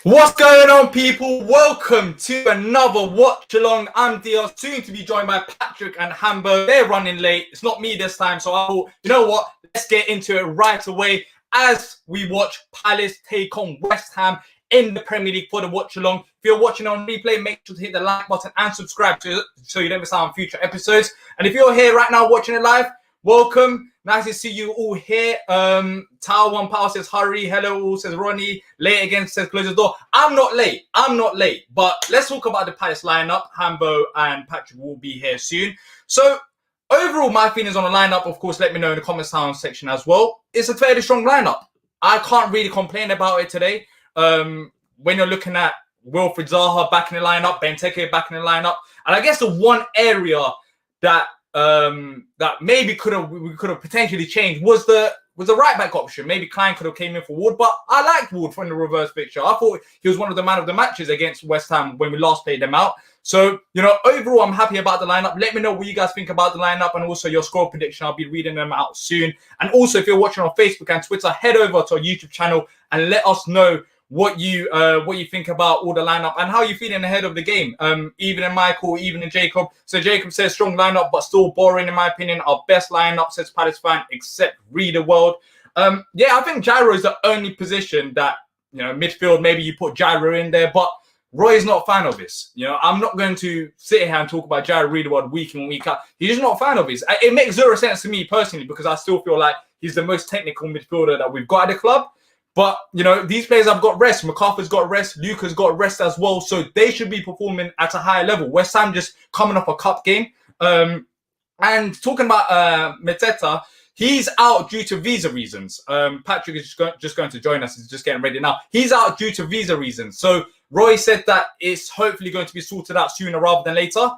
What's going on, people? Welcome to another watch along. I'm Diyar, soon to be joined by Patrick and Hambo. They're running late. It's not me this time, so I thought, you know what? Let's get into it right away as we watch Palace take on West Ham in the Premier League for the watch along. If you're watching on replay, make sure to hit the like button and subscribe so you don't miss out on future episodes. And if you're here right now watching it live, welcome. Nice to see you all here. Tower One Power says hurry. Hello all, says Ronnie. Late again says close the door. I'm not late. But let's talk about the Palace lineup. Hambo and Patrick will be here soon. So overall, my feelings on the lineup, of course, let me know in the comments down section as well. It's a fairly strong lineup. I can't really complain about it today. When you're looking at Wilfried Zaha back in the lineup, Benteke back in the lineup, and I guess the one area that maybe we could have potentially changed was the right back option. Maybe Klein could have came in for Ward, but I liked Ward from the reverse picture. I thought he was one of the man of the matches against West Ham when we last played them out. So, overall, I'm happy about the lineup. Let me know what you guys think about the lineup and also your score prediction. I'll be reading them out soon. And also, if you're watching on Facebook and Twitter, head over to our YouTube channel and let us know what you think about all the lineup and how you're feeling ahead of the game. Even in Michael, even in Jacob. So Jacob says strong lineup, but still boring in my opinion. Our best lineup, says Palace fan, except Reader World. I think Gyro is the only position that, midfield, maybe you put Gyro in there, but Roy is not a fan of this. I'm not going to sit here and talk about Gyro Reader World week in, week out. He's just not a fan of this. It makes zero sense to me personally because I still feel like he's the most technical midfielder that we've got at the club. But, these players have got rest. MacArthur's got rest. Luca's got rest as well. So they should be performing at a higher level. West Ham just coming off a cup game. And talking about Mateta, he's out due to visa reasons. Patrick is just going to join us. He's just getting ready now. He's out due to visa reasons. So Roy said that it's hopefully going to be sorted out sooner rather than later.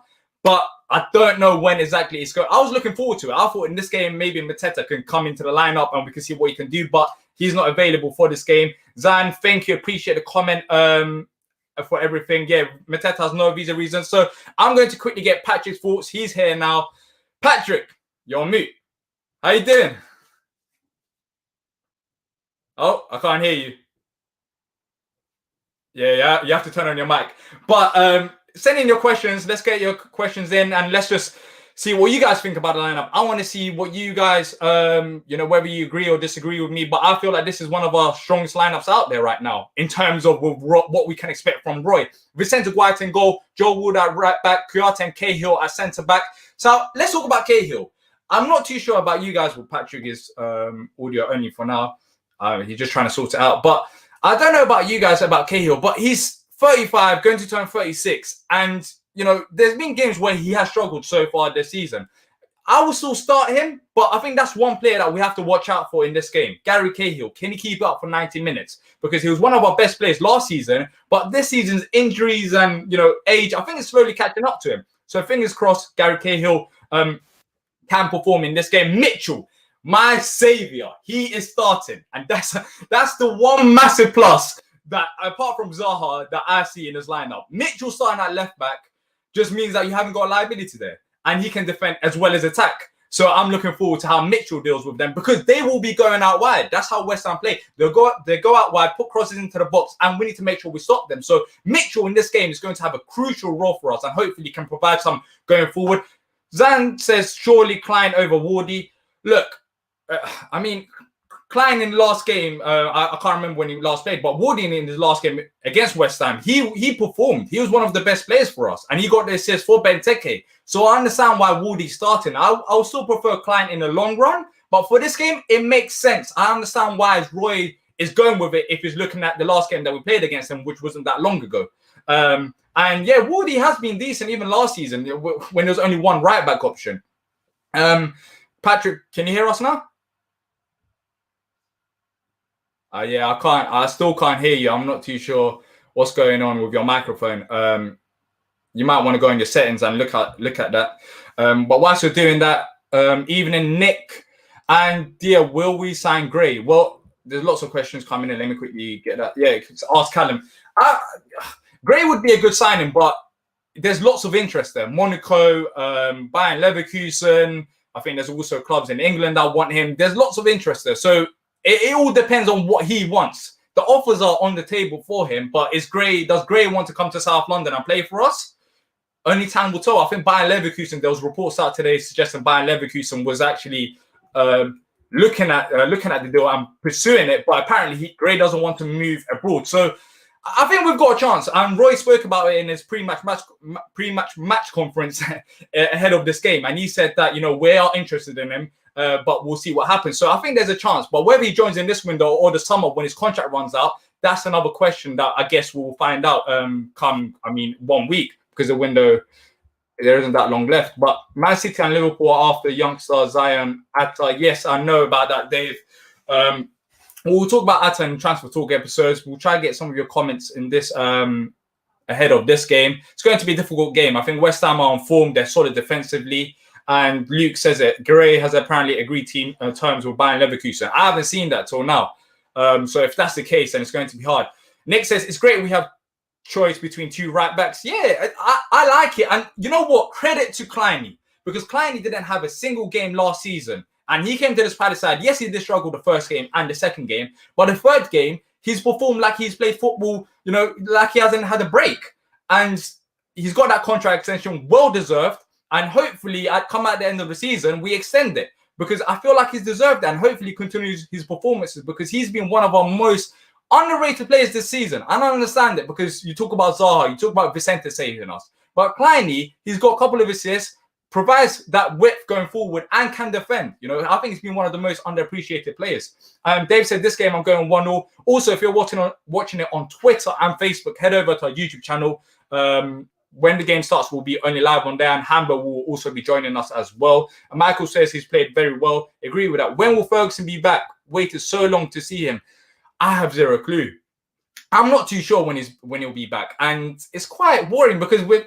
But I don't know when exactly it's going. I was looking forward to it. I thought in this game, maybe Mateta can come into the lineup and we can see what he can do. But he's not available for this game. Zan, thank you. Appreciate the comment for everything. Yeah, Mateta has no visa reasons. So I'm going to quickly get Patrick's thoughts. He's here now. Patrick, you're on mute. How you doing? Oh, I can't hear you. Yeah, you have to turn on your mic. But send in your questions. Let's get your questions in and let's just see what you guys think about the lineup. I want to see what you guys, whether you agree or disagree with me. But I feel like this is one of our strongest lineups out there right now in terms of what we can expect from Roy. Vicente Guaita in goal, Joe Wood at right back, Kuyate and Cahill at centre back. So let's talk about Cahill. I'm not too sure about you guys. Well, Patrick is audio only for now. He's just trying to sort it out. But I don't know about you guys about Cahill, but he's 35, going to turn 36. And, there's been games where he has struggled so far this season. I will still start him, but I think that's one player that we have to watch out for in this game. Gary Cahill, can he keep up for 90 minutes? Because he was one of our best players last season, but this season's injuries and, age, I think it's slowly catching up to him. So fingers crossed, Gary Cahill can perform in this game. Mitchell, my savior, he is starting. And that's the one massive plus that, apart from Zaha, that I see in his lineup. Mitchell starting at left back just means that you haven't got a liability there. And he can defend as well as attack. So I'm looking forward to how Mitchell deals with them because they will be going out wide. That's how West Ham play. They go out wide, put crosses into the box, and we need to make sure we stop them. So Mitchell in this game is going to have a crucial role for us and hopefully can provide some going forward. Zan says, surely Klein over Wardy. Look, Klein in the last game, I can't remember when he last played, but Wardy in his last game against West Ham, he performed. He was one of the best players for us, and he got the assist for Benteke. So I understand why Wardy's starting. I'll still prefer Klein in the long run, but for this game, it makes sense. I understand why Roy is going with it if he's looking at the last game that we played against him, which wasn't that long ago. And yeah, Wardy has been decent even last season when there was only one right back option. Patrick, can you hear us now? Yeah, I still can't hear you. I'm not too sure what's going on with your microphone. You might want to go in your settings and look at that. But whilst you're doing that, evening, Nick and Diyar, will we sign Gray? Well, there's lots of questions coming in. Let me quickly get that. Yeah, ask Callum. Gray would be a good signing, but there's lots of interest there. Monaco, Bayern Leverkusen. I think there's also clubs in England that want him. There's lots of interest there. So it all depends on what he wants. the offers are on the table for him. But does Gray want to come to South London and play for us? Only time will tell. I think Bayern Leverkusen, there was reports out today suggesting Bayern Leverkusen was actually looking at the deal and pursuing it, but apparently Gray doesn't want to move abroad. So I think we've got a chance. And Roy spoke about it in his pre-match match conference ahead of this game, and he said that we are interested in him, but we'll see what happens. So I think there's a chance. But whether he joins in this window or the summer when his contract runs out, that's another question that I guess we'll find out come 1 week, because the window, there isn't that long left. But Man City and Liverpool are after youngster Zion Atta. Yes, I know about that, Dave. We'll talk about Atta in transfer talk episodes. We'll try to get some of your comments in this ahead of this game. It's going to be a difficult game. I think West Ham are on form. They're solid defensively. And Luke says it. Gray has apparently agreed team terms with Bayern Leverkusen. I haven't seen that till now. So if that's the case, then it's going to be hard. Nick says, it's great we have choice between two right backs. Yeah, I like it. And you know what? Credit to Kleiny, because Kleiny didn't have a single game last season. And he came to this Palace side. Yes, he did struggle the first game and the second game. But the third game, he's performed like he's played football, like he hasn't had a break. And he's got that contract extension, well-deserved. And hopefully, come at the end of the season, we extend it. Because I feel like he's deserved that, and hopefully continues his performances, because he's been one of our most underrated players this season. I don't understand it, because you talk about Zaha, you talk about Vicente saving us. But Kleiny, he's got a couple of assists, provides that width going forward, and can defend. I think he's been one of the most underappreciated players. Dave said this game I'm going 1-0. Also, if you're watching it on Twitter and Facebook, head over to our YouTube channel. When the game starts, we'll be only live on there, and Hambo will also be joining us as well. And Michael says he's played very well. Agree with that. When will Ferguson be back? Waited so long to see him. I have zero clue. I'm not too sure when he'll be back, and it's quite worrying because we're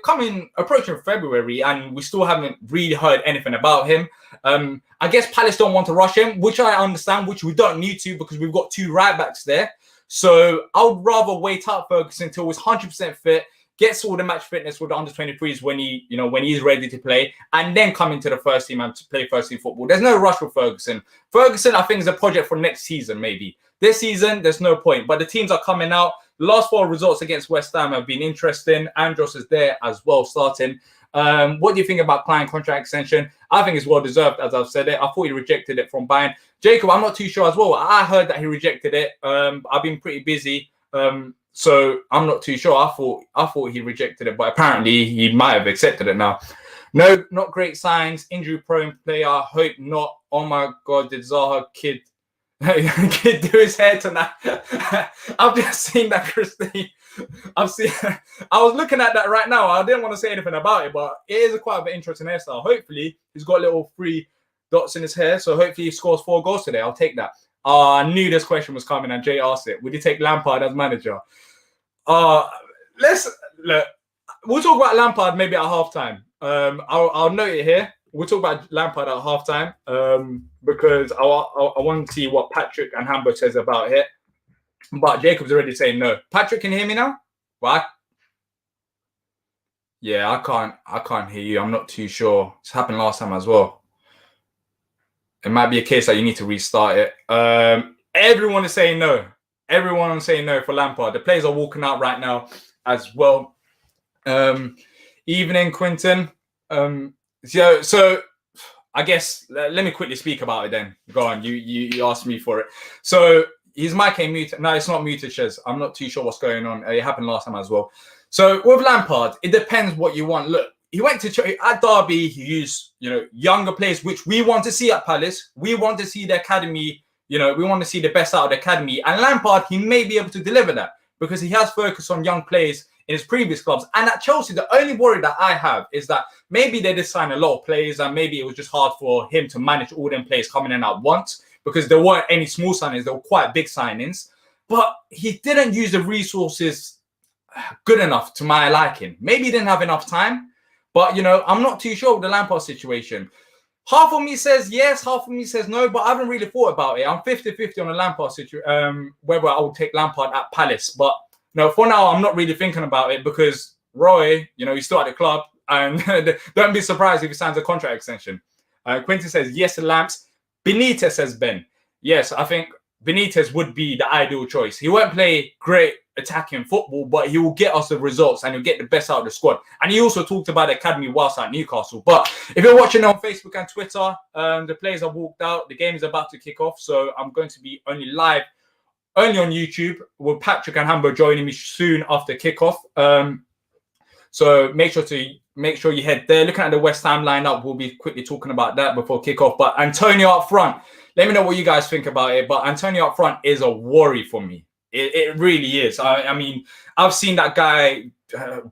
approaching February and we still haven't really heard anything about him. I guess Palace don't want to rush him, which I understand, which we don't need to, because we've got two right backs there. So I would rather wait out Ferguson until he's 100% fit, gets all the match fitness with the under-23s when he's ready to play, and then come into the first team and to play first team football. There's no rush with Ferguson. Ferguson, I think, is a project for next season, maybe. This season, there's no point. But the teams are coming out. The last 4 results against West Ham have been interesting. Andros is there as well, starting. What do you think about Klein contract extension? I think it's well-deserved, as I've said it. I thought he rejected it from Bayern. Jacob, I'm not too sure as well. I heard that he rejected it. I've been pretty busy. So I'm not too sure. I thought he rejected it, but apparently he might have accepted it now. No, not great signs. Injury-prone player. Hope not. Oh my God, did Zaha kid do his hair tonight? I've just seen that, Christine. I was looking at that right now. I didn't want to say anything about it, but it is quite an interesting hairstyle. Hopefully, he's got little 3 dots in his hair, so hopefully he scores 4 goals today. I'll take that. I knew this question was coming, and Jay asked it. Would you take Lampard as manager? Let's look. We'll talk about Lampard maybe at halftime. I'll note it here. We'll talk about Lampard at halftime because I want to see what Patrick and Hambo says about it. But Jacob's already saying no. Patrick, can you hear me now? What? Yeah, I can't hear you. I'm not too sure. It's happened last time as well. It might be a case that you need to restart it. Everyone is saying no. Everyone is saying no for Lampard. The players are walking out right now as well. Evening, Quinton. So I guess let me quickly speak about it then. Go on. You asked me for it. So his mic ain't muted. No, it's not muted, Shez. I'm not too sure what's going on. It happened last time as well. So with Lampard, it depends what you want. Look, he went to at Derby. He used younger players, which we want to see at Palace. We want to see the academy. We want to see the best out of the academy. And Lampard, he may be able to deliver that because he has focused on young players in his previous clubs. And at Chelsea, the only worry that I have is that maybe they did sign a lot of players and maybe it was just hard for him to manage all them players coming in at once because there weren't any small signings. There were quite big signings. But he didn't use the resources good enough to my liking. Maybe he didn't have enough time. But, I'm not too sure with the Lampard situation. Half of me says yes, half of me says no, but I haven't really thought about it. I'm 50-50 on the Lampard situation, whether I would take Lampard at Palace. But for now, I'm not really thinking about it because Roy, he's still at the club. And don't be surprised if he signs a contract extension. Quentin says yes to Lamps. Benitez says Ben. Yes, I think Benitez would be the ideal choice. He won't play great attacking football, but he will get us the results and he'll get the best out of the squad. And he also talked about the academy whilst at Newcastle. But if you're watching on Facebook and Twitter, the players have walked out. The game is about to kick off, so I'm going to be only on YouTube, with Patrick and Hambo joining me soon after kickoff. So make sure you head there. Looking at the West Ham lineup, we'll be quickly talking about that before kickoff. But Antonio up front, let me know what you guys think about it. But Antonio up front is a worry for me. It really is. I mean, I've seen that guy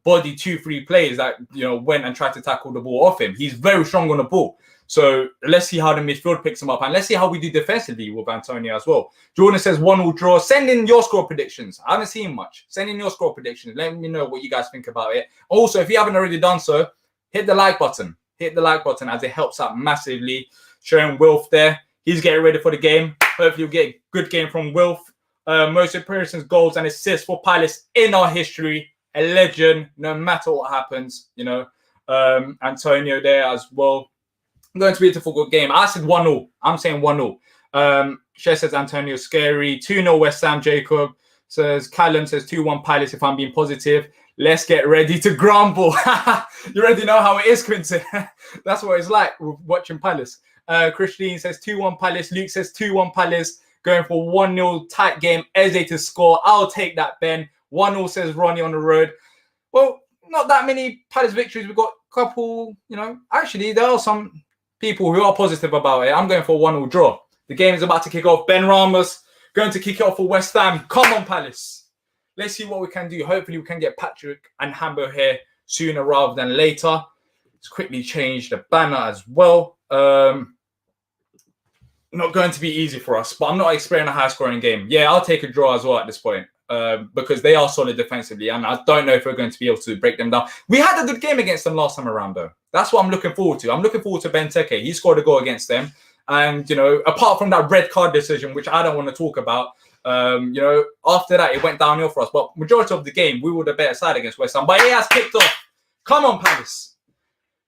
body 2-3 players that went and tried to tackle the ball off him. He's very strong on the ball. So let's see how the midfield picks him up, and let's see how we do defensively with Antonio as well. Jordan says 1-1 draw. Send in your score predictions. I haven't seen much. Send in your score predictions. Let me know what you guys think about it. Also, if you haven't already done so, hit the like button. Hit the like button, as it helps out massively. Showing Wilf there. He's getting ready for the game. Hopefully you'll get a good game from Wilf. Most appearances, goals and assists for Palace in our history. A legend, no matter what happens. Antonio there as well. Going to be a difficult game. I said 1-0. I'm saying 1-0. Shay says Antonio scary. 2-0 West Ham. Jacob says, Callum says 2-1 Palace if I'm being positive. Let's get ready to grumble. You already know how it is, Quinton. That's what it's like watching Palace. Christine says 2-1 Palace. Luke says 2-1 Palace. Going for 1-0 tight game. Eze to score. I'll take that, Ben. 1-0 says Ronnie on the road. Well, not that many Palace victories. We've got a couple, actually, there are some people who are positive about it. I'm going for a 1-0 draw. The game is about to kick off. Ben Ramos going to kick it off for West Ham. Come on, Palace. Let's see what we can do. Hopefully, we can get Patrick and Hambo here sooner rather than later. Let's quickly change the banner as well. Not going to be easy for us, but I'm not expecting a high-scoring game. Yeah, I'll take a draw as well at this point. Because they are solid defensively, and I don't know if we're going to be able to break them down. We had a good game against them last time around, though. That's what I'm looking forward to. I'm looking forward to Benteke. He scored a goal against them, and apart from that red card decision, which I don't want to talk about, after that it went downhill for us. But majority of the game, we were the better side against West Ham. But it has kicked off. Come on, Palace.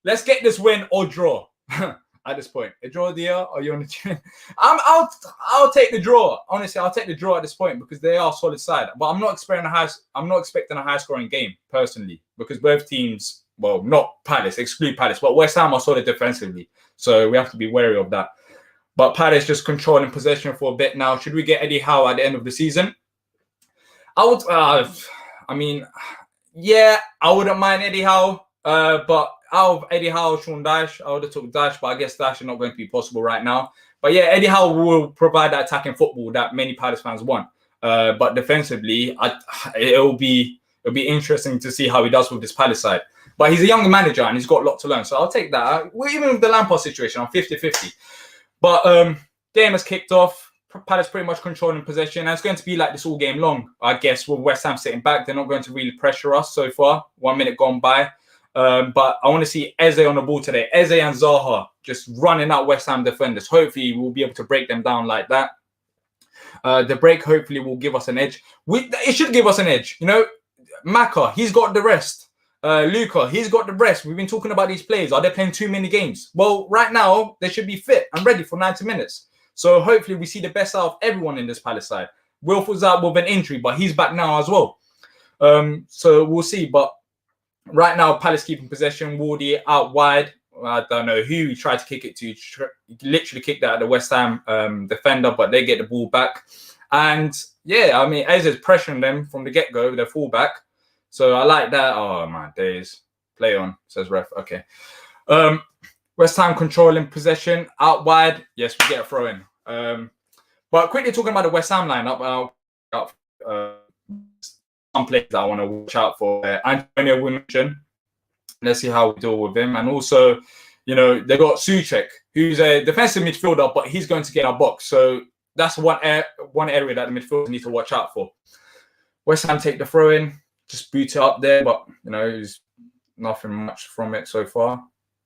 Let's get this win or draw. At this point, a draw, Diyar? Are you on the team? I'll take the draw. Honestly, I'll take the draw at this point because they are solid side. But I'm not expecting a high scoring game personally because both teams, well, not Palace, exclude Palace, but West Ham are solid defensively, so we have to be wary of that. But Palace just controlling possession for a bit now. Should we get Eddie Howe at the end of the season? I would. I wouldn't mind Eddie Howe, but out of Eddie Howe, Sean Dyche, I would have took Dyche, but I guess Dyche is not going to be possible right now. But yeah, Eddie Howe will provide that attacking football that many Palace fans want. But defensively, it'll be interesting to see how he does with this Palace side. But he's a young manager and he's got a lot to learn. So I'll take that. Even with the Lampard situation, I'm 50-50. But game has kicked off. Palace pretty much controlling possession. And it's going to be like this all game long, I guess, with West Ham sitting back. They're not going to really pressure us so far. 1 minute gone by. But I want to see Eze on the ball today. Eze and Zaha just running out West Ham defenders. Hopefully, we'll be able to break them down like that. The break hopefully will give us an edge. It should give us an edge. Maka, he's got the rest. Luca, he's got the rest. We've been talking about these players. Are they playing too many games? Well, right now, they should be fit and ready for 90 minutes. So hopefully, we see the best out of everyone in this Palace side. Wilf was out with an injury, but he's back now as well. So we'll see. But right now, Palace keeping possession. Wardy out wide. I don't know who he tried to kick it to. He literally kicked that at the West Ham defender, but they get the ball back. And yeah, I mean, Eze's pressuring them from the get-go, their fullback. So I like that. Oh, my days. Play on, says ref. Okay. West Ham controlling possession. Out wide. Yes, we get a throw in. But quickly talking about the West Ham lineup, some players that I want to watch out for. Antonio we mentioned. Let's see how we deal with him. And also, they got Souček, who's a defensive midfielder, but he's going to get our box. So that's one area that the midfielders need to watch out for. West Ham take the throw in, just boot it up there, but there's nothing much from it so far.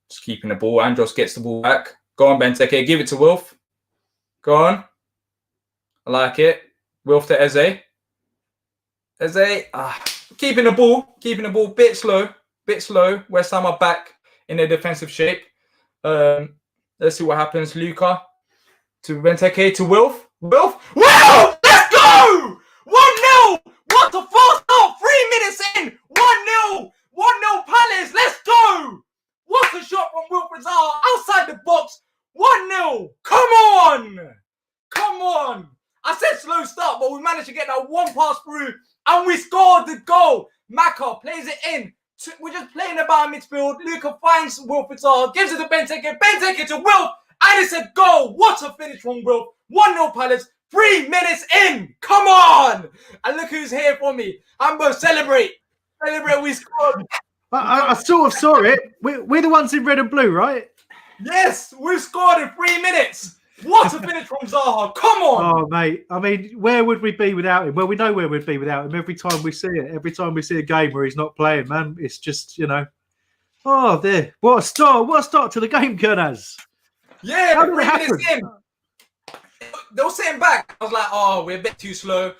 Just keeping the ball. Andros gets the ball back. Go on, Benteke. Give it to Wilf. Go on. I like it. Wilf to Eze. Eze, keeping the ball, bit slow. West Ham are back in their defensive shape. Let's see what happens. Luca to Benteke to Wilf. Wilf. Let's go! 1-0! What a false start! 3 minutes in! 1-0! 1-0 Palace! Let's go! What a shot from Wilfred Zaha outside the box! 1-0! Come on! Come on! I said slow start, but we managed to get that one pass through and we scored the goal. Maka plays it in. We're just playing about midfield. Luka finds Wilfred Zaha, gives it to Benteke. Benteke to Wilf, and it's a goal. What a finish from Wilf. 1-0 Palace. 3 minutes in. Come on! And look who's here for me. Hambo, celebrate. Celebrate, we scored. I sort of saw it. We're the ones in red and blue, right? Yes, we scored in 3 minutes. What a finish from Zaha. Come on. Oh, mate. I mean, where would we be without him? Well, we know where we'd be without him every time we see it. Every time we see a game where he's not playing, man. It's just, Oh, there. What a start. What a start to the game, Kernaz. Yeah, how did it happen? They were sitting back. I was like, oh, we're a bit too slow.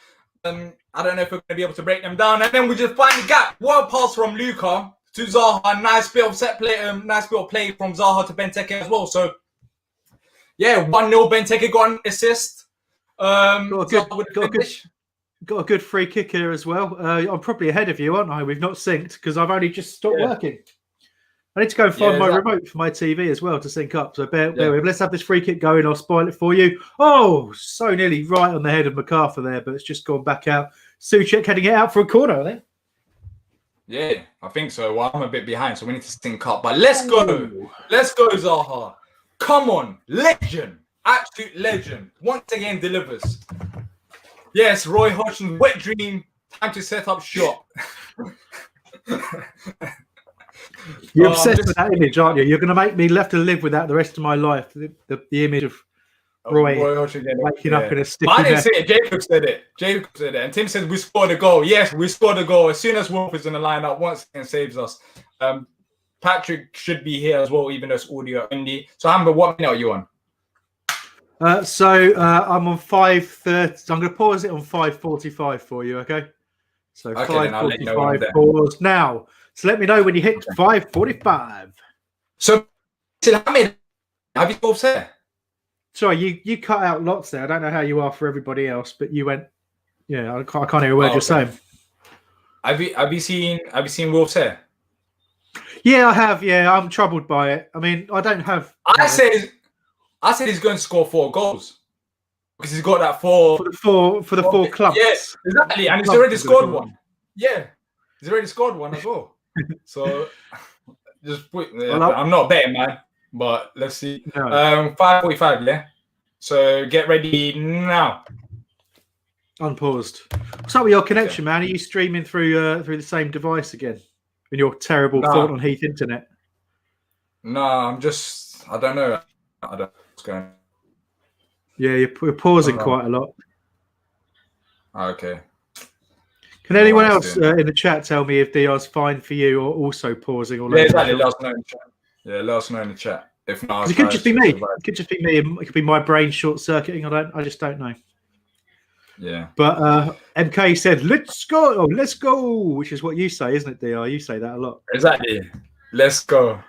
I don't know if we're going to be able to break them down. And then we just find the gap. What a pass from Luka to Zaha. Nice bit of set play. Nice bit of play from Zaha to Benteke as well. So, yeah, 1-0. Benteke got an assist. Got a good free kick here as well. I'm probably ahead of you, aren't I? We've not synced because I've only just stopped working. I need to go and find my remote for my TV as well to sync up. So bear with. Let's have this free kick going. I'll spoil it for you. Oh, so nearly right on the head of MacArthur there, but it's just gone back out. Suchek heading it out for a corner, I think. Yeah, I think so. Well, I'm a bit behind, so we need to sync up. But let's go. Let's go, Zaha. Come on. Legend. Absolute legend. Once again delivers. Yes, Roy Hodgson's wet dream. Time to set up shop. You're obsessed with that image, aren't you? You're going to make me left to live with that the rest of my life. The image of Roy Hodgson waking up in a sticky I didn't say it. Jacob said it. And Tim said we scored a goal. Yes, we scored a goal. As soon as Wolf is in the lineup, once again saves us. Patrick should be here as well, even though it's audio only. So, Hambo, what minute are you on? I'm on 5:30. So I'm going to pause it on 5:45 for you, okay? So okay, 5:45 pause now. So let me know when you hit 5:45. So, have you both said? Sorry, you cut out lots there. I don't know how you are for everybody else, but you went. Yeah, I can't hear a word you're saying. Have you seen Wolf's hair? Yeah, I have. Yeah, I'm troubled by it. I mean, I don't have. I said he's going to score 4 goals because he's got that 4 for the 4 clubs. Yes, exactly, and he's already scored one. Yeah, he's already scored one as well. So just put. I'm not betting, man, but let's see. No. 5:45. Yeah. So get ready now. Unpaused. What's up with your connection, man? Are you streaming through the same device again? With your terrible fault on Heath internet? No, I'm just. I don't know. I don't know what's going on. Yeah, you're pausing quite a lot. Okay. Can anyone else in the chat tell me if Diyar's fine for you or also pausing? Yeah, exactly. Let us know in the chat. Yeah, let us know in the chat. If not, it could just be me. It could just be me. It could be my brain short circuiting. I just don't know. Yeah. But MK said, "Let's go, let's go," which is what you say, isn't it, Diyar? You say that a lot. Exactly. Let's go.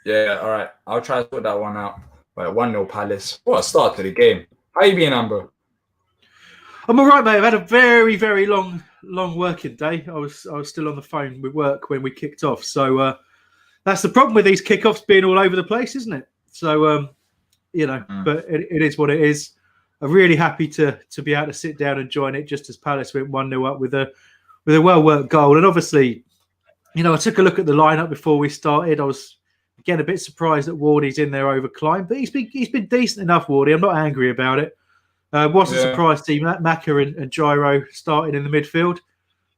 Yeah. All right. I'll try to sort that one out. Right, 1-0 Palace. What a start to the game. How you been, Amber? I'm all right, mate. I've had a very, very long working day. I was still on the phone with work when we kicked off. So that's the problem with these kickoffs being all over the place, isn't it? So but it is what it is. I'm really happy to be able to sit down and join it just as Palace went 1-0 up with a well-worked goal. And obviously, I took a look at the lineup before we started. I was again a bit surprised that Wardy's in there over Klein, but he's been decent enough, Wardy. I'm not angry about it. Wasn't surprised to see Maka and Gyro starting in the midfield.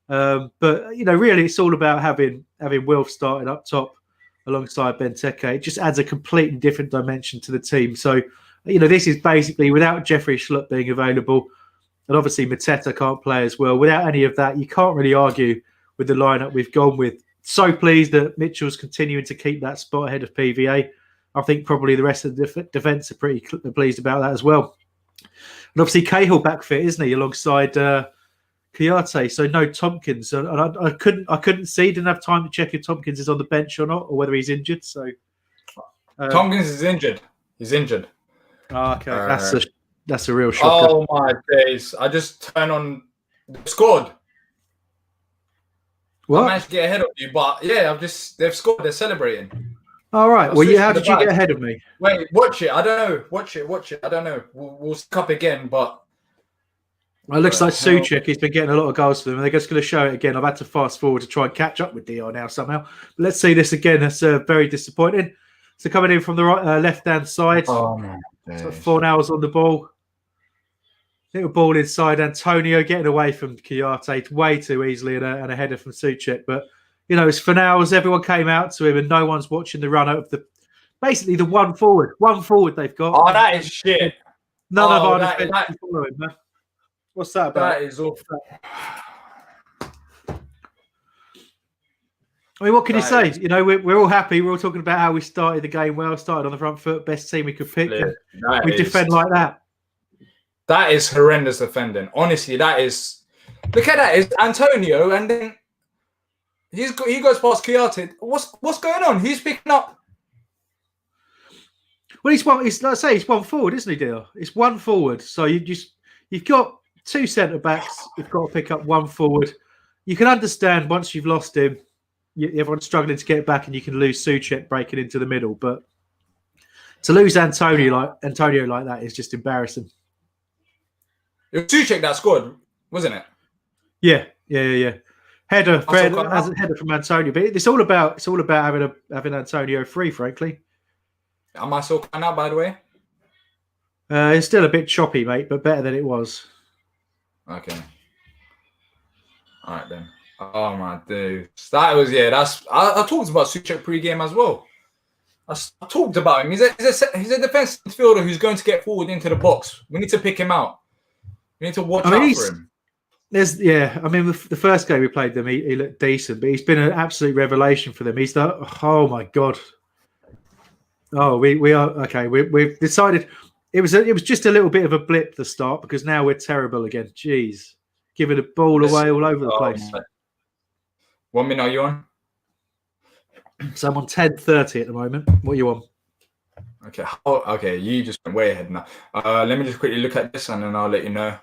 But really it's all about having Wilf starting up top alongside Benteke. It just adds a completely different dimension to the team. So, this is basically without Jeffrey Schlupp being available, and obviously Mateta can't play as well. Without any of that, you can't really argue with the lineup we've gone with. So pleased that Mitchell's continuing to keep that spot ahead of PVA. I think probably the rest of the defence are pretty pleased about that as well. And obviously Cahill back fit, isn't he, alongside Kouyaté? So no Tompkins. And I couldn't see, didn't have time to check if Tompkins is on the bench or not, or whether he's injured. So Tompkins is injured. He's injured. Oh, okay, That's a real shocker. Oh my days! I just turned on. They've scored. What? I managed to get ahead of you, but yeah, they've scored. They're celebrating. All right. Well, how did you get ahead of me? Wait, watch it. I don't know. Watch it. I don't know. We'll stick up again, but Well, it looks like Souček. He's been getting a lot of goals for them, and they're just going to show it again. I've had to fast forward to try and catch up with Diyar now somehow. But let's see this again. That's very disappointing. So coming in from the right, left-hand side. Oh my so Fornals on the ball. Little ball inside. Antonio getting away from Kiyate way too easily, and a header from Souček. But you know, it's Fornals. Everyone came out to him, and no one's watching the run out of basically the one forward. One forward they've got. Oh, that is shit. None of our defenders follow him, man. What's that about? That is awful. I mean, what can you say? You know, we're all happy. We're all talking about how we started the game well, started on the front foot, best team we could pick. We defend like that. That is horrendous defending. Honestly, that is. Look at that. It's Antonio, and then he goes past Kiyate. What's going on? He's picking up. Well, let's say he's one forward, isn't he, Diyar? It's one forward. So you've got two centre backs. You've got to pick up one forward. You can understand once you've lost him, everyone's struggling to get back, and you can lose Souček breaking into the middle. But to lose Antonio like that is just embarrassing. It was Souček that scored, wasn't it? Yeah. Header from Antonio, but it's all about having Antonio free, frankly. Am I still coming out, by the way? It's still a bit choppy, mate, but better than it was. Okay. All right then. Oh my dude, that was I talked about Souček pre-game as well. I talked about him. He's a defensive midfielder who's going to get forward into the box. We need to pick him out. We need to watch out for him. The first game we played them, he looked decent, but he's been an absolute revelation for them. Oh my god. Oh, we are okay. We've decided it was just a little bit of a blip at the start, because now we're terrible again. Jeez, giving the ball away all over the place. 1 minute are you on? So I'm on 10:30 at the moment. What are you on? Okay. Oh, okay. You just went way ahead now. Let me just quickly look at this, and then I'll let you know.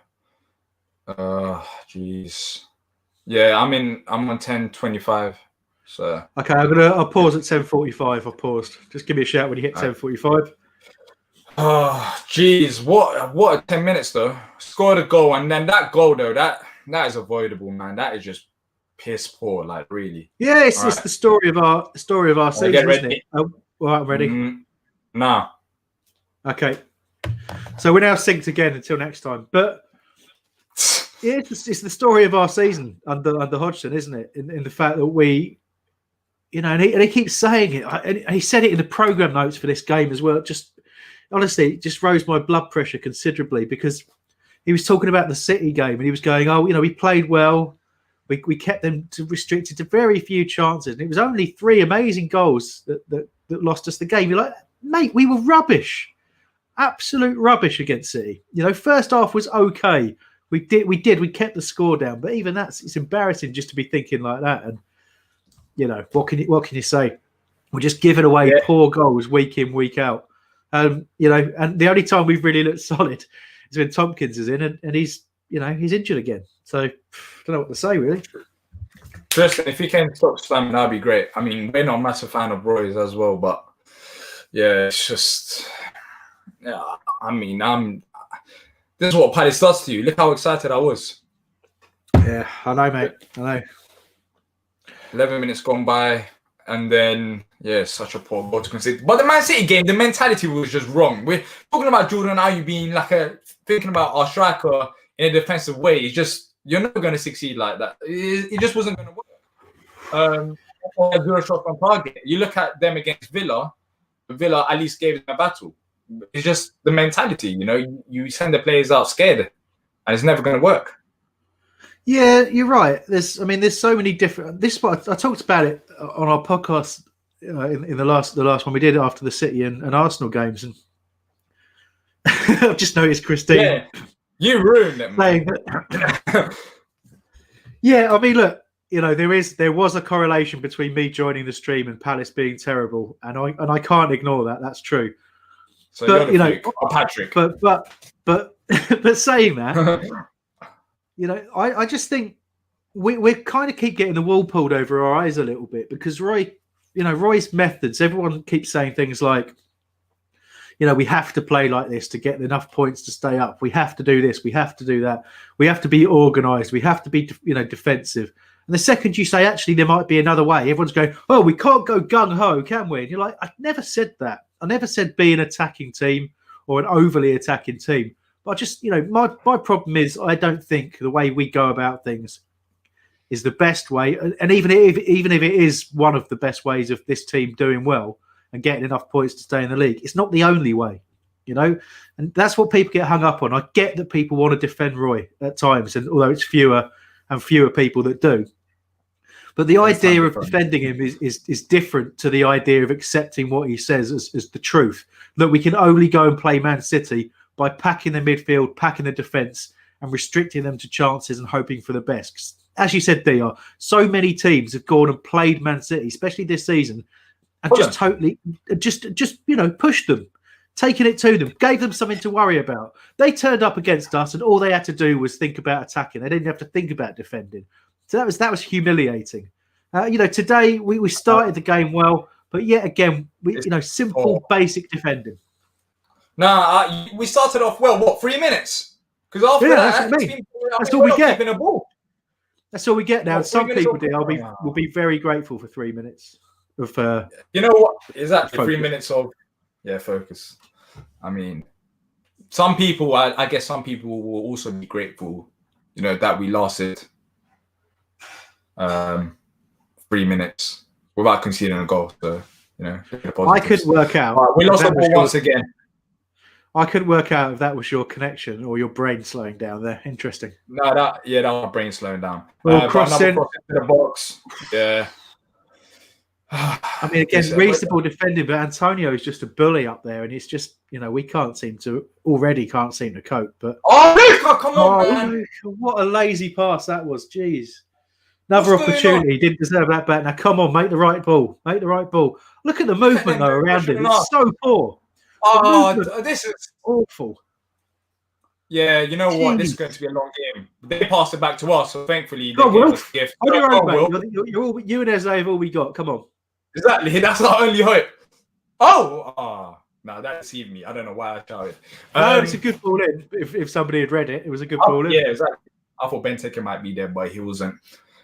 Jeez. Yeah, I'm on 10:25. So okay, I'll pause at 10:45. I've paused. Just give me a shout when you hit 10:45. Oh, jeez. What 10 minutes though. Scored a goal, and then that goal though, that is avoidable, man. That is just piss poor, like really. Yeah, it's the story of our season, isn't it? Oh, all right, I'm ready. Nah. Okay. So we're now synced again until next time. But yeah, it's the story of our season under Hodgson, isn't it? In the fact that we, you know, and he keeps saying it, and he said it in the program notes for this game as well. Just honestly, it just rose my blood pressure considerably, because he was talking about the City game, and he was going, "Oh, you know, we played well. We kept them restricted to very few chances, and it was only 3 amazing goals that lost us the game." You're like, mate, we were rubbish, absolute rubbish against City. You know, first half was okay. We kept the score down, but even it's embarrassing just to be thinking like that. And you know, what can you say? We're just giving away poor goals week in, week out. You know, and the only time we've really looked solid is when Tompkins is in, and he's injured again. So I don't know what to say really. Tristan, if you can stop slamming, that'd be great. I mean, we're not a massive fan of Roy's as well, but yeah, it's just I mean, this is what Palace does to you. Look how excited I was. Yeah, I know, mate. I know. 11 minutes gone by, and then such a poor goal to concede. But the Man City game, the mentality was just wrong. We're talking about Jordan Ayew being thinking about our striker in a defensive way. It's just, you're not going to succeed like that. It just wasn't going to work. 0 shots on target. You look at them against Villa. Villa at least gave them a battle. It's just the mentality, you know. You send the players out scared, and it's never going to work. Yeah, you're right. There's so many different. This spot I talked about it on our podcast in the last one we did after the City and Arsenal games, and I've just noticed Christine. Yeah, you ruined it, man. Yeah, I mean, look, you know, there was a correlation between me joining the stream and Palace being terrible, and I can't ignore that. That's true. So but you're the Fluke, or Patrick. But saying that, I just think we kind of keep getting the wool pulled over our eyes a little bit because Roy's methods. Everyone keeps saying things like, we have to play like this to get enough points to stay up. We have to do this. We have to do that. We have to be organised. We have to be, defensive. And the second you say, actually, there might be another way, everyone's going, oh, we can't go gung-ho, can we? And you're like, I never said that. I never said be an attacking team or an overly attacking team. But I just, my problem is I don't think the way we go about things is the best way. And even if it is one of the best ways of this team doing well and getting enough points to stay in the league, it's not the only way, and that's what people get hung up on. I get that people want to defend Roy at times, and although it's fewer and fewer people that do, but the idea of defending him is different to the idea of accepting what he says as the truth, that we can only go and play Man City by packing the midfield, packing the defence, and restricting them to chances and hoping for the best. As you said, Diyar, so many teams have gone and played Man City, especially this season, and pushed them, taken it to them, gave them something to worry about. They turned up against us, and all they had to do was think about attacking. They didn't have to think about defending. So that was humiliating. Today we started the game well, but yet again, simple, basic defending. We started off well. What, 3 minutes? Because after that's all we get. That's all we get now. Some people will be very grateful for 3 minutes. You know what? Exactly, focus. 3 minutes of focus. I mean, some people, I guess, some people will also be grateful, that we lasted 3 minutes without conceding a goal. So, I couldn't work out. Right, we lost the ball once again. I couldn't work out if that was your connection or your brain slowing down there. Interesting. No, that was my brain slowing down. Cross into the box. Yeah. I mean, again, reasonable defending, but Antonio is just a bully up there, and it's just, we can't seem to cope. But come on, man! What a lazy pass that was. Jeez, another opportunity. Didn't deserve that bet. Now, come on, make the right ball. Make the right ball. Look at the movement though around him. It's so poor. This is awful. Yeah, you know what? This is going to be a long game. They passed it back to us, so thankfully they gave us a gift. You and Eze have all we got. Come on. Exactly. That's our only hope. No, that deceived me. I don't know why I shouted. It's a good ball in. If somebody had read it, it was a good ball in. Yeah, exactly. I thought Benteke might be there, but he wasn't.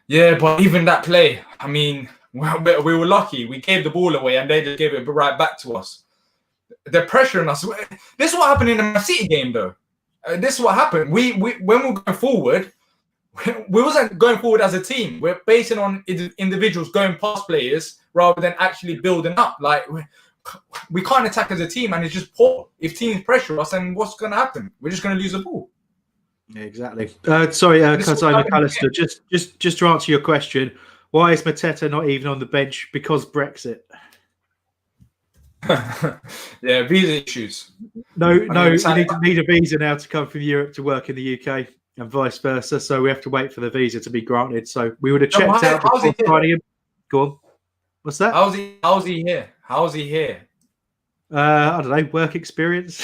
Yeah, but even that play, I mean, we were lucky. We gave the ball away, and they just gave it right back to us. They're pressuring us. This is what happened in the Man City game, though. This is what happened. We when we were going forward, we wasn't going forward as a team. We're basing on individuals going past players rather than actually building up. Like, we can't attack as a team, and it's just poor. If teams pressure us, then what's going to happen? We're just going to lose the ball. Yeah, exactly. Sorry, Kazai McAllister, just to answer your question, why is Mateta not even on the bench? Because Brexit. Yeah, visa issues. No, you need a visa now to come from Europe to work in the UK, and vice versa. So we have to wait for the visa to be granted. So we would have checked out before signing him. Go on. What's that? How's he here? I don't know. Work experience.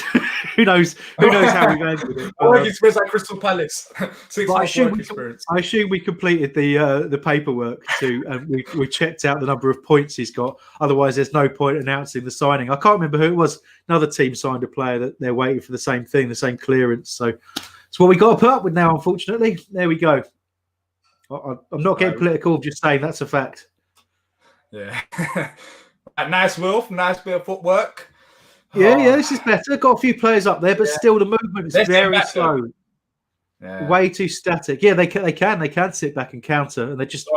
Who knows how we landed with it. Work experience at Crystal Palace. I assume we completed the paperwork too, and we checked out the number of points he's got. Otherwise, there's no point announcing the signing. I can't remember who it was. Another team signed a player that they're waiting for the same thing, the same clearance. So it's what we got to put up with now. Unfortunately, there we go. I'm not getting political. I'm just saying that's a fact. Yeah. Nice, Wilf. Nice bit of footwork. Yeah, this is better. Got a few players up there, but still the movement is very slow. Yeah. Way too static. Yeah, they can sit back and counter, and they just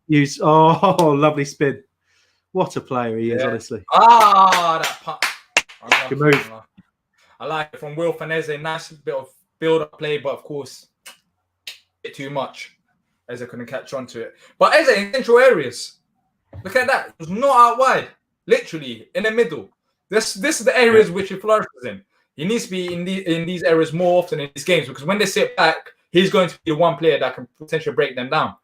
use. Oh, lovely spin! What a player he is, honestly. That punt. Good move. I like it from Wilf and Eze. Nice bit of build-up play, but of course, a bit too much. Eze couldn't catch on to it. But Eze in central areas. Look at that. It was not out wide. Literally in the middle. This is the areas which he flourishes in. He needs to be in these areas more often in these games, because when they sit back, he's going to be the one player that can potentially break them down.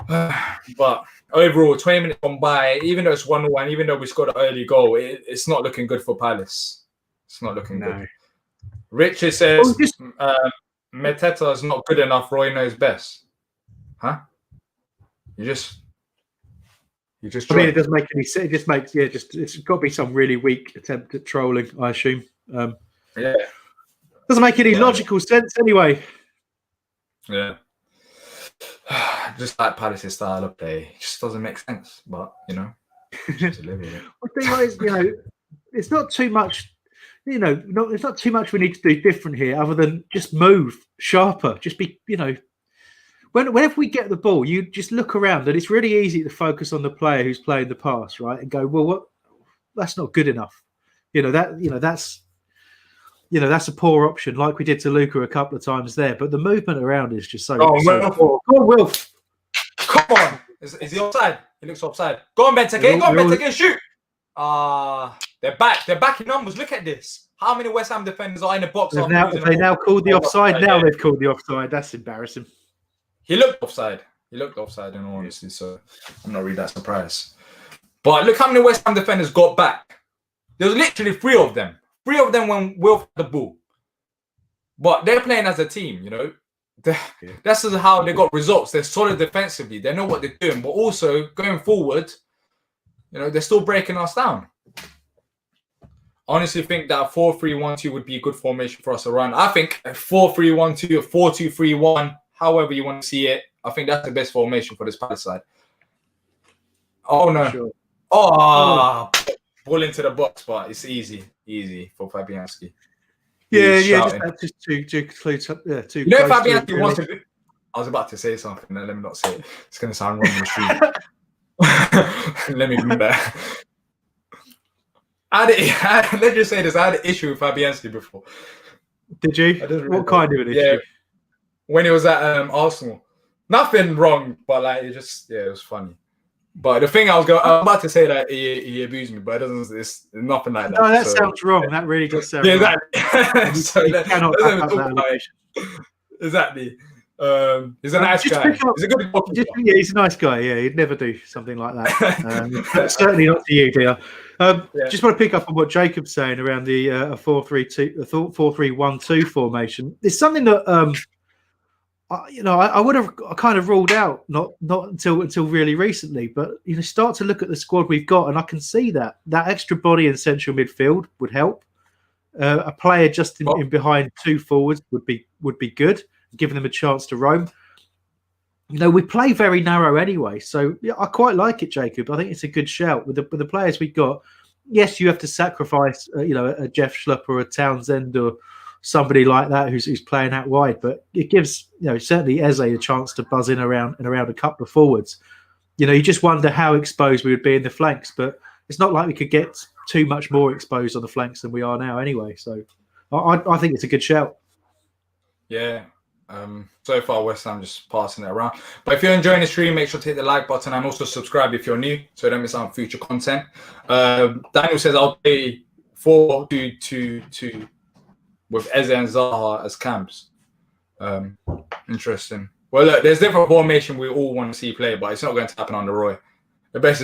But overall, 20 minutes gone by, even though it's 1-1, even though we scored an early goal, it's not looking good for Palace. It's not looking good. Richard says Mateta is not good enough. Roy knows best. Huh? You just. I mean, it doesn't make any sense. It just makes it's got to be some really weak attempt at trolling, I assume. Yeah. Doesn't make any logical sense anyway. Yeah. Just like Palace's style of play, it just doesn't make sense. But to live with it. The thing is, it's not too much. It's not too much we need to do different here, other than just move sharper. Just be, whenever we get the ball, you just look around, and it's really easy to focus on the player who's playing the pass, right? And go, well, what? That's not good enough. That's a poor option, like we did to Luca a couple of times there. But the movement around is just so. Go on, Wilf. Come on. Is he offside? He looks offside. Go on, Benteke. Go on, Benteke. Shoot. They're back. They're back in numbers. Look at this. How many West Ham defenders are in the box? They now called the offside. Now they've called the offside. That's embarrassing. He looked offside. In all honesty, so I'm not really that surprised. But look how many West Ham defenders got back. There was literally 3 of them. 3 of them when Will had the ball. But they're playing as a team, That's how they got results. They're solid defensively. They know what they're doing. But also, going forward, they're still breaking us down. I honestly think that 4-3-1-2 would be a good formation for us to run. I think a 4-3-1-2, a 4-2-3-1, however you want to see it, I think that's the best formation for this Palace side. Oh, no. Sure. Ball into the box, but it's easy for Fabianski. Just too close. Fabianski wants to. I was about to say something. No, let me not say it. It's going to sound wrong in the street. Let me be better. Let's just say this. I had an issue with Fabianski before. Did you? What kind of an issue? Yeah, when he was at Arsenal. Nothing wrong, but it was funny. But the thing I'm about to say that he abused me, but it's nothing like that. No, that sounds wrong. That really does sound wrong. Exactly. So you cannot back up that allegation. Exactly. He's a nice guy. He's a good goalkeeper. He's a nice guy. Yeah, he'd never do something like that. Certainly not to you, Diyar. Just want to pick up on what Jacob's saying around the 4-3-1-2 formation. It's something that I would have kind of ruled out, not until really recently. But start to look at the squad we've got, and I can see that extra body in central midfield would help. A player just in behind 2 forwards would be good, giving them a chance to roam. We play very narrow anyway, so I quite like it, Jacob. I think it's a good shout with the players we've got. Yes, you have to sacrifice, a Jeff Schlupp or a Townsend or somebody like that who's playing out wide, but it gives certainly Eze a chance to buzz in around a couple of forwards. You just wonder how exposed we would be in the flanks, but it's not like we could get too much more exposed on the flanks than we are now anyway. So I think it's a good shout. Yeah. So far, West Ham just passing it around. But if you're enjoying the stream, make sure to hit the like button and also subscribe if you're new, so you don't miss out on future content. Daniel says I'll play 4-2-2-2 with Eze and Zaha as camps. Interesting. Well, look, there's different formation we all want to see play, but it's not going to happen under Roy. The best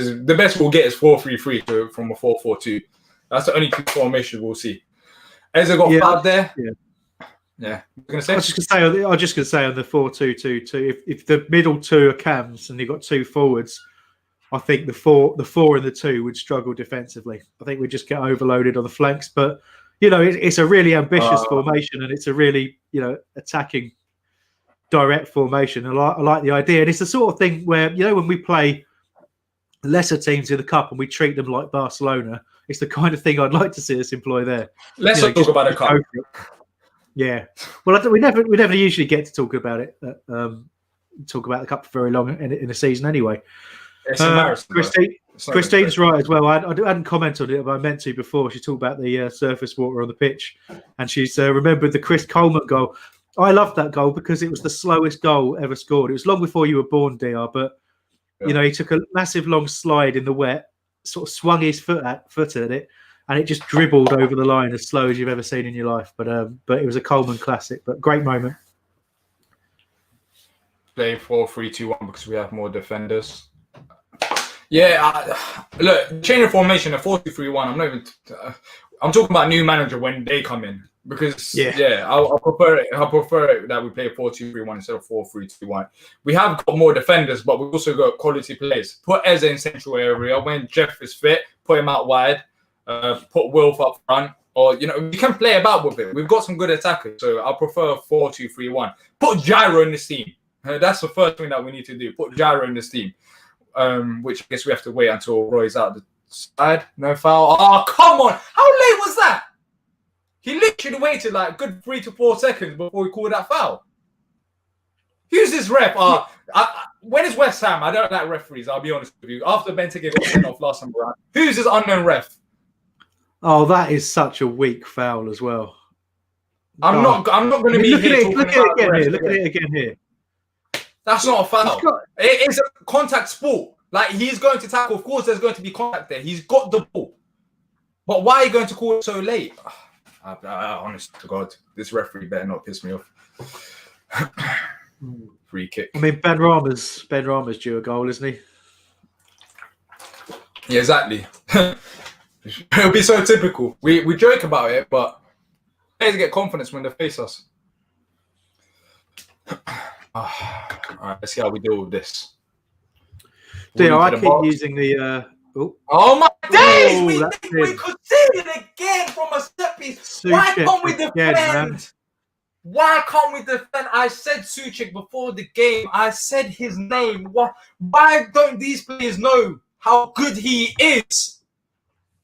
we'll get is 4-3-3 from a 4-4-2. That's the only 2 formations we'll see. Eze got 5 there. Yeah. I was just going to say on the 4-2-2-2, if the middle 2 are cams and you've got 2 forwards, I think the 4 and the 2 would struggle defensively. I think we'd just get overloaded on the flanks. But it's a really ambitious formation, and it's a really attacking, direct formation. I like the idea, and it's the sort of thing where when we play lesser teams in the cup and we treat them like Barcelona, it's the kind of thing I'd like to see us employ there. Let's not talk about the cup. Yeah, well, we never usually get to talk about it. Talk about the cup for very long in a season anyway. It's embarrassing. Christine's right as well. I hadn't commented on it, but I meant to before. She talked about the surface water on the pitch, and she's remembered the Chris Coleman goal. I loved that goal because it was the slowest goal ever scored. It was long before you were born, Diyar, but he took a massive long slide in the wet, sort of swung his foot at it, and it just dribbled over the line as slow as you've ever seen in your life. But it was a Coleman classic, but great moment. play 4-3-2-1 because we have more defenders. Yeah, look, change of formation, a 4-2-3-1. I'm not even. I'm talking about new manager when they come in because I'll prefer it. I'll prefer it that we play 4-2-3-1 instead of 4-3-2-1. We have got more defenders, but we've also got quality players. Put Eze in central area when Jeff is fit. Put him out wide. Put Wilf up front. Or, you can play about with it. We've got some good attackers, so I prefer 4-2-3-1. Put Gyro in this team. That's the first thing that we need to do. Put Gyro in this team, which I guess we have to wait until Roy's out the side. No foul. Oh, come on. How late was that? He literally waited like a good 3 to 4 seconds before he called that foul. Who's this ref? When is West Ham? I don't like referees, I'll be honest with you. After Benteke got sent off last time around. Who's this unknown ref? Oh, that is such a weak foul as well. I'm not going to be here. Look at it again here. That's not a foul. It's a contact sport. Like, he's going to tackle. Of course, there's going to be contact there. He's got the ball. But why are you going to call it so late? Honest to God, this referee better not piss me off. Free kick. I mean, Ben Rama's due a goal, isn't he? Yeah, exactly. It'll be so typical. We joke about it, but players get confidence when they face us. All right, let's see how we deal with this. Diyar, I keep using the. Oh my days! We conceded again from a set piece. Why can't we defend? Why can't we defend? I said Suchek before the game. I said his name. Why don't these players know how good he is?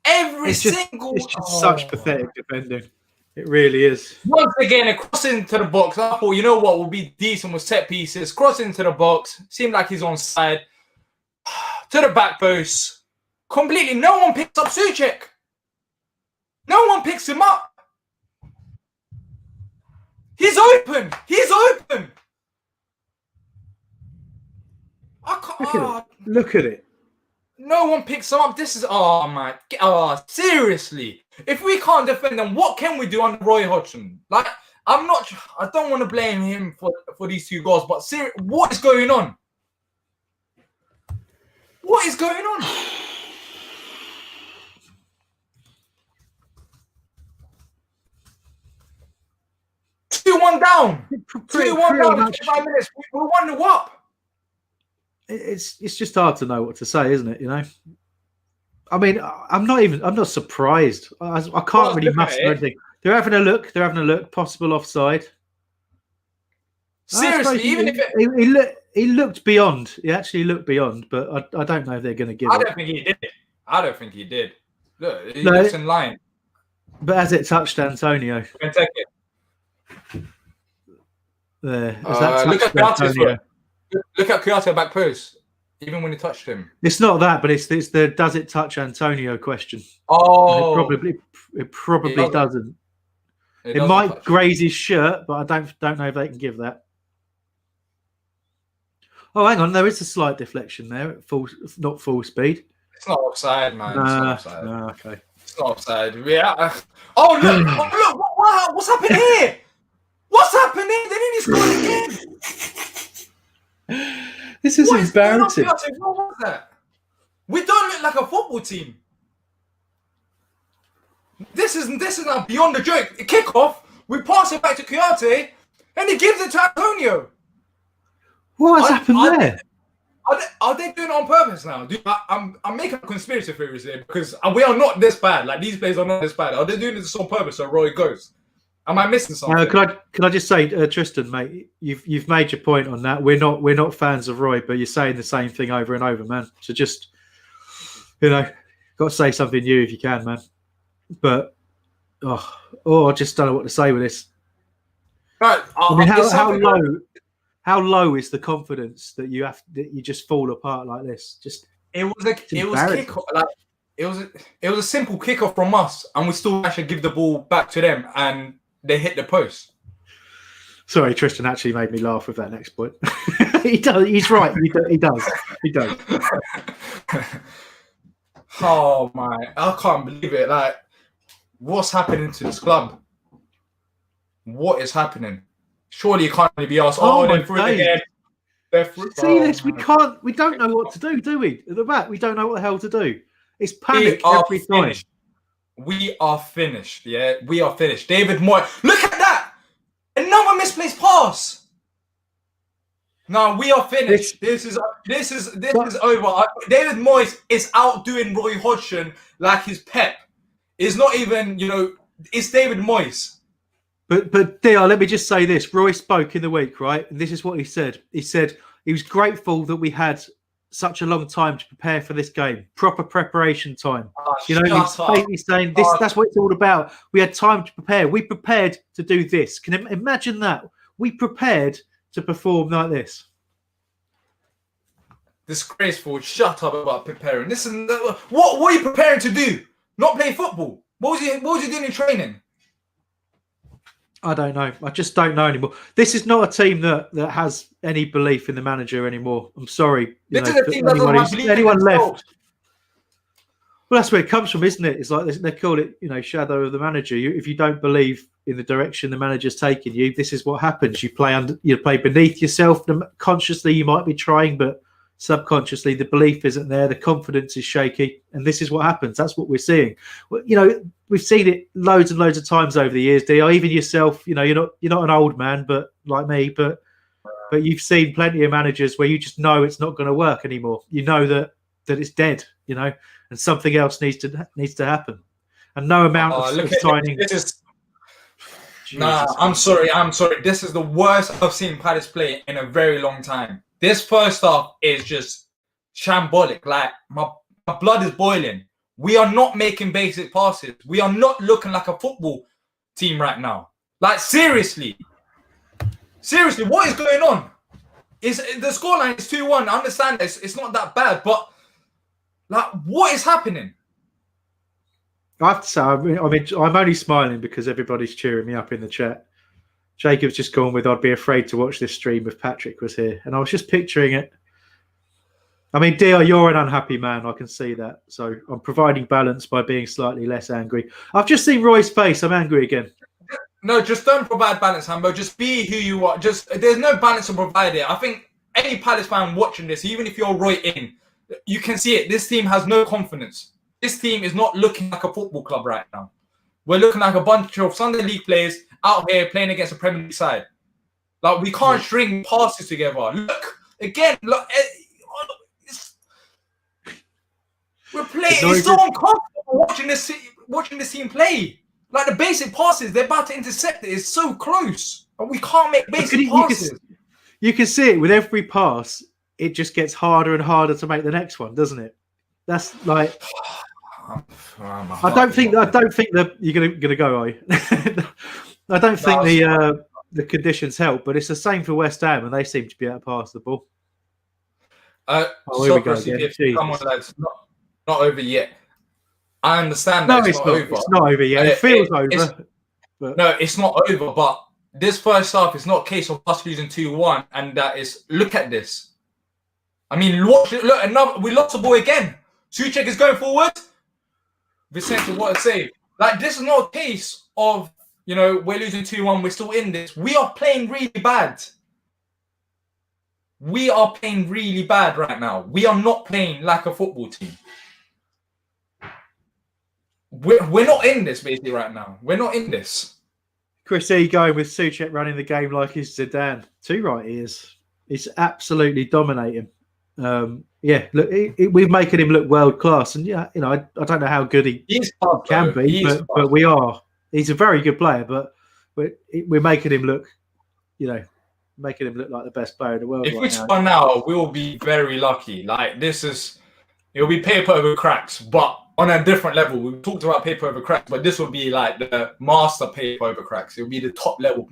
It's just such pathetic defending. It really is. Once again, a cross into the box. I thought, you know what, will be decent with set pieces. Cross into the box. Seemed like he's on side. To the back post. Completely. No one picks up Suchek. No one picks him up. He's open. He's open. I can't. Look at it. No one picks him up. This is seriously. If we can't defend them, what can we do under Roy Hodgson? Like, I don't want to blame him for these 2 goals, but what is going on? What is going on? Two-one down. 2-1 down. 5 minutes. We're 1-0 up. It's just hard to know what to say, isn't it? I mean, I'm not surprised. I can't really muster anything. They're having a look. Possible offside. Seriously, even if he looked beyond. He actually looked beyond, but I don't know if they're going to give it. I don't think he did. Look, he looks in line. But as it touched Antonio. There. Look at Kyoto back post. Even when he touched him. It's not that, but it's the does it touch Antonio question. Oh. It probably doesn't. It might graze his shirt, but I don't know if they can give that. Oh, hang on. There is a slight deflection there at not full speed. It's not offside, man. It's not offside. No, okay. It's not offside. Yeah. Oh, look. What's happening here? What's happening? They nearly scored again. This is embarrassing. What was that? We don't look like a football team. This is now beyond the joke. A kickoff. We pass it back to Kouyaté, and he gives it to Antonio. What has happened there? Are they doing it on purpose now? I'm making conspiracy theories here because we are not this bad. Like, these players are not this bad. Are they doing this on purpose so Roy goes? Am I missing something? Can I just say, Tristan, mate, you've made your point on that. We're not fans of Roy, but you're saying the same thing over and over, man. So just, got to say something new if you can, man. But I just don't know what to say with this. Right, I mean, how low is the confidence that you just fall apart like this? It was a simple kickoff from us, and we still actually give the ball back to them, and they hit the post. Sorry, Tristan actually made me laugh with that next point. He does. He's right. He does. Oh my! I can't believe it. Like, what's happening to this club? What is happening? Surely you can't be asked. Oh, they threw it again. See this? We don't know what to do we? At the back, we don't know what the hell to do. It's panic every time. We are finished. Yeah, we are finished. David Moyes, look at that! Another misplaced pass. No, we are finished. This is over. David Moyes is outdoing Roy Hodgson like his Pep. It's not even, it's David Moyes. But Diyar, let me just say this. Roy spoke in the week, right? And this is what he said. He said he was grateful that we had such a long time to prepare for this game. Proper preparation time. He's basically saying that's what it's all about. We had time to prepare. We prepared to do this. Can you imagine that? We prepared to perform like this. Disgraceful. Shut up about preparing. Listen, what are you preparing to do? Not play football. What was you doing in training? I don't know. I just don't know anymore. This is not a team that has any belief in the manager anymore. I'm sorry. This is a team that doesn't believe anyone in left. Well, that's where it comes from, isn't it? It's like they call it, shadow of the manager. If you don't believe in the direction the manager's taking you, this is what happens. You play beneath yourself. Consciously, you might be trying, but subconsciously, the belief isn't there. The confidence is shaky, and this is what happens. That's what we're seeing. We've seen it loads and loads of times over the years. Diyar, even yourself, you're not an old man, but like me, but you've seen plenty of managers where you just know it's not going to work anymore. You know that it's dead. And something else needs to happen. And no amount of signing. I'm sorry. This is the worst I've seen Palace play in a very long time. This first half is just shambolic. Like, my blood is boiling. We are not making basic passes. We are not looking like a football team right now. Like, seriously, what is going on? The scoreline is 2-1. I understand it's not that bad, but like, what is happening? I have to say, I'm only smiling because everybody's cheering me up in the chat. Jacob's just gone with, I'd be afraid to watch this stream if Patrick was here. And I was just picturing it. I mean, Diyar, you're an unhappy man. I can see that. So I'm providing balance by being slightly less angry. I've just seen Roy's face. I'm angry again. No, just don't provide balance, Hambo. Just be who you are. There's no balance to provide here. I think any Palace fan watching this, even if you're Roy in, you can see it. This team has no confidence. This team is not looking like a football club right now. We're looking like a bunch of Sunday League players out here playing against a Premier League side. Like, we can't string passes together. Look, again, we're playing. It's so uncomfortable watching this team play. Like, the basic passes, they're about to intercept it. It's so close. And we can't make basic passes. You can see it with every pass. It just gets harder and harder to make the next one, doesn't it? That's like... I don't think that you're gonna go, are you? I don't think the conditions help, but it's the same for West Ham, and they seem to be able to pass the ball. Here we go again. Come on, lads. Not over yet. I understand that it's not over. It's not over yet. It feels over. No, it's not over. But this first half is not a case of us losing 2-1, and that is, look at this. I mean, look, we lost the ball again. Souček is going forward. Vicente, what a save. Like, this is not a case of, we're losing 2-1, we're still in this. We are playing really bad. We are playing really bad right now. We are not playing like a football team. We're not in this, basically, right now. We're not in this. Chris E going with Souček running the game like he's Zidane. Too right he is. He's absolutely dominating. Look, we're making him look world class, and I don't know how good he can be, but we are. He's a very good player, but we're making him look, making him look like the best player in the world. If we score now, we will be very lucky. Like, it'll be paper over cracks, but on a different level. We talked about paper over cracks, but this will be like the master paper over cracks. It'll be the top level.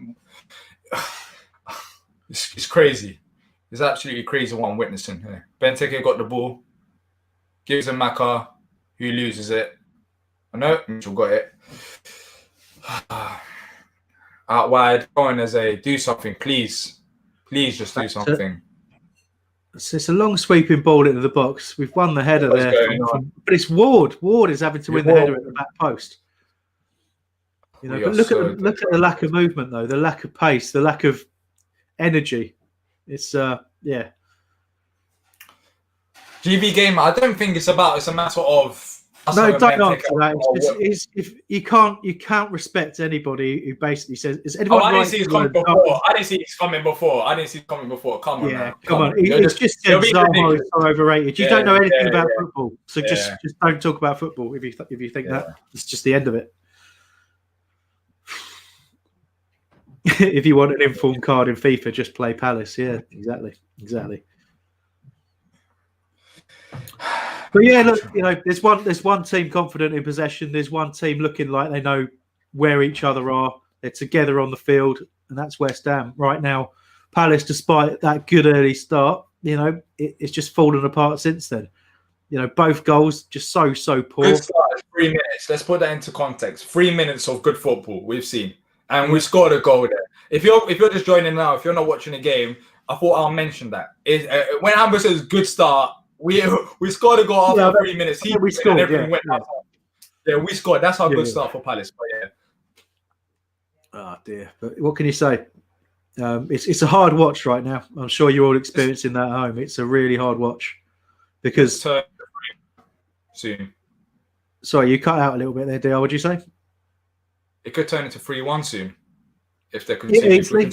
It's crazy. It's absolutely crazy what I'm witnessing here. Benteke got the ball, gives him Maka, who loses it. I know Mitchell got it. Out wide, going as do something, please. Please just do something. It's a long sweeping ball into the box. We've won the header there. But it's Ward. Ward is having to win the header at the back post. But look at the lack of movement, though, the lack of pace, the lack of energy. It's Yeah. GB game, I don't think it's a matter of. No, don't answer that. It's if you can't respect anybody who basically says, "Is anyone?" I didn't see he's coming before. I didn't see he's coming before. Come on, now. Come on. It's just said Zaha is so overrated. You don't know anything about football, so just don't talk about football if you think that. It's just the end of it. If you want an informed card in FIFA, just play Palace. Yeah, exactly. But yeah, look, there's one team confident in possession. There's one team looking like they know where each other are. They're together on the field, and that's West Ham right now. Palace, despite that good early start, it's just fallen apart since then. Both goals just so poor. Good start, 3 minutes. Let's put that into context. 3 minutes of good football we've seen, and we scored a goal there. If you're just joining now, if you're not watching the game, I thought I'll mention that. When Hambo says good start. We scored a goal after 3 minutes. We scored. We scored. That's our good start for Palace. But Oh dear. But what can you say? It's a hard watch right now. I'm sure you're all experiencing that at home. It's a really hard watch because soon. Sorry, you cut out a little bit there, Diyar. What'd you say? It could turn into 3-1 soon if they could easily.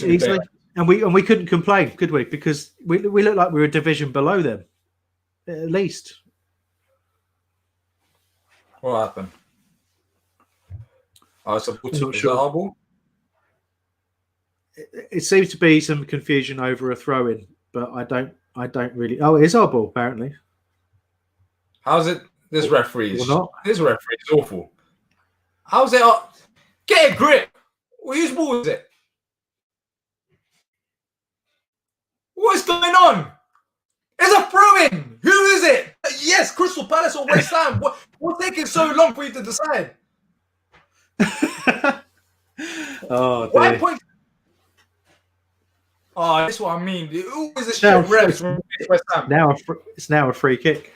And we couldn't complain, could we? Because we looked like we were a division below them. At least. What happened? I was not sure. It seems to be some confusion over a throw-in, but I don't really. Oh, it is our ball apparently. How's it? This referee or not? This referee is awful. How's it? Get a grip. Whose ball is it? What's going on? It's a throw-in. Who is it? Yes, Crystal Palace or West Ham. What's taking so long for you to decide? Oh, dear. Why point? Oh, that's what I mean. Who is a shit ref from West Ham? It's now a free kick.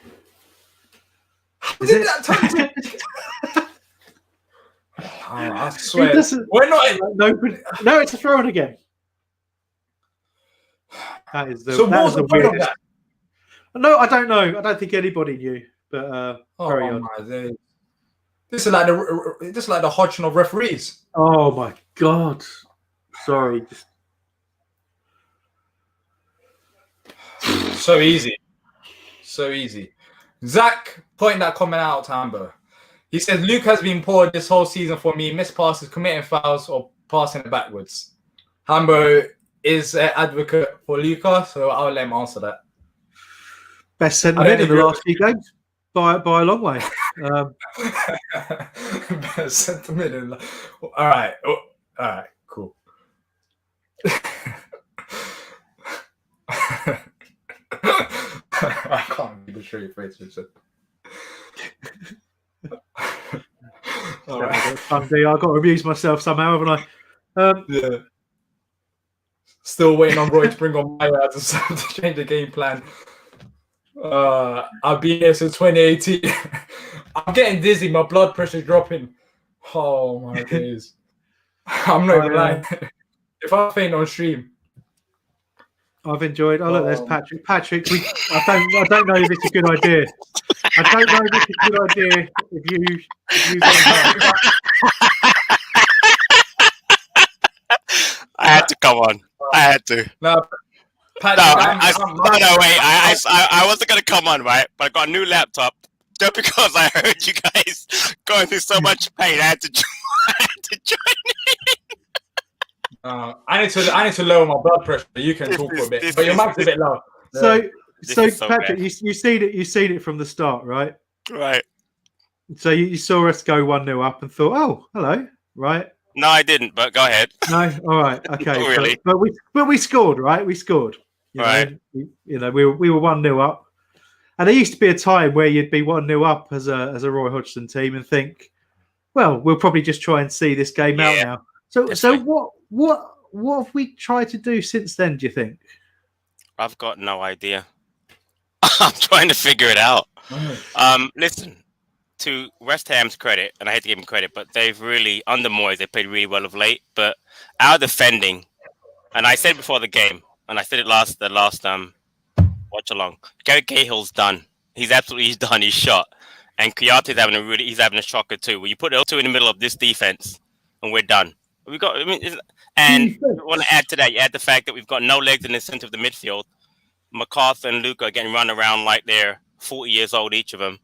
How did that turn to? I swear. We're not. No, it's a throw-in again. That is the. So what was the point of that? No, I don't know. I don't think anybody knew. But very odd. This is like the Hodgson of referees. Oh my god! Sorry. So easy. Zach pointing that comment out to Hambo. He says Luke has been poor this whole season for me. Missed passes, committing fouls, or passing it backwards. Hambo is an advocate for Luca, so I'll let him answer that. Best centre mid in the last few games by a long way. Best centre mid in all right, cool. I can't be the straight face. All right. I've got to amuse myself somehow, haven't I? Yeah. Still waiting on Roy to bring on my to change the game plan. I've been here since 2018. I'm getting dizzy. My blood pressure's dropping. Oh my days. I'm not even lying. If I faint on stream. I've enjoyed. Oh look, there's Patrick. Patrick, I don't know if it's a good idea. I don't know if it's a good idea if you I had to come on. I had to. No, Patrick, wait. I wasn't gonna come on, right? But I got a new laptop. Just because I heard you guys going through so much pain, I had to join in. I need to lower my blood pressure. You can talk for a bit, but your mic's a bit low. So Patrick, you seen it from the start, right? Right. So you saw us go 1-0 up and thought, oh, hello, right? No, I didn't. But go ahead. No, all right, okay. Not really. But we scored, right? We scored. Right. We were 1-0 up, and there used to be a time where you'd be 1-0 up as a Roy Hodgson team and think, well, we'll probably just try and see this game out now. So what have we tried to do since then, do you think? I've got no idea. I'm trying to figure it out. Listen, to West Ham's credit, and I hate to give them credit, but they've really, under Moyes, they played really well of late. But our defending, and I said before the game, and I said it the last watch along. Gary Cahill's done. He's done. He's shot. And Kouyate's having a shocker too. When you put those two in the middle of this defense, and we're done. We got. I mean, and I want to add to that. You add the fact that we've got no legs in the center of the midfield. MacArthur and Luca are getting run around like they're 40 years old, each of them.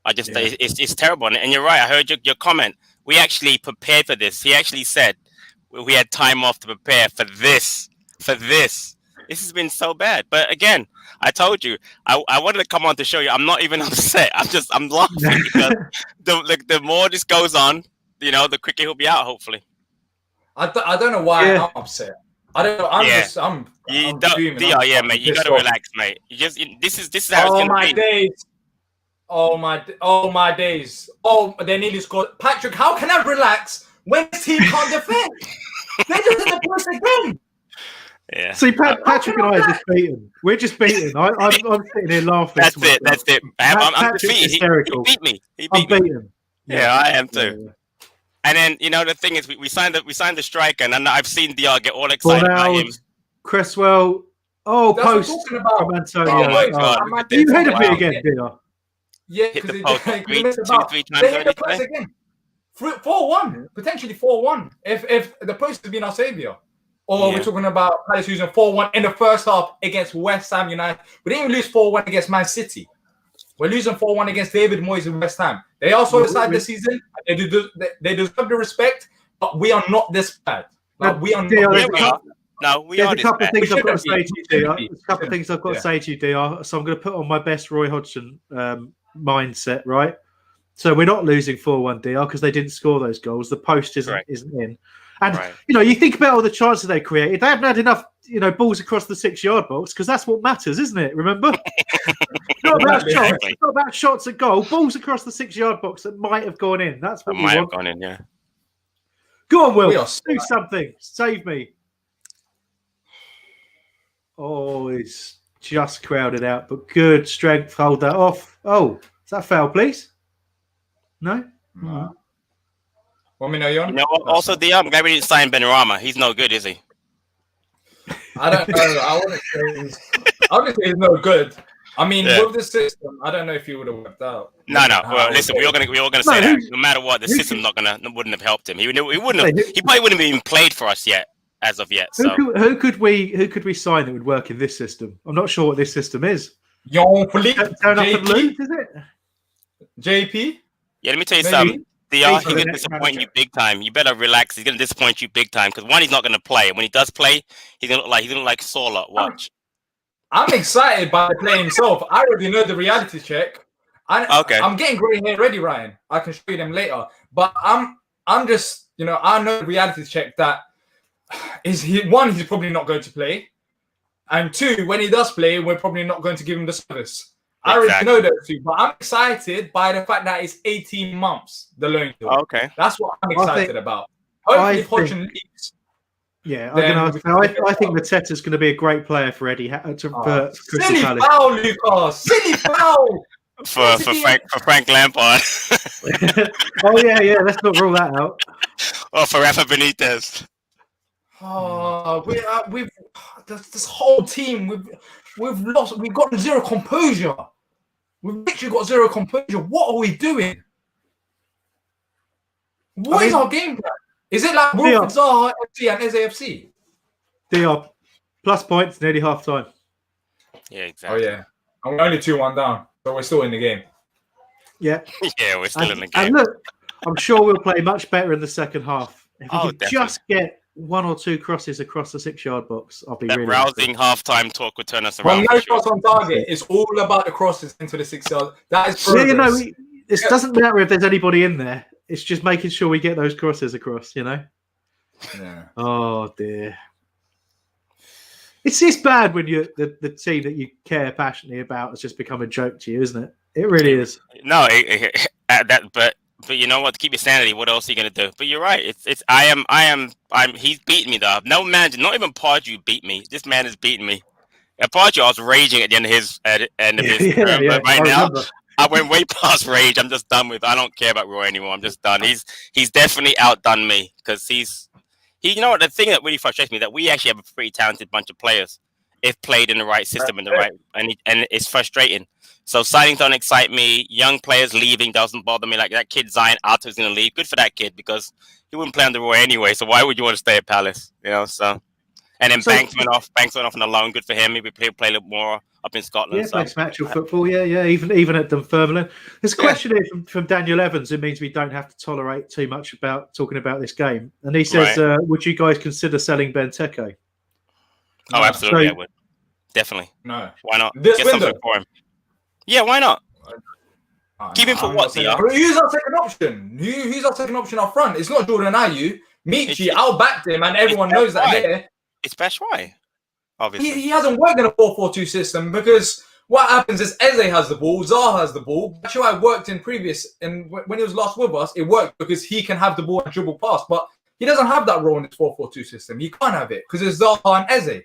It's terrible. And you're right. I heard your comment. We actually prepared for this. He actually said we had time off to prepare for this. This has been so bad. But again, I told you, I wanted to come on to show you. I'm not even upset. I'm laughing because the more this goes on, the quicker he'll be out. Hopefully. I don't know why I'm upset. I don't know. I'm fuming. Diyar, mate. You gotta relax, mate. This is how it's gonna be. Oh my days. Oh, they nearly scored. Patrick, how can I relax when this team can't defend? They just hit the post again. Yeah. See, Patrick and I are just beaten. We're just beaten. I'm sitting here laughing. That's it. I'm defeated. He beat me. I'm beaten. Yeah, I am too. Yeah. And then the thing is, we signed the striker, and I've seen Diyar get all excited by him. Cresswell. Oh, that's post from Antonio. Oh my God! You headed me again, Diyar. Yeah, hit because the post three times. They hit the post again. 4-1, potentially 4-1. If the post has been our savior, or we're talking about Palace using 4-1 in the first half against West Ham United. We didn't even lose 4-1 against Man City. We're losing 4-1 against David Moyes and West Ham. They also decided this season. They deserve the respect, but we are not this bad. Like, we are not. There's a couple of things I've got to say to you, Diyar. There's a couple of things I've got to say to you, Diyar. So I'm going to put on my best Roy Hodgson mindset, right? So we're not losing 4-1, Diyar, because they didn't score those goals. The post isn't in. And, you think about all the chances they created. They haven't had enough, balls across the 6-yard box, because that's what matters, isn't it? Remember? Not about shots at goal. Balls across the 6-yard box that might have gone in. That's what we want. Have gone in, yeah. Go on, Will. Do something. Save me. Oh, it's just crowded out, but good strength. Hold that off. Oh, is that foul, please? No? No. Want me to know you on? Also, Diyar, I'm glad we didn't sign Benrahma. He's no good, is he? I don't know. I wouldn't say he's no good. I mean, with the system, I don't know if he would have worked out. No. Well, listen, we're all gonna say that. No matter what, the system wouldn't have helped him. He probably wouldn't have even played for us yet, as of yet. So who could we sign that would work in this system? I'm not sure what this system is. Jean-Philippe, turn up and lose, is it? JP? Yeah, let me tell you something. Diyar, he's going to disappoint you big time. You better relax. He's going to disappoint you big time because one, he's not going to play. When he does play, he's going to look like Sola. Watch. I'm excited by the play himself. I already know the reality check. I'm getting grey hair ready, Ryan. I can show you them later. But I'm just, I know the reality check that he's probably not going to play. And two, when he does play, we're probably not going to give him the service. I already know those two, but I'm excited by the fact that it's 18 months, the loan deal. Okay. That's what I'm excited about. Hopefully, Hodgson leaves. Yeah, I think Mateta's going to be a great player for Eddie. For silly foul, Lucas! Silly foul! for Frank Lampard. Oh, yeah, let's not rule that out. Or for Rafa Benitez. Oh, we've this whole team, we've lost. We've got zero composure. We've literally got zero composure. What are we doing? What is our game plan? Is it like Wilfred Zaha FC and SAFC? Diyar, plus points, nearly half time. Yeah, exactly. Oh yeah, and we're only 2-1 down, but we're still in the game. Yeah, yeah, we're still in the game. And look, I'm sure we'll play much better in the second half. If we can just get one or two crosses across the 6-yard box, I'll be really rousing half-time talk would turn us around. Well, no shots on target. It's all about the crosses into the 6-yard. That is progress. It doesn't matter if there's anybody in there. It's just making sure we get those crosses across, Yeah. Oh, dear. It's bad when the team that you care passionately about has just become a joke to you, isn't it? It really is. No, but you know what? To keep your sanity, what else are you gonna do? But you're right. He's beaten me though. No man, not even Pardew beat me. This man has beaten me. At Pardew, I was raging at the end of his term. But right now, I went way past rage. I'm just done with. I don't care about Roy anymore. I'm just done. He's definitely outdone me because you know what? The thing that really frustrates me is that we actually have a pretty talented bunch of players, if played in the right system and and it's frustrating. So signings don't excite me. Young players leaving doesn't bother me. Like that kid Zion Alto is going to leave. Good for that kid because he wouldn't play on the Roy anyway. So why would you want to stay at Palace? So. And then Banks went off. Banks went off on a loan. Good for him. Maybe play a little more up in Scotland. Yeah, play some actual football. Yeah. Even at Dunfermline. There's a question here from Daniel Evans. It means we don't have to tolerate too much about talking about this game. And he says, would you guys consider selling Benteke? Oh, absolutely. I would. Definitely. No. Why not? This Get window. something for him. Yeah, why not? Keep him for what, Diyar? Who's our second option? Who's our second option up front? It's not Jordan Ayew. Michi, I'll back him, and everyone knows that. Yeah. It's Batshuayi, obviously. He hasn't worked in a 4-4-2 system because what happens is Eze has the ball, Zaha has the ball. Batshuayi worked in when he was last with us, it worked because he can have the ball and dribble past, but he doesn't have that role in this 4-4-2 system. He can't have it because it's Zaha and Eze.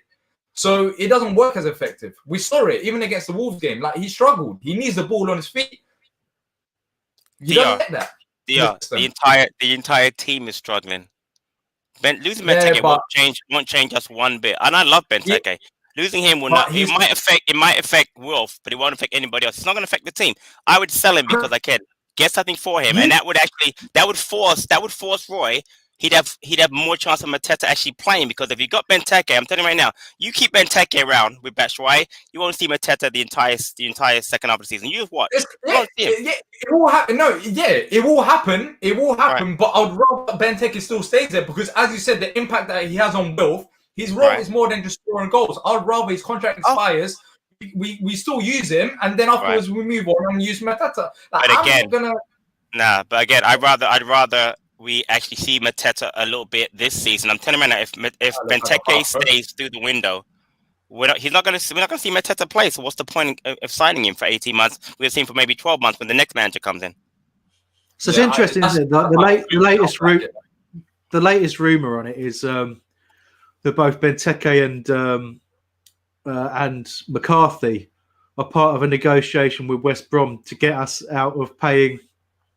So it doesn't work as effective. We saw it even against the Wolves game. Like he struggled. He needs the ball on his feet. You don't get that. The entire team is struggling. Losing Benteke won't change us one bit. And I love Benteke. Yeah. Losing him will not. It might affect Wilf, but it won't affect anybody else. It's not going to affect the team. I would sell him because I can get something for him, and that would force Roy. He'd have more chance of Mateta actually playing because if you got Benteke, I'm telling you right now, you keep Benteke around with Batshuayi, you won't see Mateta the entire second half of the season. You just watch. It will happen. No, it will happen. It will happen. Right. But I'd rather Benteke still stays there because, as you said, the impact that he has on Wilf, his role is more than just scoring goals. I'd rather his contract expires. We still use him, and then afterwards we move on and use Mateta. Like, but again, I'd rather we actually see Mateta a little bit this season. I'm telling you right now, if Benteke stays through the window, we're not going to see Mateta play. So what's the point of signing him for 18 months? We'll see him for maybe 12 months when the next manager comes in. So it's interesting, isn't it? The latest rumor on it is that both Benteke and McCarthy are part of a negotiation with West Brom to get us out of paying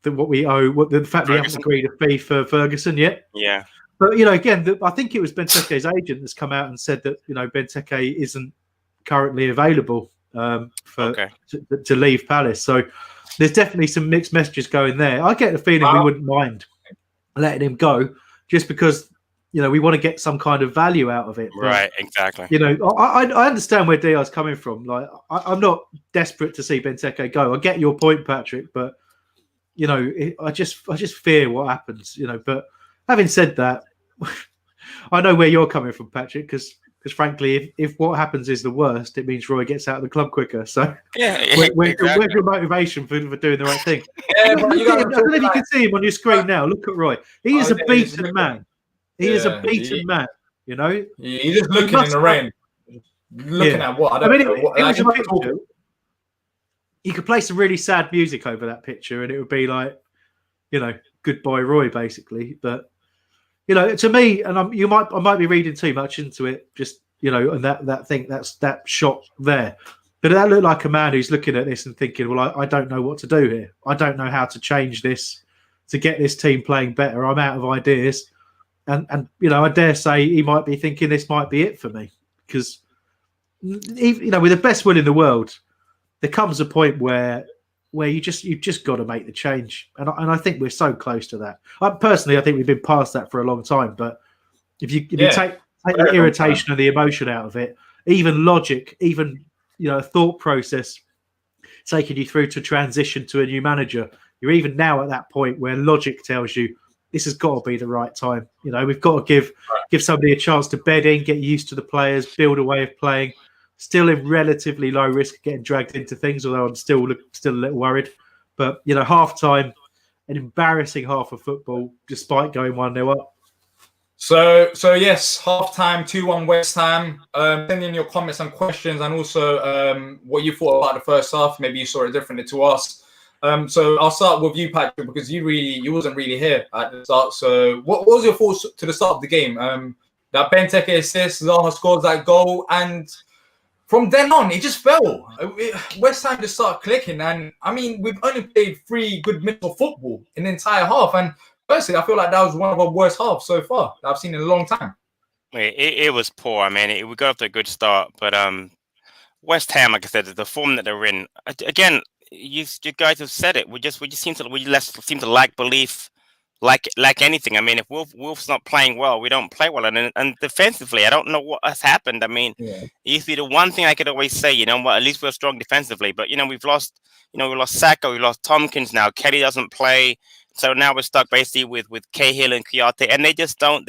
what we owe. The fact we haven't agreed a fee for Ferguson yet. Yeah. But again, I think it was Benteke's agent that's come out and said that Benteke isn't currently available to leave Palace. So there's definitely some mixed messages going there. I get the feeling we wouldn't mind letting him go just because we want to get some kind of value out of it. Right, exactly. I understand where Diyar's coming from. Like I'm not desperate to see Benteke go. I get your point, Patrick, but I just fear what happens. But having said that, I know where you're coming from, Patrick, because frankly, if what happens is the worst, it means Roy gets out of the club quicker. So where's your motivation for doing the right thing? I don't know if you can see him on your screen now. Look at Roy. He is a beaten man. He is a beaten man. He's just looking in the rain. Looking at what? You could play some really sad music over that picture and it would be like, goodbye Roy, basically. But, to me, and I might be reading too much into it, just, and that shot there. But that looked like a man who's looking at this and thinking, well, I don't know what to do here. I don't know how to change this to get this team playing better. I'm out of ideas. And I dare say he might be thinking this might be it for me. Because, with the best will in the world, there comes a point where you've just got to make the change, and I think we're so close to that. I think we've been past that for a long time. But if you take the irritation and the emotion out of it, even logic, even thought process, taking you through to transition to a new manager, you're even now at that point where logic tells you this has got to be the right time. We've got to give somebody a chance to bed in, get used to the players, build a way of playing. Still in relatively low risk of getting dragged into things, although I'm still a little worried. But, half time, an embarrassing half of football, despite going 1-0 up. So yes, half time, 2-1 West Ham. Send in your comments and questions, and also what you thought about the first half. Maybe you saw it differently to us. So I'll start with you, Patrick, because you wasn't really here at the start. So what was your thoughts to the start of the game? That Benteke assist, Zaha scores that goal, and from then on, it just fell. West Ham just started clicking. And, we've only played 3 good minutes of football in the entire half. And personally, I feel like that was one of our worst halves so far that I've seen in a long time. It was poor. I mean, we got off to a good start, but West Ham, like I said, the form that they're in. Again, you guys have said it. We just seem to lack belief, like anything. I mean, if Wolves not playing well, we don't play well, and defensively, I don't know what has happened. I mean, Yeah. usually the one thing I could always say, you know what, at least we're strong defensively, but we've lost, we lost Saka, we lost Tompkins now. Kelly doesn't play. So now we're stuck basically with Cahill and Kouyaté, and they just don't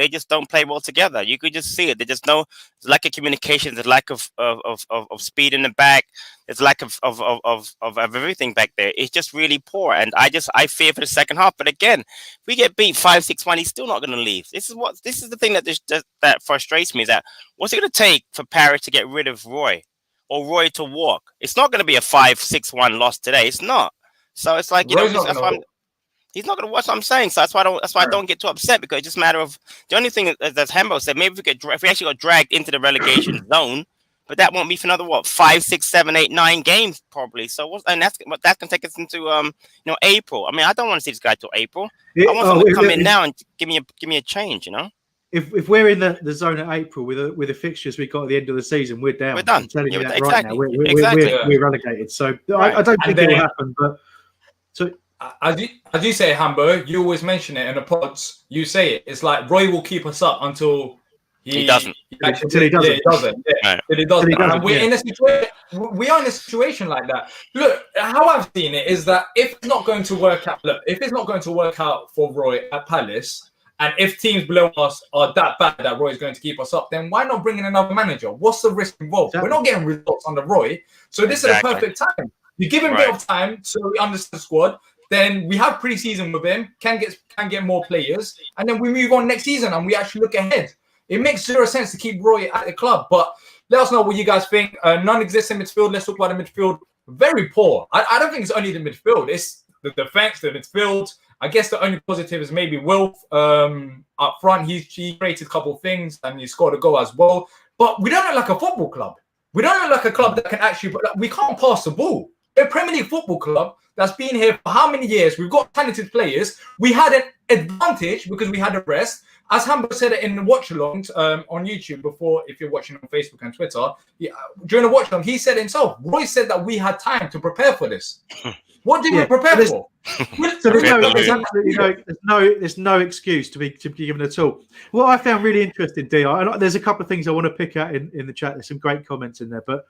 play well together. You could just see it. There's lack of communication, there's lack of speed in the back, there's lack of everything back there. It's just really poor, and I fear for the second half. But again, if we get beat 5-6-1, he's still not going to leave. This is the thing that frustrates me, is that what's it going to take for Paris to get rid of Roy, or Roy to walk? It's not going to be a 5-6-1 loss today. It's not. So it's like he's not going to watch what I'm saying. So that's why I don't get too upset, because it's just a matter of the only thing, as Hambo said, maybe if we actually got dragged into the relegation zone, but that won't be for another 5, 6, 7, 8, 9 games probably. So that's going to take us into April. I mean, I don't want to see this guy till April. I want someone to come in now and give me a change. If we're in the zone at April with the fixtures we got at the end of the season, we're down. We're done. I'm telling you that Exactly. right now. Exactly. We're relegated. So Right. I don't think it will happen. But so. As you say, Hambo, you always mention it in the pods. You say it. It's like Roy will keep us up until he doesn't. Until he doesn't. Yeah, he doesn't. Yeah, Right. until he doesn't. And we're yeah. in a situation. We are in a situation like that. Look, how I've seen it is that if it's not going to work out for Roy at Palace, and if teams below us are that bad that Roy is going to keep us up, then why not bring in another manager? What's the risk involved? Exactly. We're not getting results under Roy, so this is a perfect time. You give him a bit of time so we understand the squad. Then we have pre-season with him, can get more players, and then we move on next season and we actually look ahead. It makes zero sense to keep Roy at the club. But let us know what you guys think. Non-existent midfield. Let's talk about the midfield. Very poor. I don't think it's only the midfield. It's the defense, the midfield. I guess the only positive is maybe Wilf up front. He created a couple of things and he scored a goal as well. But we don't look like a football club. We don't look like a club that can actually. We can't pass the ball. We're a Premier League football club that's been here for how many years? We've got talented players. We had an advantage because we had a rest. As Hambo said it in the watch-alongs on YouTube before, if you're watching on Facebook and Twitter, during the watch-along, he said himself, Roy said that we had time to prepare for this. What did we prepare for? So there's no excuse to be given at all. What I found really interesting, Diyar, and there's a couple of things I want to pick out in the chat. There's some great comments in there, but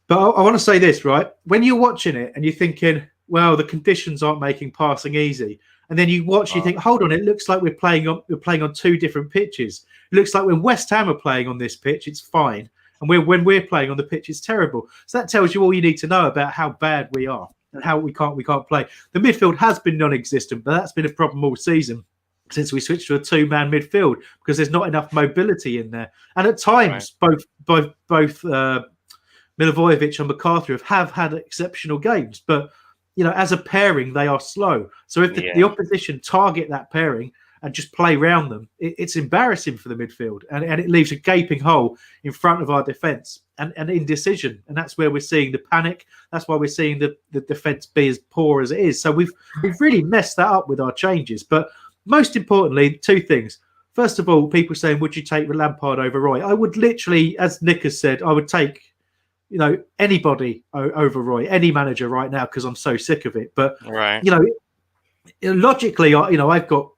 I want to say this, right? When you're watching it and you're thinking, well, the conditions aren't making passing easy, and then you watch, you think, hold on, it looks like we're playing on two different pitches. It looks like when West Ham are playing on this pitch, it's fine, and when we're playing on the pitch, it's terrible. So that tells you all you need to know about how bad we are and how we can't play. The midfield has been non-existent, but that's been a problem all season since we switched to a two-man midfield, because there's not enough mobility in there, and at times both Milivojevic and McCarthy have had exceptional games, but as a pairing, they are slow. So if the opposition target that pairing and just play around them, it's embarrassing for the midfield, and it leaves a gaping hole in front of our defence and indecision. And that's where we're seeing the panic. That's why we're seeing the defence be as poor as it is. So we've really messed that up with our changes. But most importantly, two things. First of all, people saying, would you take Lampard over Roy? I would literally, as Nick has said, I would take anybody over Roy, any manager right now, because I'm so sick of it. But logically, I've got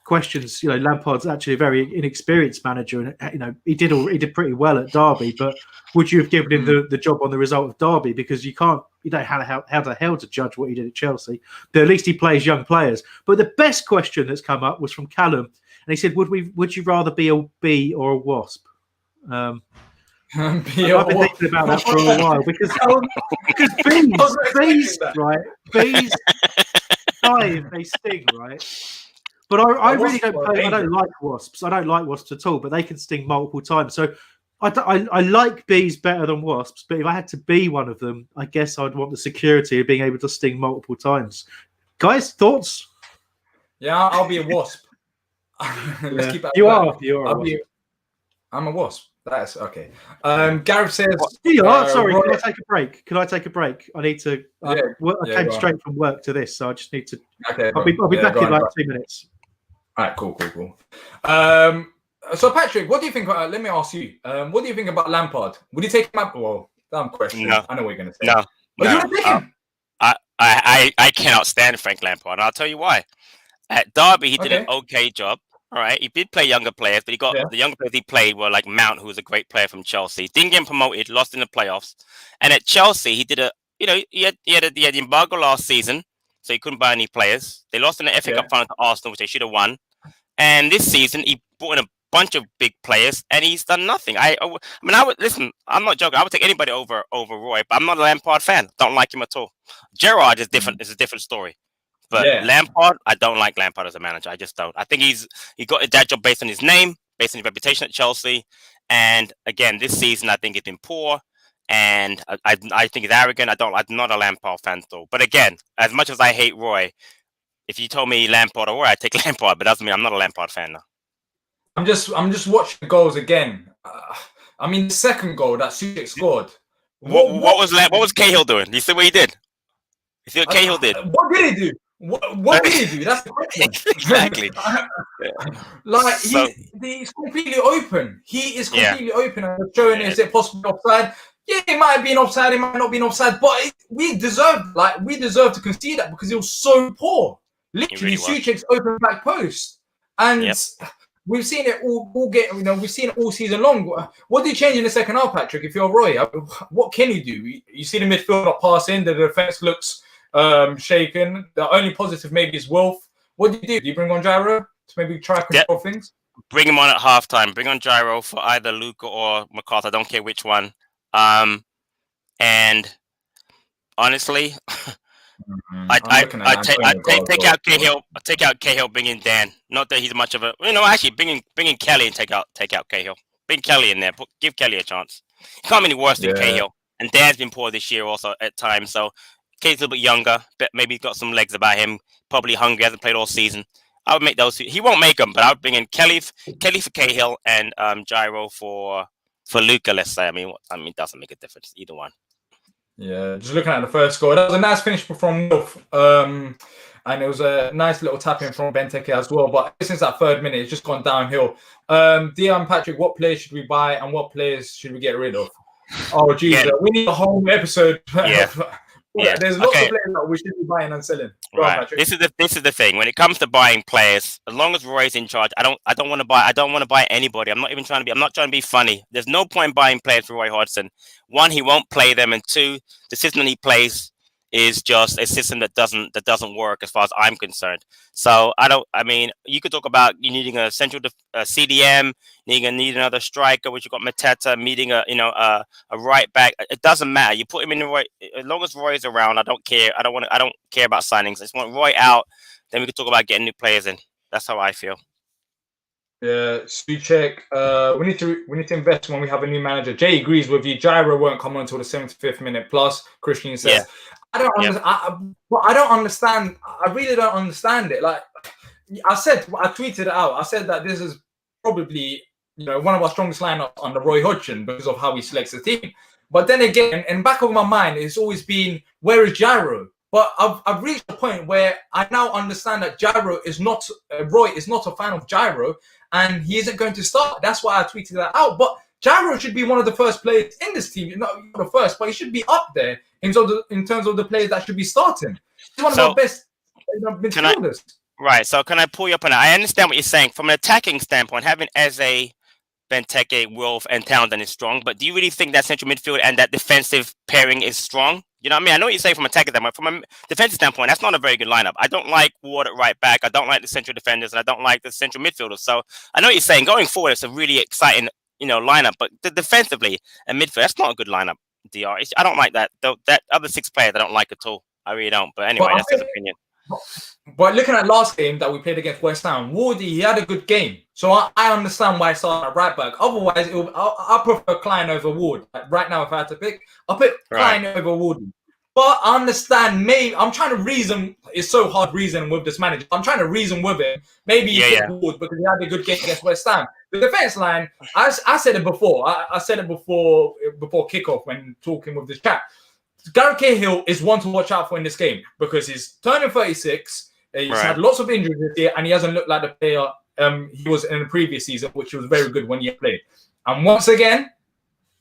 questions. Lampard's actually a very inexperienced manager, and he did pretty well at Derby. But would you have given him the job on the result of Derby? Because you don't how the hell to judge what he did at Chelsea. But at least he plays young players. But the best question that's come up was from Callum, and he said, "Would you rather be a bee or a wasp?" I've been thinking about that for a while because bees, right? Bees die if they sting, right? But I really don't. I don't like wasps. I don't like wasps at all. But they can sting multiple times. So I like bees better than wasps. But if I had to be one of them, I guess I'd want the security of being able to sting multiple times. Guys, thoughts? Yeah, I'll be a wasp. Let's keep it. You are. I'm a wasp. That's okay. Gareth says, sorry, can I take a break? I need to. I came straight from work to this, so I just need to. Okay, I'll be back in like 2 minutes. All right, cool. So Patrick, what do you think? Let me ask you. What do you think about Lampard? Would you take him up? Well, dumb question. No, I know what you're going to say. no, But you no. would take him? I cannot stand Frank Lampard, and I'll tell you why. At Derby, he did an Okay. okay job. All right, he did play younger players, but he got the younger players he played were like Mount, who was a great player from Chelsea. Didn't get promoted, lost in the playoffs. And at Chelsea, he did he had the embargo last season, so he couldn't buy any players. They lost in the FA Cup final to Arsenal, which they should have won. And this season, he brought in a bunch of big players, and he's done nothing. I mean, I would listen. I'm not joking. I would take anybody over Roy, but I'm not a Lampard fan. Don't like him at all. Gerrard is different. It's a different story. But Lampard, I don't like Lampard as a manager. I just don't. I think he got that job based on his name, based on his reputation at Chelsea. And again, this season, I think he's been poor, and I think he's arrogant. I'm not a Lampard fan at all. But again, as much as I hate Roy, if you told me Lampard or Roy, I'd take Lampard. But doesn't mean I'm not a Lampard fan now. I'm just watching the goals again. I mean, the second goal that Suchek scored. What was Cahill doing? You see what he did? You see what Cahill did? What did he do? What did he do? That's the question. Exactly. Like he's completely open. He is completely open and showing is it possibly offside? Yeah, it might have been offside. It might not be offside. But we deserve to concede that because it was so poor. Literally, Suchek's open back post, and we've seen it all get. We've seen it all season long. What did you change in the second half, Patrick? If you're Roy, what can you do? You see the midfield not passing. The defense looks shaken. The only positive maybe is Wolf. What do you do? Do you bring on Gyro to maybe try to control things? Bring him on at halftime. Bring on Gyro for either Luca or McCarthy. I don't care which one. And honestly, I take out Cahill. Take out Cahill. Bring in Dan. Not that he's much of a. Actually, bring in Kelly and take out Cahill. Bring Kelly in there. Give Kelly a chance. He can't be any worse than Cahill. And Dan's been poor this year also at times. So Kelly's a little bit younger, but maybe he's got some legs about him. Probably hungry. Hasn't played all season. I would make those. He won't make them, but I would bring in Kelly for Cahill and Gyro for Luca. Let's say. I mean, it doesn't make a difference either one. Yeah, just looking at the first goal, that was a nice finish from Wolf, and it was a nice little tap in from Benteke as well. But since that third minute, it's just gone downhill. Diyar and Patrick, what players should we buy and what players should we get rid of? Oh, geez, we need a whole episode. There's lots of players that we should be buying and selling. Right. On, this is the thing. When it comes to buying players, as long as Roy's in charge, I don't want to buy anybody. I'm not trying to be funny. There's no point buying players for Roy Hodgson. One, he won't play them, and two, the system he plays is just a system that doesn't work as far as I'm concerned. So you could talk about you needing a central CDM, need another striker, which you got Mateta, needing a right back. It doesn't matter. You put him in the right. As long as Roy is around, I don't care. I don't care about signings. I just want Roy out. Then we could talk about getting new players in. That's how I feel. Yeah, Suchek. We need to invest when we have a new manager. Jay agrees with you. Gyro won't come on until the 75th minute plus. Christian says. Yeah. I don't understand. I really don't understand it. Like I tweeted it out. I said that this is probably one of our strongest lineups under Roy Hodgson because of how he selects the team. But then again, in the back of my mind, it's always been where is Gyro? But I've reached a point where I now understand that Roy is not a fan of Gyro, and he isn't going to start. That's why I tweeted that out. But Gyro should be one of the first players in this team. Not the first, but he should be up there in terms of the players that should be starting. He's one of our best midfielders. Right. So can I pull you up on that? I understand what you're saying. From an attacking standpoint, having Eze, Benteke, Wolf, and Townsend is strong. But do you really think that central midfield and that defensive pairing is strong? You know what I mean? I know what you're saying from an attacking standpoint. From a defensive standpoint, that's not a very good lineup. I don't like Ward at right back. I don't like the central defenders, and I don't like the central midfielders. So I know what you're saying. Going forward, it's a really exciting lineup. But defensively and midfield, that's not a good lineup. Diyar. I don't like that. That other six players, I don't like at all. I really don't. But anyway, that's his opinion. But looking at last game that we played against West Ham, Wardy, he had a good game. So I understand why I started at right back. Otherwise, I prefer Klein over Ward. Like right now, if I had to pick, I'll pick Klein over Wardy. But I understand, maybe I'm trying to reason. It's so hard reasoning with this manager. I'm trying to reason with him. Maybe he picked Ward because he had a good game against West Ham. The defense line, I said it before. I said it before kickoff when talking with this chat. Gareth Cahill is one to watch out for in this game because he's turning 36. He's had lots of injuries this year, and he hasn't looked like the player he was in the previous season, which was very good when he played. And once again,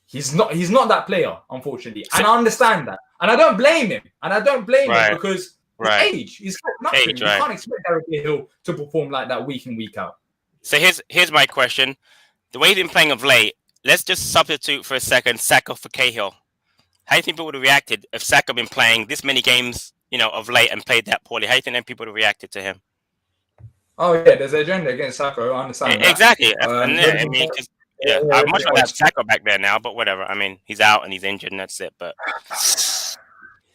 he's not that player, unfortunately. And I understand that. And I don't blame him. Because age. He's got nothing. You can't expect Gary Cahill to perform like that week in, week out. So here's my question. The way he's been playing of late, let's just substitute for a second Saka for Cahill. How do you think people would have reacted if Saka had been playing this many games, of late and played that poorly? How do you think then people would have reacted to him? Oh, yeah, there's an agenda against Saka. I understand that. Exactly. I'd much rather have Saka back there now, but whatever. I mean, he's out and he's injured and that's it. But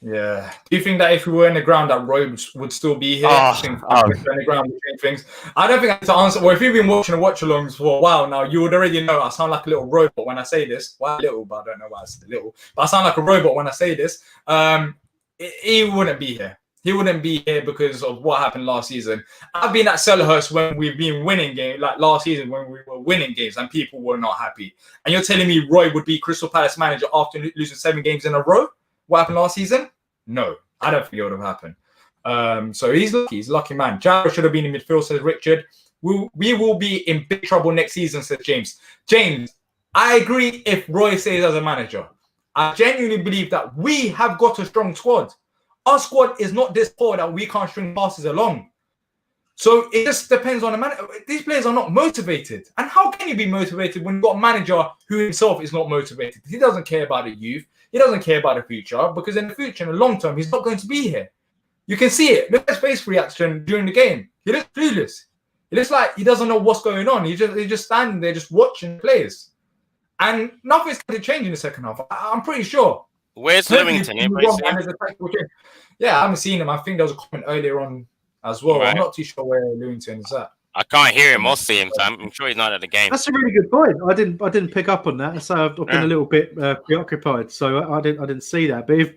yeah. Do you think that if we were in the ground, that Roy would still be here? I think in the ground would change things. I don't think I have to answer. Well, if you've been watching the watch-alongs for a while now, you would already know I sound like a little robot when I say this. Why little? But I don't know why I said little. But I sound like a robot when I say this. He wouldn't be here. He wouldn't be here because of what happened last season. I've been at Selhurst when we've been winning games, like last season when we were winning games and people were not happy. And you're telling me Roy would be Crystal Palace manager after losing 7 games in a row? What happened last season? No, I don't think it would have happened. So he's lucky. He's a lucky man. Diyar should have been in midfield, says Richard. We will be in big trouble next season, says James. James, I agree if Roy stays as a manager. I genuinely believe that we have got a strong squad. Our squad is not this poor that we can't string passes along. So it just depends on the man. These players are not motivated. And how can you be motivated when you've got a manager who himself is not motivated? He doesn't care about the youth. He doesn't care about the future because in the future, in the long term, he's not going to be here. You can see it. Look at his face reaction during the game. He looks clueless. He looks like he doesn't know what's going on. He's just standing there, just watching players. And nothing's going to change in the second half. I'm pretty sure. Where's Lewington? Yeah, I haven't seen him. I think there was a comment earlier on as well. Right. I'm not too sure where Lewington is at. I can't hear him or see him, so I'm sure he's not at the game. That's a really good point. I didn't pick up on that, so I've been a little bit preoccupied. So I didn't see that. But if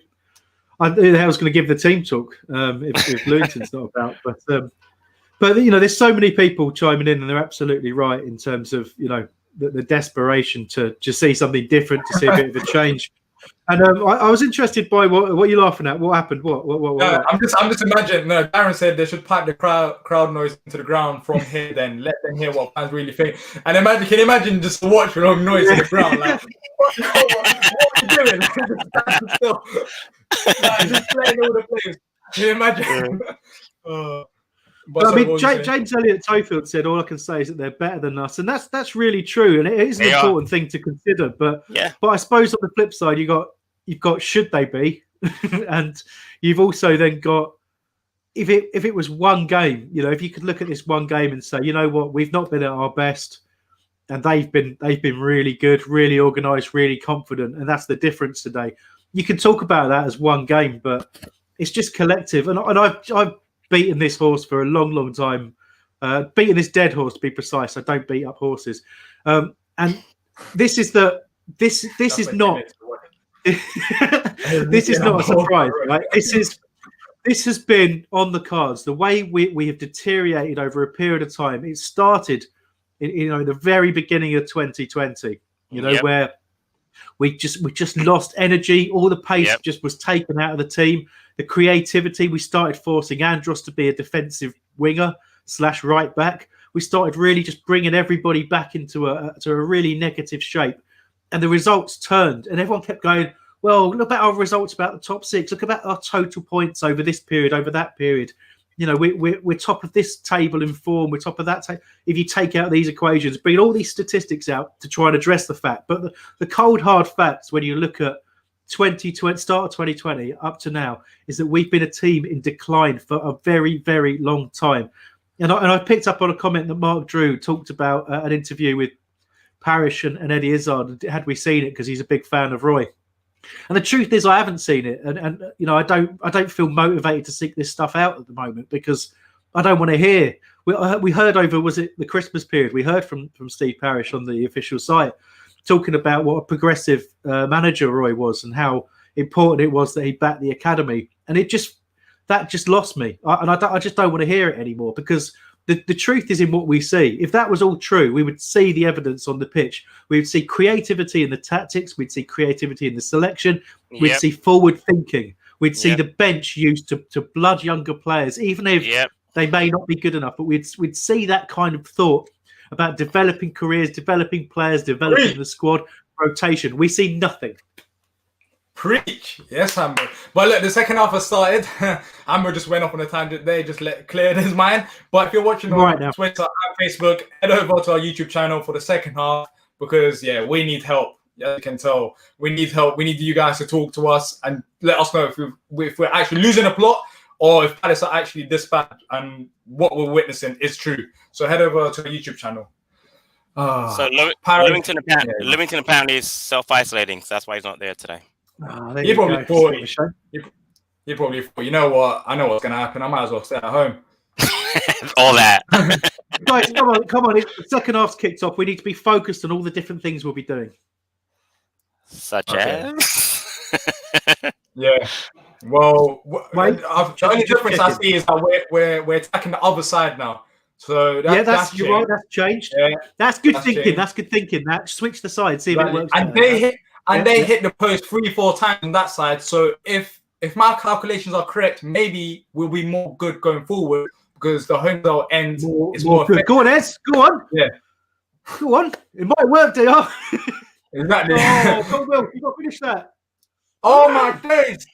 I was going to give the team talk if Lewington's not about, but there's so many people chiming in, and they're absolutely right in terms of the desperation to just see something different, to see a bit of a change. And I was interested by what are you laughing at? What happened? What? No, I'm just imagining. No, Darren said they should pipe the crowd noise into the ground from here. Then let them hear what fans really think. And can you imagine just the watch long noise in the ground? Like, what are you doing? Just playing all the players. Can you imagine? But I mean, James Elliott Tofield said, "All I can say is that they're better than us," and that's really true, and it is an important thing to consider. But I suppose on the flip side, you've got should they be, and you've also then got if it was one game, if you could look at this one game and say, you know what, we've not been at our best, and they've been really good, really organised, really confident, and that's the difference today. You can talk about that as one game, but it's just collective, and I've beaten this horse for a long time, beaten this dead horse to be precise. I don't beat up horses, and this is this is not this is not a surprise, right? This has been on the cards. The way we have deteriorated over a period of time. It started in the very beginning of 2020, where we just lost energy. All the pace just was taken out of the team. The creativity, we started forcing Andros to be a defensive winger / right back. We started really just bringing everybody back into a really negative shape. And the results turned. And everyone kept going, well, look at our results about the top 6. Look at our total points over this period, over that period. We're top of this table in form. We're top of that table. If you take out these equations, bring all these statistics out to try and address the fact. But the cold, hard facts, when you look at 2020, start of 2020 up to now, is that we've been a team in decline for a very, very long time. And I picked up on a comment that Mark Drew talked about an interview with Parrish and Eddie Izzard. Had we seen it? Because he's a big fan of Roy. And the truth is, I haven't seen it, and I don't feel motivated to seek this stuff out at the moment because I don't want to hear. We heard over, was it the Christmas period? We heard from Steve Parrish on the official site, talking about what a progressive manager Roy was and how important it was that he backed the academy, and that just lost me. I just don't want to hear it anymore because the truth is in what we see. If that was all true, we would see the evidence on the pitch. We would see creativity in the tactics. We'd see creativity in the selection. We'd see forward thinking. We'd see the bench used to blood younger players, even if they may not be good enough, but we'd see that kind of thought about developing careers, developing players, developing the squad, rotation. We see nothing. Preach. Yes, Hambo. But look, the second half has started. Hambo just went off on a tangent there, just cleared his mind. But if you're watching on Twitter and Facebook, head over to our YouTube channel for the second half because, we need help. As you can tell, we need help. We need you guys to talk to us and let us know if we're actually losing a plot or if Palace are actually this bad and what we're witnessing is true. So head over to our YouTube channel. So Lewington apparently is self-isolating, so that's why he's not there today. He probably thought, you know what? I know what's going to happen. I might as well stay at home. All that. Guys, come on. If the second half's kicked off, we need to be focused on all the different things we'll be doing. Such as? Yeah. Well, the only difference I see is that we're attacking the other side now. So that's you're right. That's changed. Yeah, that's good thinking. Changed. That's good thinking. That switch the side, see if it works. And they hit the post 3-4 times on that side. So if my calculations are correct, maybe we'll be more good going forward because the home goal end is more good. Go on, Ez. Go on. Yeah. Go on. It might work, Diyar. Exactly. Oh, go Will. You got to finish that. Oh my days.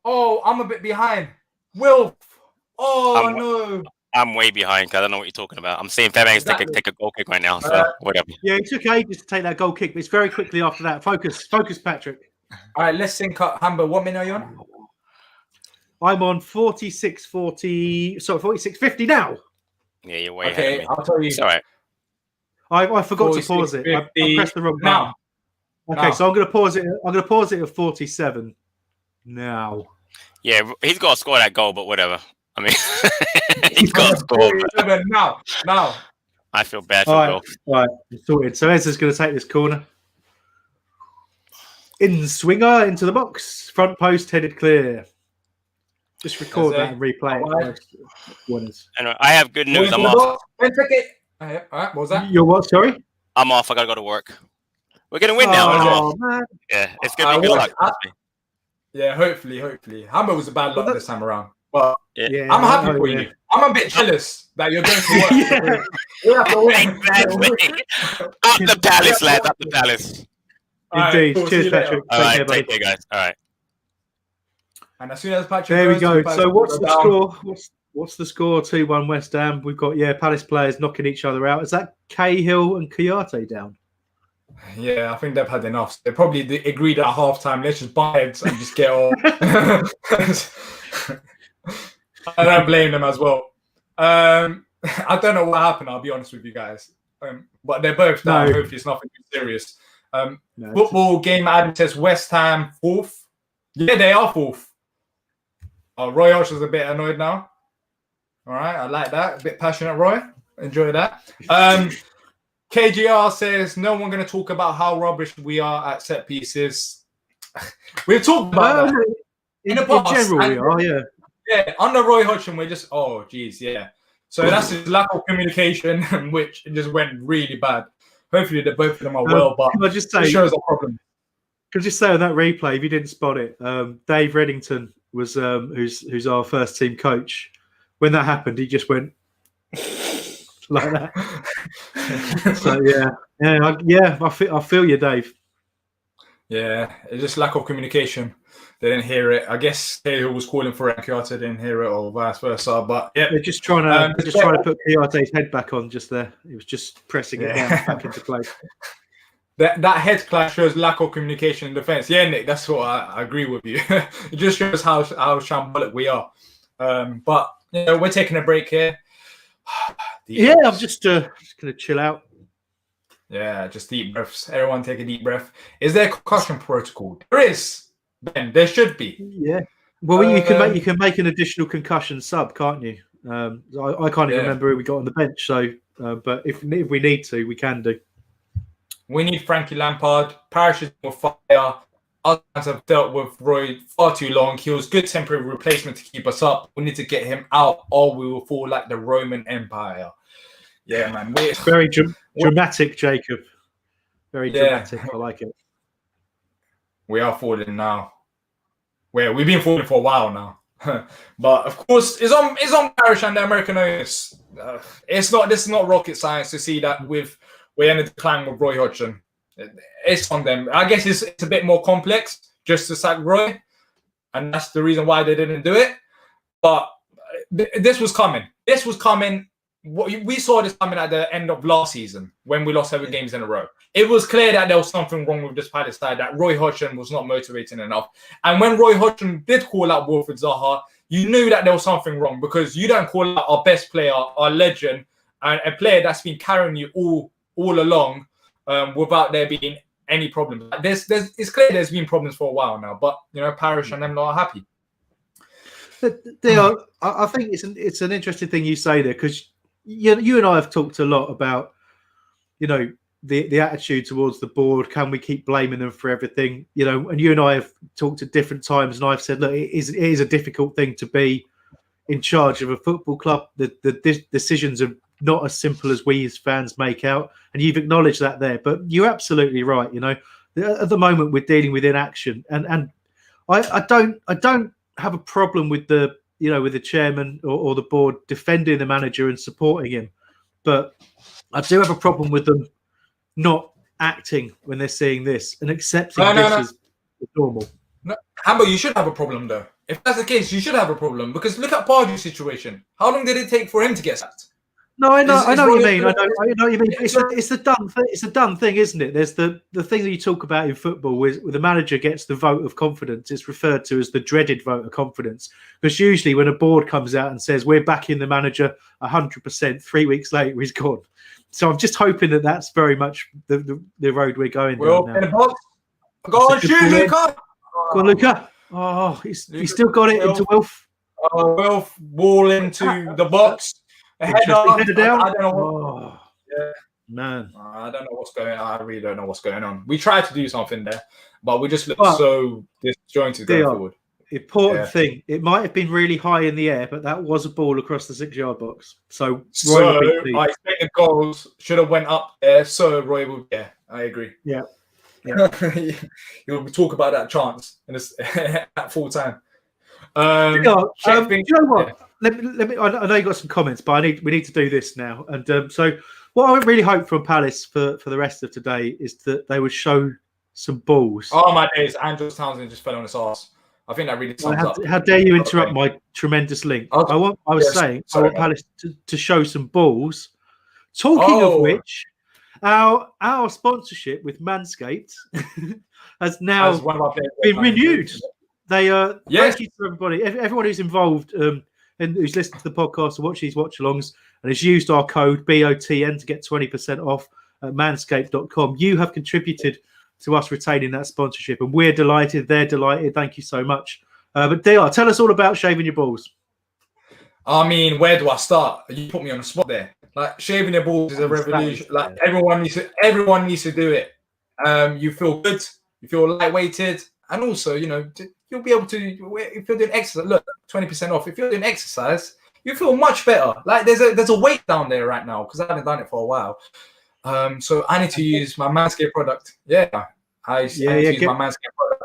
Oh, I'm a bit behind. Will. Oh no. I'm way behind because I don't know what you're talking about. I'm seeing Fairbanks take a goal kick right now, so whatever. Yeah, it took ages to take that goal kick, but it's very quickly after that. Focus, Patrick. All right, let's sync up. Hambo, what minute are you on? I'm on 46.50 now. Yeah, you're way ahead of me. I'll tell you. It's all right. I forgot to pause it. I pressed the wrong button. Okay, so I'm going to pause it. I'm going to pause it at 47 now. Yeah, he's got to score that goal, but whatever. I mean, he's got to score. Now. I feel bad for Will. All right, sorted. So Ez is going to take this corner. In swinger into the box. Front post headed clear. Just record that and replay it. Anyway, I have good news. I'm off. All right, what was that? You're what? Sorry? I'm off. I got to go to work. We're going to win now. Oh, man. Yeah, it's going to be good luck. Yeah, hopefully. Hambo was a bad luck this time around. But yeah, I'm happy for you. I'm a bit jealous that you're going to work. We have to win. Up the Palace, lads. Up the Palace. Indeed. Right, Cheers, Patrick. All right, take care, guys. All right. And as soon as Patrick there we go. So what's the score? What's the score? 2-1 West Ham. We've got Palace players knocking each other out. Is that Cahill and Kouyaté down? Yeah, I think they've had enough. They probably agreed at half-time. Let's just buy heads and just get on. I don't blame them as well. I don't know what happened. I'll be honest with you guys. But they're both down. No. Hopefully, it's nothing too serious. Football game. Adam says West Ham 4th. Yeah, they are 4th. Roy Hodge is a bit annoyed now. All right, I like that. A bit passionate, Roy. Enjoy that. KGR says no one going to talk about how rubbish we are at set pieces. We've talked about that in the past. In general, we are. Yeah. Yeah, under Roy Hodgson, we're just, yeah. So that's his lack of communication, which just went really bad. Hopefully, both of them are well, but can I just say, it shows a problem. Can I just say on that replay, if you didn't spot it, Dave Reddington was who's our first team coach. When that happened, he just went like that. So I feel you, Dave. Yeah, it's just lack of communication. They didn't hear it. I guess Cahill was calling for it, and Kouyaté didn't hear it, or vice versa. But yeah, they're just trying to put Kouyaté's head back on. Just there, he was just pressing it down back into place. That head clash shows lack of communication in defence. Yeah, Nick, that's what I agree with you. It just shows how shambolic we are. But we're taking a break here. I'm just going to chill out. Yeah, just deep breaths. Everyone take a deep breath. Is there a concussion protocol? There is. Ben, there should be. Yeah. Well, you can make an additional concussion sub, can't you? I can't even remember who we got on the bench. So, but if we need to, we can do. We need Frankie Lampard. Parish is on fire. Others have dealt with Roy far too long. He was good temporary replacement to keep us up. We need to get him out, or we will fall like the Roman Empire. Yeah, man. It's very dramatic, Jacob. Very dramatic. I like it. We are falling now. We've been falling for a while now. But of course, it's on Parish and the American owners. This is not rocket science to see that we're in a decline with Roy Hodgson. It's on them. I guess it's a bit more complex just to sack Roy, and that's the reason why they didn't do it. But this was coming. This was coming. We saw this coming at the end of last season when we lost 7 games in a row. It was clear that there was something wrong with this Palace side, that Roy Hodgson was not motivating enough. And when Roy Hodgson did call out Wilfried Zaha, you knew that there was something wrong, because you don't call out our best player, our legend, and a player that's been carrying you all along without there being any problems. It's clear there's been problems for a while now, but Parish and them are happy. I think it's an interesting thing you say there, because you and I have talked a lot about the attitude towards the board. Can we keep blaming them for everything? And you and I have talked at different times, and I've said, look, it is a difficult thing to be in charge of a football club. The decisions are not as simple as we as fans make out, and you've acknowledged that there. But you're absolutely right. At the moment we're dealing with inaction, and I don't have a problem with the with the chairman or the board defending the manager and supporting him, but I do have a problem with them not acting when they're seeing this and accepting as normal. No, Hambo, you should have a problem though. If that's the case, you should have a problem, because look at Pardew's situation. How long did it take for him to get sacked? No, I know what you mean. I know what you mean. It's a done thing, isn't it? There's the thing that you talk about in football, where the manager gets the vote of confidence. It's referred to as the dreaded vote of confidence, because usually when a board comes out and says we're backing the manager 100%, 3 weeks later he's gone. So I'm just hoping that that's very much the road we're going down now. In the box. Go on, shoot, Luca. Go on, Luca. Oh, he's still got it into Wilf. Wilf ball into the box. Header down. I don't know. Man, I don't know what's going on. I really don't know what's going on. We tried to do something there, but we just looked so disjointed going forward. Important thing. It might have been really high in the air, but that was a ball across the 6-yard box. So I expect the goals should have went up there. So Roy will. Yeah, I agree. Yeah. You'll talk about that chance at full time. You know what? Yeah. Let me. I know you got some comments, but we need to do this now. And so, what I really hope from Palace for the rest of today is that they would show some balls. Oh my days! Andrew Townsend just fell on his arse. I think that really sums up. How dare you interrupt my tremendous link? I want Palace to show some balls. Talking of which, our sponsorship with Manscaped has now been renewed. They thank you to everybody, everyone who's involved and who's listened to the podcast or watched these watch-alongs and has used our code BOTN to get 20% off at manscaped.com. You have contributed to us retaining that sponsorship, and we're delighted. They're delighted. Thank you so much. But Diyar, tell us all about shaving your balls. I mean, where do I start? You put me on the spot there. Like, shaving your balls is a revolution. Like, everyone needs to do it. You feel good. You feel lightweighted, and also, you'll be able to, if you're doing exercise, look, 20% off. If you're doing exercise, you feel much better. Like, there's a weight down there right now, because I haven't done it for a while. So I need to use my Manscaped product. I need to use my Manscaped product.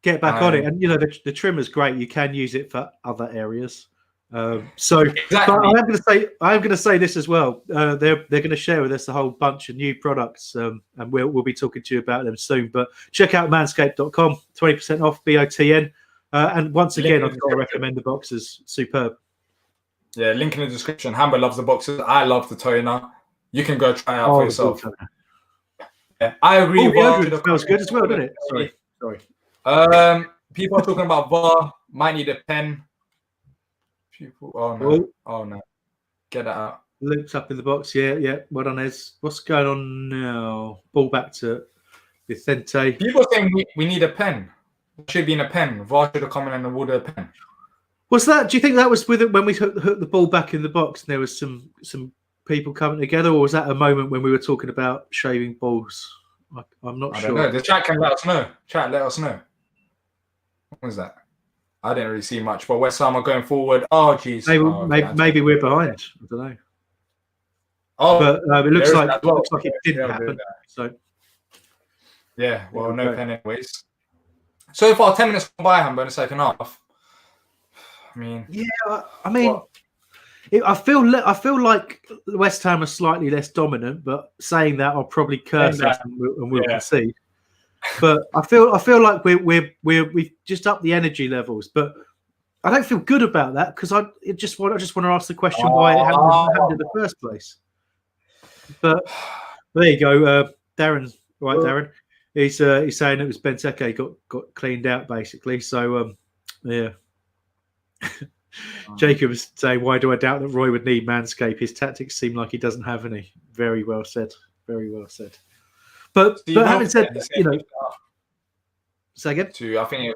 Get back on it. And, the trimmer's great. You can use it for other areas. Exactly. But I'm going to say this as well. They're going to share with us a whole bunch of new products, and we'll be talking to you about them soon. But check out manscaped.com, 20% off BOTN. And once again, I've got to recommend the boxers. Superb. Yeah, link in the description. Hambo loves the boxers. I love the toner. You can go try it out for yourself. Yeah, I agree. It smells good as well, doesn't it? Sorry. People are talking about VAR. Might need a pen. Oh no. Get that out. Loops up in the box. Yeah. Well done, Ez. What's going on now? Ball back to Vicente. People are saying we need a pen. It should be in a pen. VAR should have come in and awarded a pen. Was that? Do you think that was with it when we hooked the ball back in the box and there was some people coming together, or was that a moment when we were talking about shaving balls? I'm not sure. I don't know. The chat can let us know. Chat, let us know. What was that? I didn't really see much, but West Ham are going forward. Oh, jeez. Maybe we're behind. I don't know. Oh, but it looks like it didn't happen. So, yeah. Well, no pen anyways. So far, 10 minutes gone by, Hambo, in the second half. I mean, I mean, what? I feel like West Ham are slightly less dominant, but saying that, I'll probably curse us and we'll yeah. concede. But I feel like we've just upped the energy levels, but I don't feel good about that because I just want to ask the question why it happened in the first place. But there you go, Darren. Right, Darren. He's saying it was Benteke got cleaned out basically. So yeah. Jacob is saying, why do I doubt that Roy would need Manscape? His tactics seem like he doesn't have any. Very well said. Very well said. But having said that, you know, say again. I think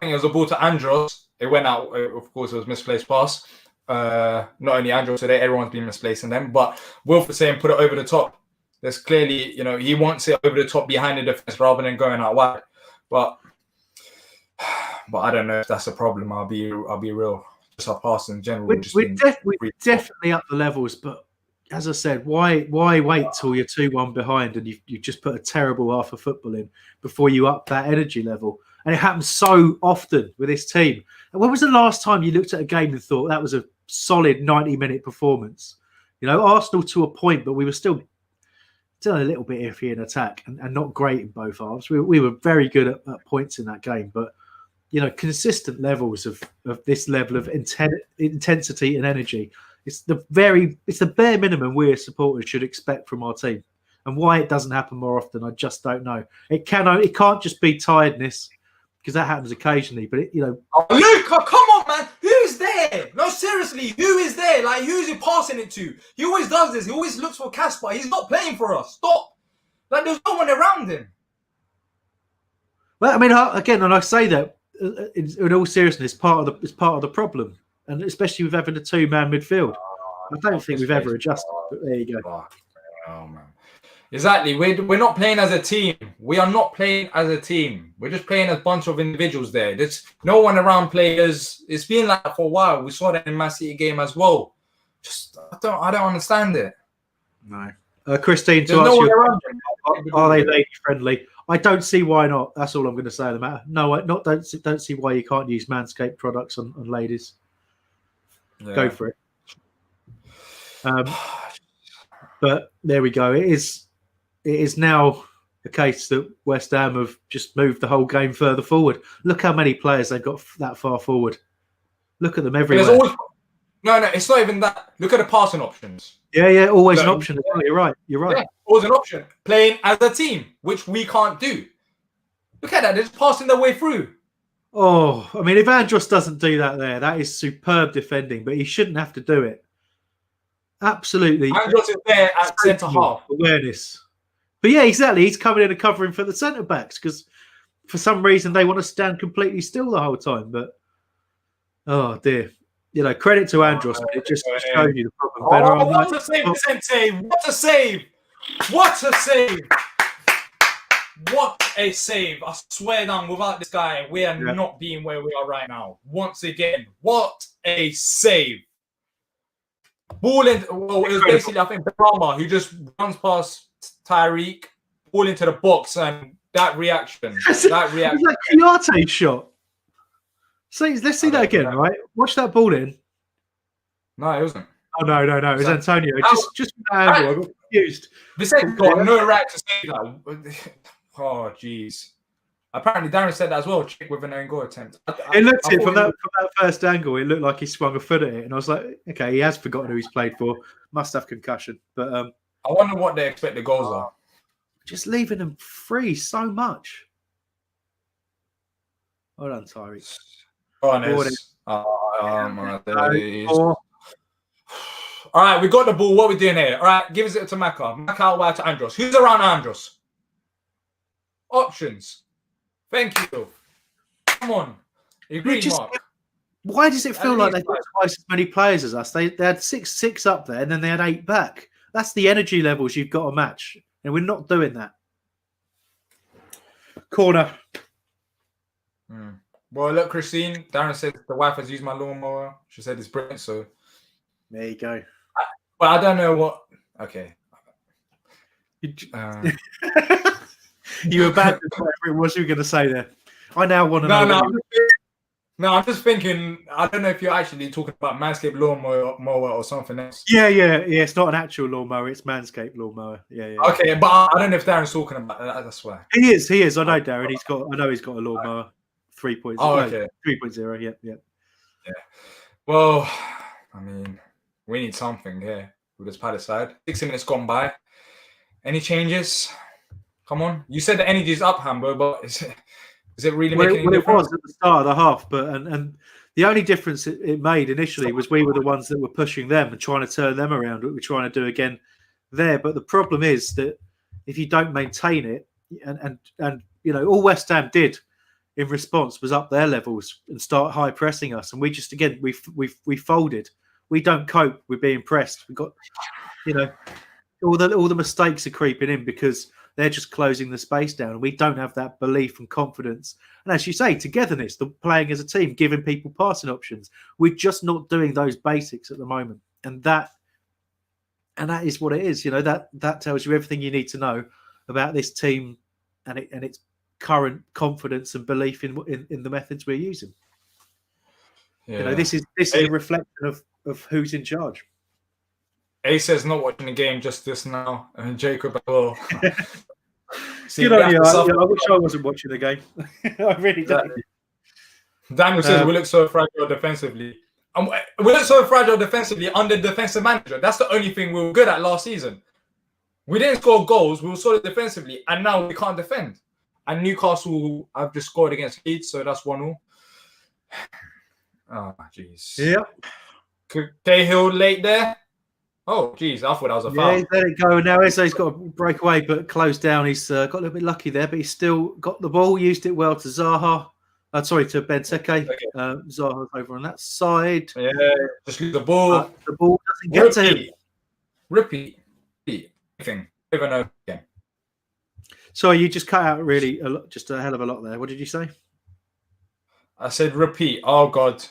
it was a ball to Andros. It went out. Of course, it was misplaced pass. Not only Andros today, everyone's been misplacing them. But Wilfred saying put it over the top. There's clearly, you know, he wants it over the top behind the defense rather than going out wide. But I don't know if that's a problem. I'll be real. Just our pass in general. We're definitely up the levels, but as I said, why wait till you're 2-1 behind and you just put a terrible half of football in before you up that energy level? And it happens so often with this team. And when was the last time you looked at a game and thought that was a solid 90-minute performance? You know, Arsenal to a point, but we were still a little bit iffy in attack and not great in both halves. We were very good at points in that game, but you know, consistent levels of this level of intensity and energy. It's the bare minimum we as supporters should expect from our team. And why it doesn't happen more often, I just don't know. It can't just be tiredness, because that happens occasionally. But you know, Luke, come on, man, who's there? No, seriously, who is there? Like, who's he passing it to? He always does this. He always looks for Casper. He's not playing for us. Stop. Like, there's no one around him. Well, I mean, again, and I say that in all seriousness, it's part of the problem, and especially with having a 2-man midfield. I don't think we've ever adjusted. But there you go. Oh man, exactly. We're not playing as a team. We are not playing as a team. We're just playing as a bunch of individuals there. There's no one around players. It's been like that for a while. We saw that in Man City game as well. Just I don't understand it. No, Christine, to ask you, are they lady friendly? I don't see why not. That's all I'm going to say on the matter. No, don't see why you can't use Manscaped products on ladies. Yeah. Go for it. But there we go. It is now a case that West Ham have just moved the whole game further forward. Look how many players they've got that far forward. Look at them everywhere. No, it's not even that. Look at the passing options. Yeah, always an option. You're right. Yeah, always an option. Playing as a team, which we can't do. Look at that. They're just passing their way through. Oh, I mean, if Andros doesn't do that there, that is superb defending, but he shouldn't have to do it. Absolutely. Andros is there at centre half. Awareness. But yeah, exactly. He's coming in and covering for the centre backs because for some reason they want to stand completely still the whole time. But, oh, dear. You know, credit to Andros, but it just shows you the problem. What a save, Vicente! What a save! What a save! What a save! I swear down, without this guy, we are not being where we are right now. Once again, what a save! Ball in. Well, it was basically, I think, Brahma who just runs past Tyreek, ball into the box, and that reaction. That reaction. That Kiyate shot. So let's see that again, right? Watch that ball in. No, it wasn't. Oh no! It was Antonio. Just from that angle, I got confused. Vicente got no right to say that. Oh, jeez. Apparently, Darren said that as well. Chick with an own goal attempt. It looked from that first angle. It looked like he swung a foot at it, and I was like, okay, he has forgotten who he's played for. Must have concussion. But I wonder what they expect the goals are. Just leaving them free so much. Hold on, Tyreek. Honest. All right, we got the ball. What are we doing here? All right, give us it to Maka. Maka out wide to Andros. Who's around Andros? Options. Thank you. Come on. You agree, Mark? Why does it feel like they've got twice as many players as us? They had six up there, and then they had 8 back. That's the energy levels you've got to match, and we're not doing that. Corner. Well, look, Christine. Darren said the wife has used my lawnmower. She said it's brilliant, so there you go. But I don't know what. Okay. You abandoned whatever it was you were going to say there. I now want to know. No, I'm just thinking. I don't know if you're actually talking about Manscaped lawnmower or something else. Yeah. It's not an actual lawnmower; it's Manscaped lawnmower. Yeah. Okay, but I don't know if Darren's talking about that. That's why. He is. I know Darren. I know he's got a lawnmower 3.0. Oh, okay. 3.0. Yeah. Yeah. Well, I mean, we need something here with this Palace side. 60 minutes gone by. Any changes? Come on. You said the energy's up, Hambo, but is it really making a difference? It was at the start of the half, but and the only difference it made initially was we were the ones that were pushing them and trying to turn them around. What we're trying to do again there, but the problem is that if you don't maintain it, and all West Ham did in response was up their levels and start high pressing us, and we just again we folded. We don't cope with being pressed. We got all the mistakes are creeping in because they're just closing the space down. We don't have that belief and confidence. And as you say, togetherness, the playing as a team, giving people passing options. We're just not doing those basics at the moment. And that is what it is. That tells you everything you need to know about this team and its current confidence and belief in the methods we're using. Yeah. This is a reflection of who's in charge. A says not watching the game just this now, and Jacob as well. Good on you. I wish I wasn't watching the game. I really don't. Daniel says we look so fragile defensively. We look so fragile defensively under defensive manager. That's the only thing we were good at last season. We didn't score goals. We were solid defensively, and now we can't defend. And Newcastle have just scored against Leeds, so that's 1-1. Oh, jeez. Yeah. Cahill late there. Oh, geez, I thought that was a foul. Yeah, he's let it go. Now Eze's got a breakaway, but closed down. He's got a little bit lucky there, but he's still got the ball, used it well to Zaha. To Benteke. Zaha's over on that side. Yeah, just lose the ball. The ball doesn't get to him. Repeat. Anything. Over and over again. Sorry, you just cut out really just a hell of a lot there. What did you say? I said repeat. Oh, God.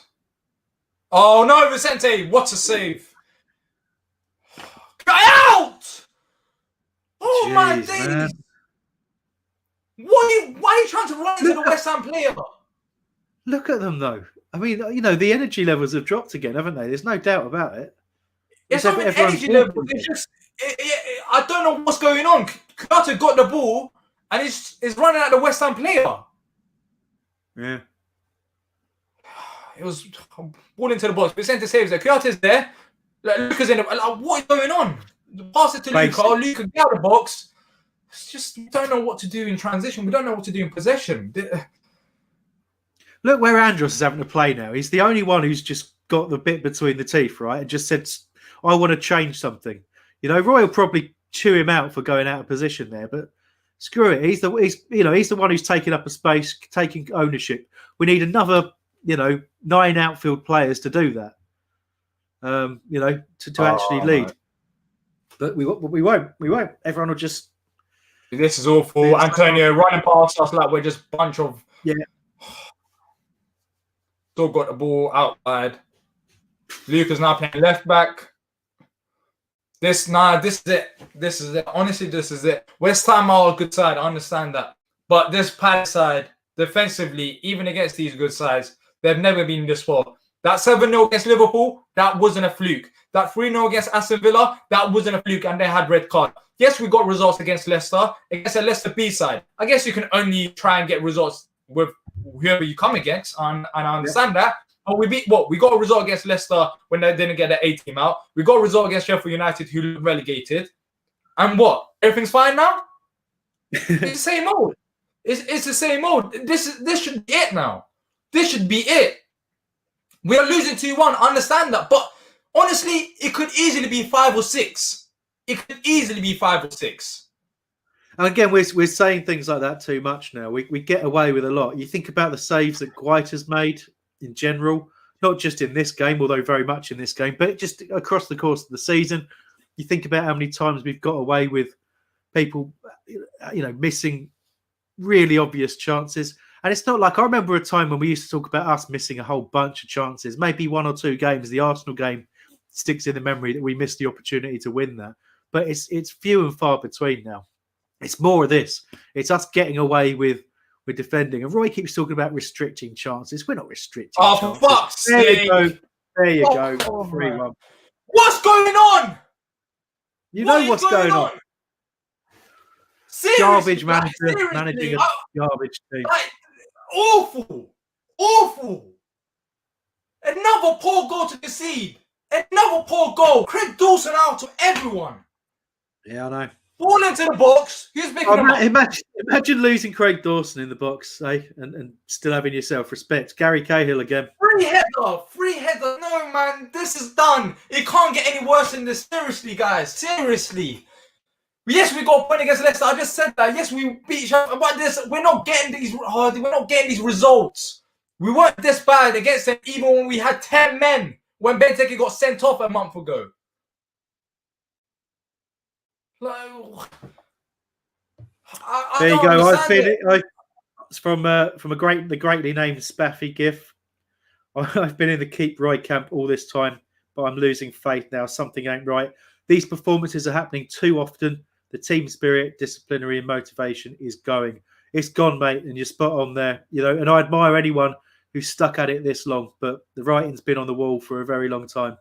Oh, no, Vicente. What a save. Get out! Oh, jeez, my days. Man. Why are you trying to run into the West Ham player? Look at them, though. I mean, the energy levels have dropped again, haven't they? There's no doubt about it. It's not an energy level. It's just, I don't know what's going on. Carter got the ball and is running at the West Ham player. Yeah. It was ball into the box. Vicente saves there. Carter's there. Luca's in the... what is going on? Pass it to Luca. Luca, get out of the box. It's just, we don't know what to do in transition. We don't know what to do in possession. Look where Andros is having to play now. He's the only one who's just got the bit between the teeth, right? And just said, I want to change something. Roy will probably chew him out for going out of position there, but screw it. He's the one who's taking up a space, taking ownership. We need another, 9 outfield players to do that. To actually lead. No. But we won't. Everyone will just... This is awful. Antonio running past us like we're just a bunch of... Yeah. Still got the ball outside. Luca's now playing left back. This is it. Honestly, this is it. West Ham are a good side. I understand that. But this Palace side, defensively, even against these good sides, they've never been this far. That 7-0 against Liverpool, that wasn't a fluke. That 3-0 against Aston Villa, that wasn't a fluke, and they had red card. Yes, we got results against Leicester, against a Leicester B side. I guess you can only try and get results with whoever you come against, and I understand that. But we beat what? We got a result against Leicester when they didn't get the A team out. We got a result against Sheffield United, who looked relegated. And what? Everything's fine now? It's the same old. It's the same old. This should be it now. This should be it. We are losing 2-1. I understand that. But honestly, it could easily be 5 or 6. It could easily be 5 or 6. And again, we're saying things like that too much now. We get away with a lot. You think about the saves that Guaita's made in general, not just in this game, although very much in this game, but just across the course of the season. You think about how many times we've got away with people, missing really obvious chances. And it's not like, I remember a time when we used to talk about us missing a whole bunch of chances, maybe 1 or 2 games. The Arsenal game sticks in the memory that we missed the opportunity to win that. But it's few and far between now. It's more of this. It's us getting away with we're defending. And Roy keeps talking about restricting chances. We're not restricting Oh, for chances. fuck's There sake. you go. There you Oh, go. come on, 3-1. What's going on? You What know is what's going on. Seriously, Garbage like, manager seriously, managing a garbage team. like, awful. Awful. Another poor goal to concede. Another poor goal. Craig Dawson out to everyone. Yeah, I know. Ball into the box. Who's picking him up? Imagine losing Craig Dawson in the box, eh? And still having your self-respect. Gary Cahill again. Free header. No, man, this is done. It can't get any worse than this. Seriously, guys. Seriously. Yes, we got a point against Leicester. I just said that. Yes, we beat each other, but we're not getting these. We're not getting these results. We weren't this bad against them, even when we had 10 men. When Benteke got sent off a month ago. Like, there you go. I've been from the greatly named Spaffy GIF. I've been in the keep Roy camp all this time, but I'm losing faith now. Something ain't right. These performances are happening too often. The team spirit, disciplinary, and motivation is going. It's gone, mate, and you're spot on there. You know, and I admire anyone who's stuck at it this long, but the writing's been on the wall for a very long time.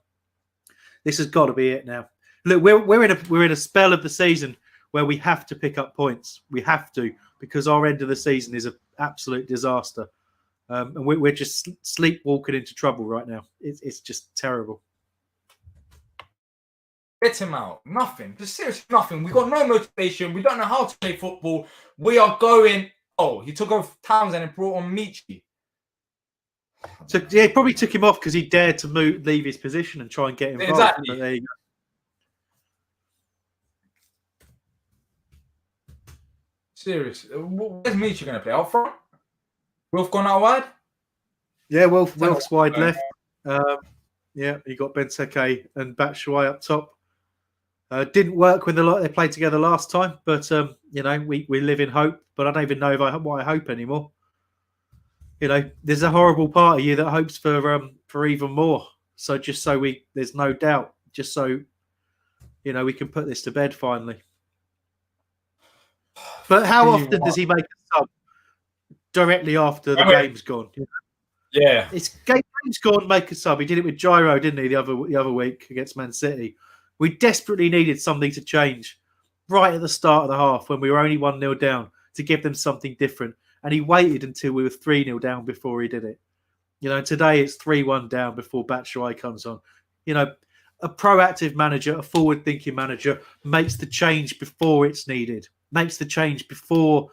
This has got to be it now. Look, we're in a spell of the season where we have to pick up points. We have to, because our end of the season is an absolute disaster, and we're just sleepwalking into trouble right now. It's just terrible. Get him out. Nothing. Just seriously nothing. We got no motivation. We don't know how to play football. We are going. Oh, he took off Townsend and brought on Michi. So yeah, he probably took him off because he dared to leave his position and try and get involved. Exactly. But there you go. Seriously, where's Michi going to play? Out front? Wilf gone out wide? Yeah, Wilf's wide left. Yeah, you got Benteke and Batshuayi up top. Didn't work when they played together last time, but you know, we live in hope. But I don't even know what I hope anymore. You know, there's a horrible part of you that hopes for even more. So just so there's no doubt, just so you know, we can put this to bed finally. But how often does he make a sub directly after the game's gone? Yeah, it's game's gone. Make a sub. He did it with Gyro, didn't he? The other week against Man City. We desperately needed something to change right at the start of the half when we were only 1-0 down to give them something different. And he waited until we were 3-0 down before he did it. You know, today it's 3-1 down before Batshuayi comes on. You know, a proactive manager, a forward-thinking manager makes the change before it's needed, makes the change before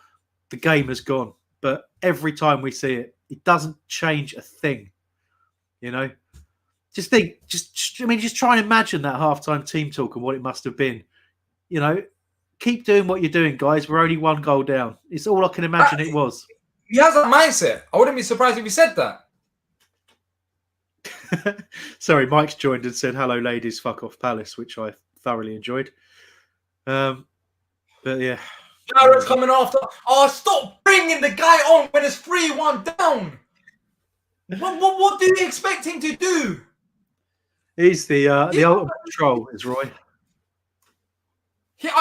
the game has gone. But every time we see it, it doesn't change a thing. You know, just try and imagine that halftime team talk and what it must have been. You know, keep doing what you're doing, guys. We're only 1 goal down. It's all I can imagine it was. He has that mindset. I wouldn't be surprised if he said that. Sorry, Mike's joined and said, "Hello, ladies, fuck off Palace," which I thoroughly enjoyed. But yeah. Jared's coming after. Oh, stop bringing the guy on when it's 3-1 down. What do you expect him to do? He's the ultimate troll, is Roy.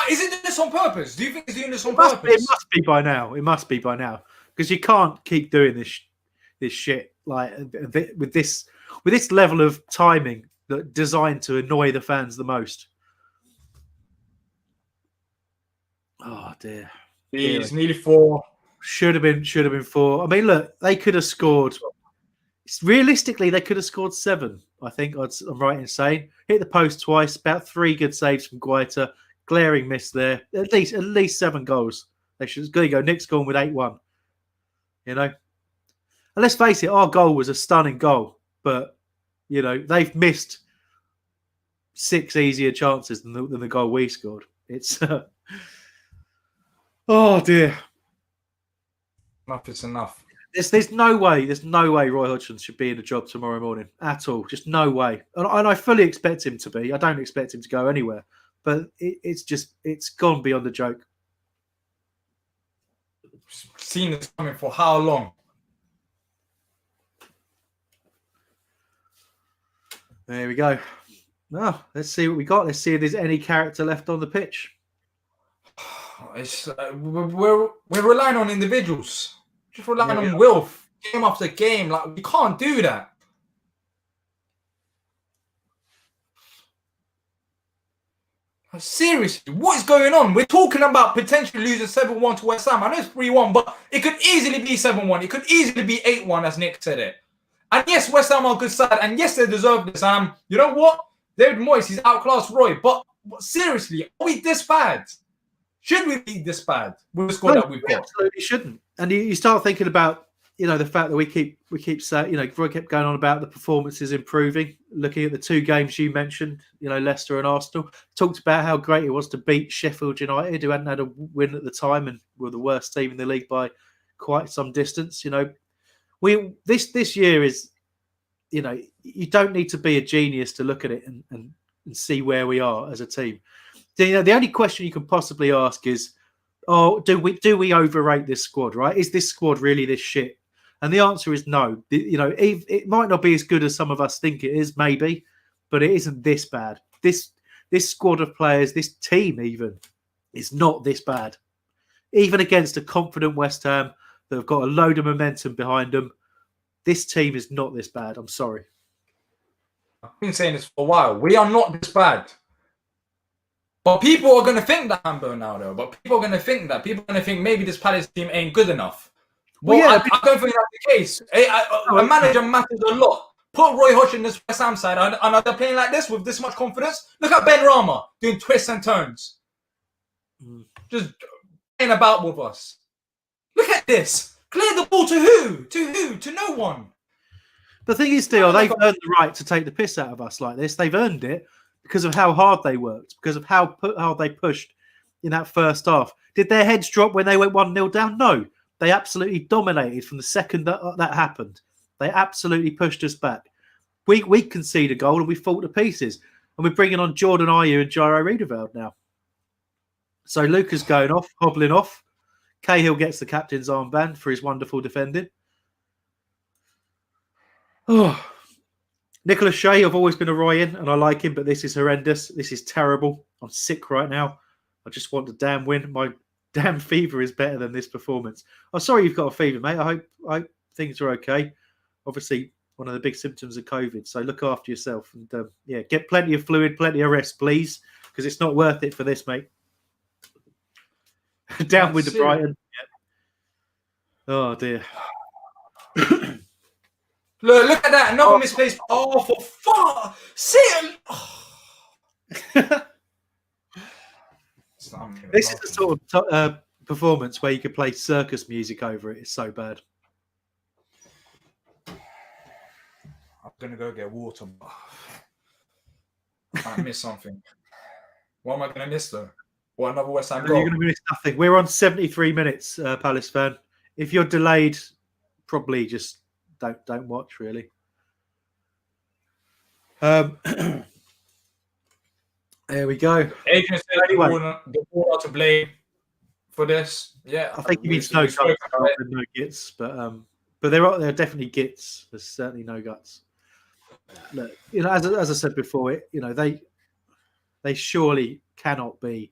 Is it this on purpose? Do you think he's doing this on purpose? It must be by now. It must be by now because you can't keep doing this shit like with this level of timing that designed to annoy the fans the most. Oh dear. It's nearly 4. Should have been 4. I mean, look, they could have scored. Realistically, they could have scored 7. I think I'm right in saying. Hit the post twice. About 3 good saves from Guaita. Glaring miss there. At least 7 goals. They should go. Nick's gone with 8-1. You know, and let's face it, our goal was a stunning goal, but you know they've missed 6 easier chances than the goal we scored. It's oh dear. Enough is enough. There's no way Roy Hodgson should be in the job tomorrow morning at all. Just no way. And I fully expect him to be. I don't expect him to go anywhere. But it's gone beyond the joke. Seen this coming for how long? There we go. Now, let's see what we got. Let's see if there's any character left on the pitch. We're relying on individuals. Just relying on Wilf game after game. Like, we can't do that. Seriously, what is going on? We're talking about potentially losing 7-1 to West Ham. I know it's 3-1, but it could easily be 7-1. It could easily be 8-1, as Nick said it. And yes, West Ham are a good side. And yes, they deserve this. You know what? David Moyes, he's outclassed Roy. But seriously, are we this bad? Should we be this bad with the squad that we've got? Absolutely shouldn't. And you start thinking about, the fact that we keep saying, Roy kept going on about the performances improving. Looking at the two games you mentioned, Leicester and Arsenal, talked about how great it was to beat Sheffield United, who hadn't had a win at the time and were the worst team in the league by quite some distance. This year is, you don't need to be a genius to look at it and see where we are as a team. The only question you can possibly ask is, do we overrate this squad? Right? Is this squad really this shit? And the answer is no. It might not be as good as some of us think it is, maybe, but it isn't this bad. This squad of players, this team even, is not this bad. Even against a confident West Ham that have got a load of momentum behind them, this team is not this bad. I'm sorry. I've been saying this for a while. We are not this bad. But people are going to think that, Hambo, now, though. But people are going to think that. People are going to think maybe this Palace team ain't good enough. Well, yeah, I don't think that's the case. A manager matters a lot. Put Roy Hodgson in this West Ham side, and are they playing like this with this much confidence? Look at Ben Rama doing twists and turns. Just playing about with us. Look at this. Clear the ball to who? To who? To no one. The thing is, Diyar, they've earned the right to take the piss out of us like this. They've earned it because of how hard they worked, because of how they pushed in that first half. Did their heads drop when they went 1-0 down? No. They absolutely dominated from the second that happened. They absolutely pushed us back. We conceded a goal and we fought to pieces. And we're bringing on Jordan Ayew and Jairo Riedewald now. So Luca's going off, hobbling off. Cahill gets the captain's armband for his wonderful defending. Oh, Nicholas Shea, I've always been a Roy in, and I like him, but this is horrendous. This is terrible. I'm sick right now. I just want a damn win. My damn fever is better than this performance. I'm sorry you've got a fever, mate. I hope things are okay. Obviously, one of the big symptoms of COVID, so look after yourself. And get plenty of fluid, plenty of rest, please, because it's not worth it for this, mate. Down with the Brighton. Yeah. Oh, dear. Look at that. Another misplaced. Oh, for fuck. See it. This is the sort of performance where you could play circus music over it. It's so bad. I'm going to go get water. I miss something. What am I going to miss, though? What, another West Ham goal? You're going to miss nothing. We're on 73 minutes, Palace fan. If you're delayed, probably just don't watch, really. There we go. Adrian said anyway, the ball are to blame for this. Yeah, I think he means no guts, no gits, but there are definitely gits. There's certainly no guts. Look, as I said before, they surely cannot be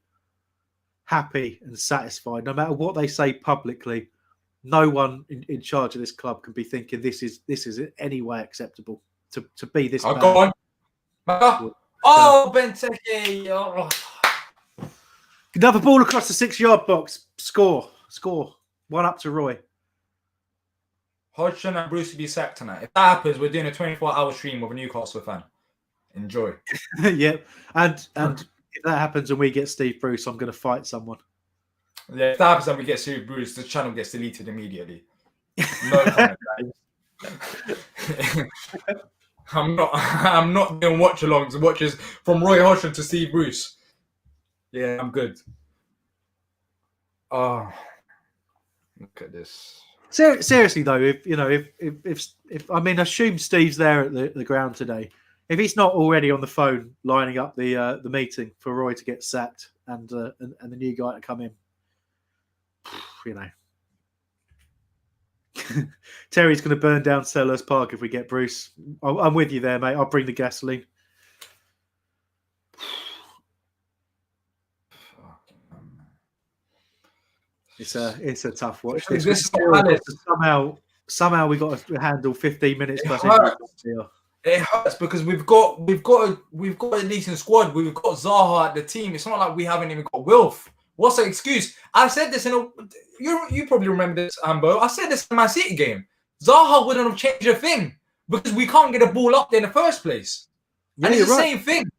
happy and satisfied, no matter what they say publicly. No one in charge of this club can be thinking this is in any way acceptable to be this. Oh, go on. Oh, Benteke. Oh. Another ball across the 6-yard box. Score. 1-up to Roy. Hodgson and Bruce will be sacked tonight. If that happens, we're doing a 24-hour stream with a Newcastle fan. Enjoy. Yeah. And if that happens and we get Steve Bruce, I'm going to fight someone. Yeah, if that happens and we get Steve Bruce, the channel gets deleted immediately. No comment, guys. I'm not doing watch-alongs and watches from Roy Hodgson to Steve Bruce. Yeah, I'm good. Oh, look at this. Seriously though, if I mean, assume Steve's there at the ground today. If he's not already on the phone lining up the meeting for Roy to get sacked and the new guy to come in, Terry's going to burn down Selhurst Park if we get Bruce. I'm with you there, mate. I'll bring the gasoline. It's a tough watch. This This is Palace. somehow we got to handle 15 minutes It plus hurts. injury. It hurts because we've got a decent squad. We've got Zaha at the team. It's not like we haven't even got Wilf. What's the excuse? I said this you probably remember this, Hambo. I said this in my City game. Zaha wouldn't have changed a thing because we can't get a ball up there in the first place. Yeah, and it's the right. same thing.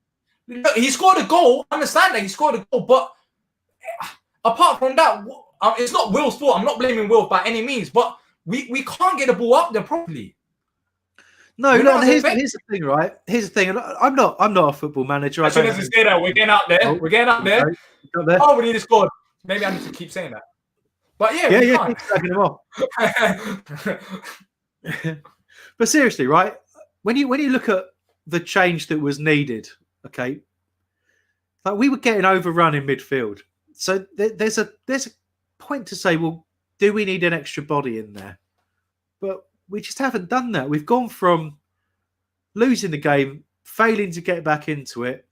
He scored a goal. I understand that he scored a goal, but apart from that, it's not Will's fault. I'm not blaming Will by any means, but we can't get the ball up there properly. No, here's the thing, right? Here's the thing. And I'm not a football manager. As soon as we say that, we're getting out there. We're getting out there. Oh, we need to score. Maybe I need to keep saying that. But yeah, keep slagging them off. But seriously, right? When you look at the change that was needed, okay, like we were getting overrun in midfield. So there's a point to say, well, do we need an extra body in there? But we just haven't done that. We've gone from losing the game, failing to get back into it,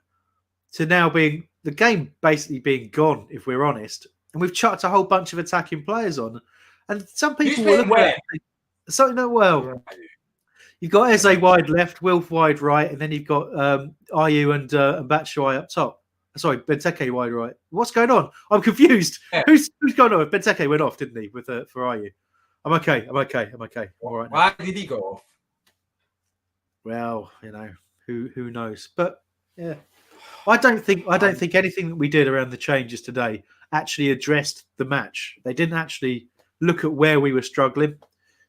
to now being the game basically being gone, if we're honest. And we've chucked a whole bunch of attacking players on. And some people will look at it. You've got Eze wide left, Wilf wide right, and then you've got Ayew and Batshuayi up top. Sorry, Benteke wide right. What's going on? I'm confused. Yeah. Who's going on? Benteke went off, didn't he, for Ayew? I'm okay. All right. Why did he go off? Well, who knows? But yeah, I don't think anything that we did around the changes today actually addressed the match. They didn't actually look at where we were struggling.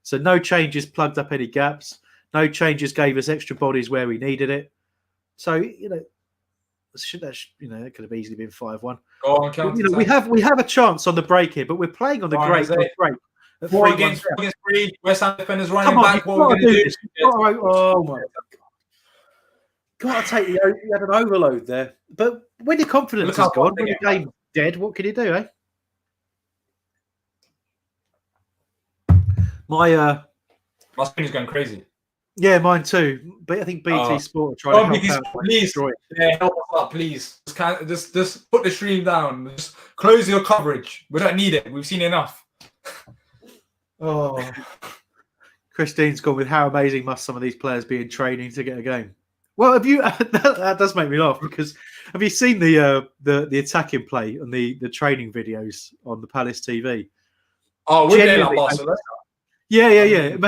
So no changes plugged up any gaps. No changes gave us extra bodies where we needed it. So it could have easily been 5-1. Go on, we have a chance on the break here, but we're playing on the break. 4 against 3. West Ham defenders running back. What we're going to do? Oh my God! Got to take you had an overload there. But when your confidence is gone, when the game's dead, what can you do, eh? My screen is going crazy. Yeah, mine too. But I think BT Sport are trying to help out. Please, help us out, please. Just put the stream down. Just close your coverage. We don't need it. We've seen enough. Oh, Christine's gone with how amazing must some of these players be in training to get a game. Well, have you? That does make me laugh because have you seen the attacking play on the training videos on the Palace TV? Oh, we're there like Barcelona. Yeah. It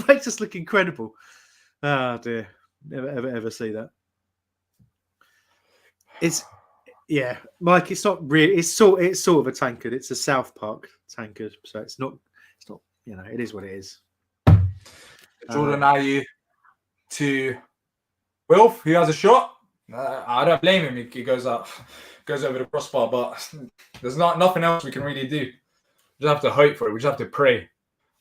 makes us look incredible. Oh dear, never ever see that. Mike. It's not really. It's sort of a tankard. It's a South Park tankard, so it's not. It is what it is. Jordan Ayew to Wilf, who has a shot. I don't blame him. He goes over the crossbar, but there's nothing else we can really do. We just have to hope for it. We just have to pray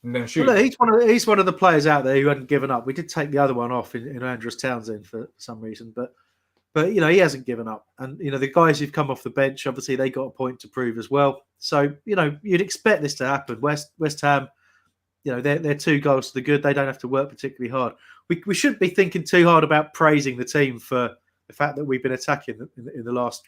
and then shoot. Well, look, he's one of the players out there who hadn't given up. We did take the other one off in Andros Townsend for some reason, but he hasn't given up. And the guys who've come off the bench, obviously they got a point to prove as well. So you'd expect this to happen. West Ham. They're 2 goals to the good. They don't have to work particularly hard. We shouldn't be thinking too hard about praising the team for the fact that we've been attacking in the last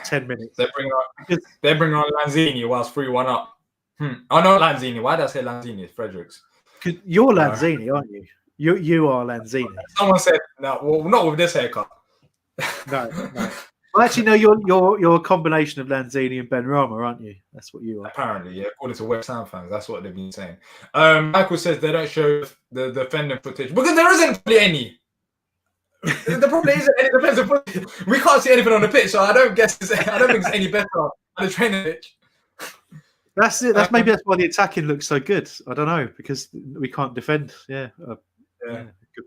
10 minutes. They bring on Lanzini whilst 3-1 up. Oh, not Lanzini. Why did I say Lanzini? It's Fredericks. Because you're Lanzini, aren't you? You are Lanzini. Someone said no. Well, not with this haircut. No. Well, actually, no. You're a combination of Lanzini and Benrahma, aren't you? That's what you are. Apparently, yeah. According to West Ham fans, that's what they've been saying. Michael says they don't show the defending footage because there isn't really any. The problem isn't any defensive footage. We can't see anything on the pitch, so I don't think it's any better on the training pitch. That's it. Maybe that's why the attacking looks so good. I don't know because we can't defend. Yeah.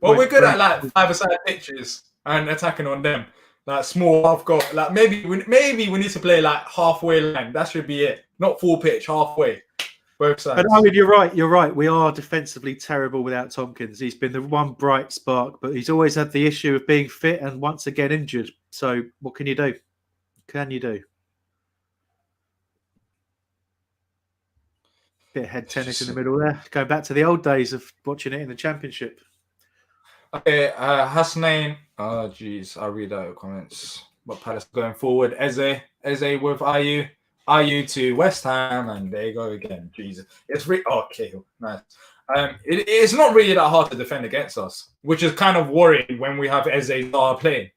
Well, we're good at like 5-a-side pitches and attacking on them. Like small half goal. Like maybe we need to play like halfway line. That should be it. Not full pitch, halfway. Both sides. And I mean, you're right. We are defensively terrible without Tompkins. He's been the one bright spark, but he's always had the issue of being fit and once again injured. So what can you do? Bit of head tennis in the middle there. Going back to the old days of watching it in the Championship. Okay, Hasnain. Oh, jeez. I'll read out your comments. What Palace going forward? Eze with Ayew. Are you to West Ham? And there you go again. Jesus. It's okay, nice. It's not really that hard to defend against us, which is kind of worrying when we have Eze playing.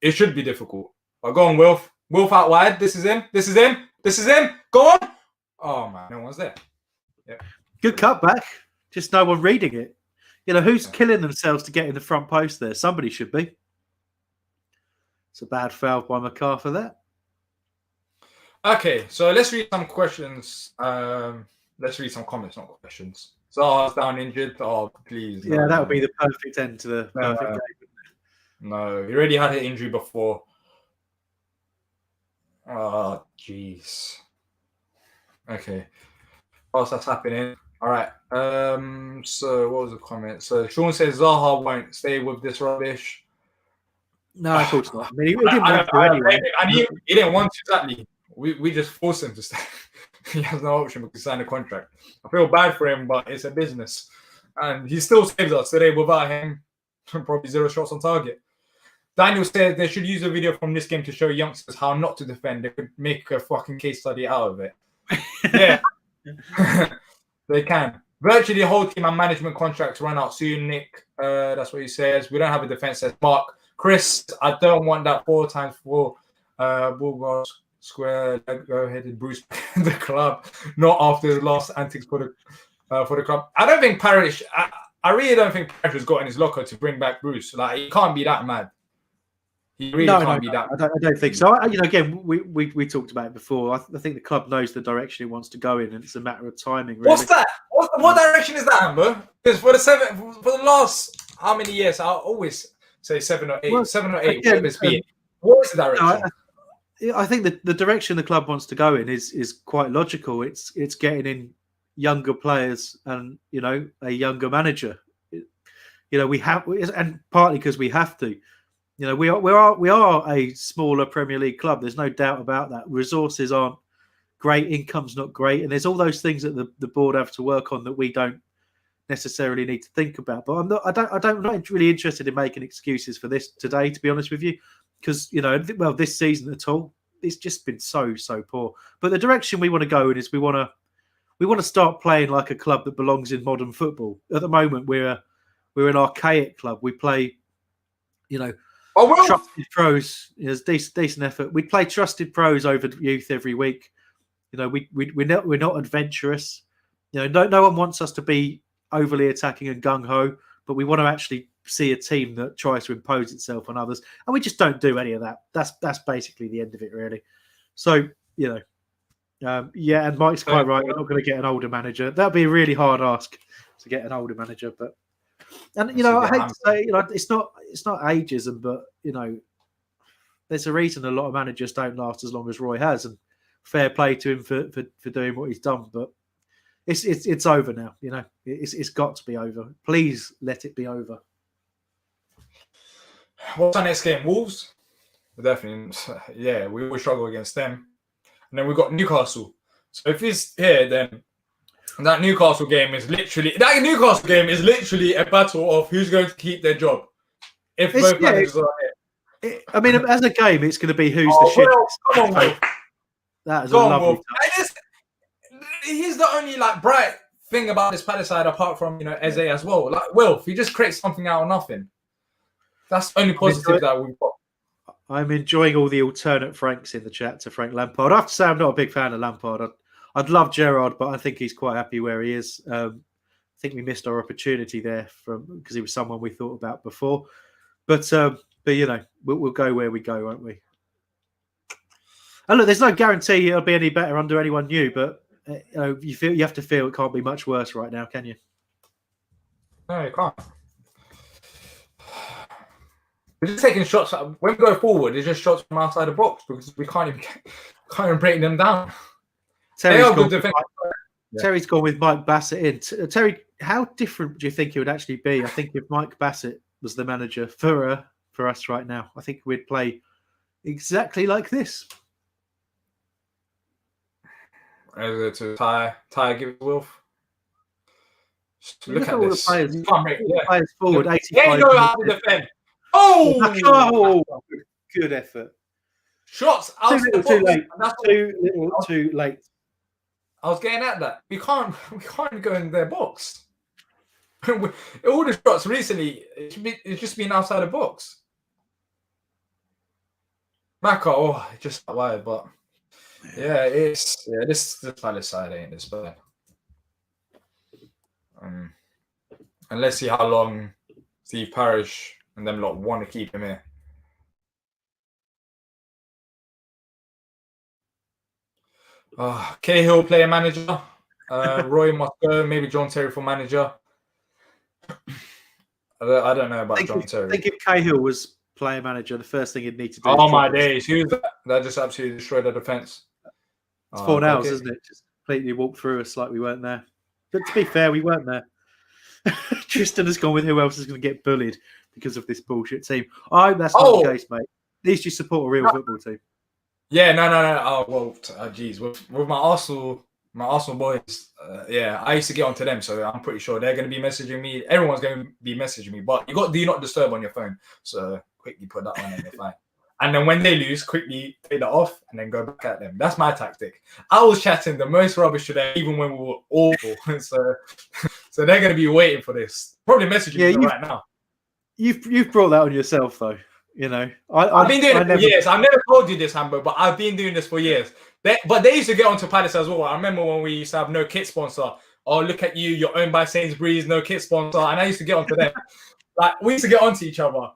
It should be difficult. But go on, Wilf. Wilf out wide. This is him. This is him. This is him. Go on. Oh, man. No one's there. Yeah. Good cutback. Just no one reading it. You know, who's killing themselves to get in the front post there? Somebody should be. It's a bad foul by MacArthur there. Okay, so let's read some questions. Let's read some comments, not questions. Zaha's down injured. Oh, please. Yeah, that would be the perfect end to the perfect game. No, he already had an injury before. Oh, jeez. Okay. Whilst that's happening. All right. So what was the comment? So Sean says Zaha won't stay with this rubbish. No, of course not. I mean, he didn't want to anyway. And he didn't want to, exactly. We just forced him to stay. He has no option because he signed a contract. I feel bad for him, but it's a business. And he still saves us today without him. Probably 0 shots on target. Daniel says they should use a video from this game to show youngsters how not to defend. They could make a fucking case study out of it. Yeah. They can. Virtually the whole team and management contracts run out soon, Nick. That's what he says. We don't have a defense, says Mark. Chris, I don't want that 4x4 Bulgars square go-headed Bruce in the club. Not after the last antics for the club. I don't think Parrish. I really don't think Parrish has got in his locker to bring back Bruce. Like, he can't be that mad. He really can't be that. I don't think so. Again, we talked about it before. I think the club knows the direction it wants to go in, and it's a matter of timing. Really. What's that? What direction is that, Hambo? Because for the last how many years, I always say 7 or 8, well, 7 or 8. Again, what is the direction? I think the direction the club wants to go in is quite logical. It's getting in younger players and a younger manager. We have, and partly because we have to. We are a smaller Premier League club. There's no doubt about that. Resources aren't great, income's not great, and there's all those things that the board have to work on that we don't necessarily need to think about. But I'm not really interested in making excuses for this today, to be honest with you, because this season at all, it's just been so poor. But the direction we want to go in is we want to start playing like a club that belongs in modern football. At the moment, we're an archaic club. We play, trusted pros. It's decent effort. We play trusted pros over youth every week. We're not adventurous. No one wants us to be overly attacking and gung ho, but we want to actually see a team that tries to impose itself on others, and we just don't do any of that. That's basically the end of it, really. So and Mike's quite right. We're not going to get an older manager. That'd be a really hard ask to get an older manager, but. And I hate to say, it's not ageism, but there's a reason a lot of managers don't last as long as Roy has, and fair play to him for doing what he's done. But it's over now. It's got to be over. Please let it be over. What's our next game? Wolves? Definitely. Yeah, we will struggle against them, and then we've got Newcastle. So if he's here, then. That Newcastle game is literally a battle of who's going to keep their job. If both managers are here. I mean, as a game, it's going to be who's the shit. Come on, Will. That is a lovely touch. He's the only bright thing about this Palace side, apart from Eze as well. Will, if you just create something out of nothing, that's the only positive that we've got. I'm enjoying all the alternate Franks in the chat to Frank Lampard. I have to say, I'm not a big fan of Lampard. I'd love Gerrard, but I think he's quite happy where he is. I think we missed our opportunity there because he was someone we thought about before. But we'll go where we go, won't we? And look, there's no guarantee it'll be any better under anyone new, but you have to feel it can't be much worse right now, can you? No, you can't. We're just taking shots. When we go forward, it's just shots from outside the box because we can't even break them down. Terry's gone with Mike Bassett in. Terry, how different do you think it would actually be? I think if Mike Bassett was the manager for us right now, I think we'd play exactly like this. To tie give Wolf. Look at all this. the players forward. 85. There you go, how to defend. Oh, good effort. shots Too outside little, the too box. late. That's Too little, too late. I was getting at that. We can't go in their box. All the shots recently, it's just been outside the box. Maka, it just wide, but this Palace side ain't this bad. And let's see how long Steve Parish and them lot want to keep him here. Cahill player manager. Roy must go. Maybe John Terry for manager. I don't know about John Terry. I think if Cahill was player manager, the first thing he'd need to do. Oh my days! Who's that? That just absolutely destroyed the defense. It's 4 hours, isn't it? Just completely walked through us like we weren't there. But to be fair, we weren't there. Tristan has gone with who else is going to get bullied because of this bullshit team. I hope that's not the case, mate. At least you support a real football team. Yeah, no. Oh well, geez, with my Arsenal boys, I used to get onto them, so I'm pretty sure they're going to be messaging me. Everyone's going to be messaging me, but you got do not disturb on your phone, so quickly put that on and they're fine. And then when they lose, quickly take that off and then go back at them. That's my tactic. I was chatting the most rubbish today, even when we were awful. So they're going to be waiting for this. Probably messaging me right now. You've brought that on yourself, though. You know, I've been doing it for years. I've never told you this, Hambo, but I've been doing this for years. But they used to get onto Palace as well. I remember when we used to have no kit sponsor. Oh, look at you, you're owned by Sainsbury's, no kit sponsor. And I used to get onto them. Like, we used to get onto each other.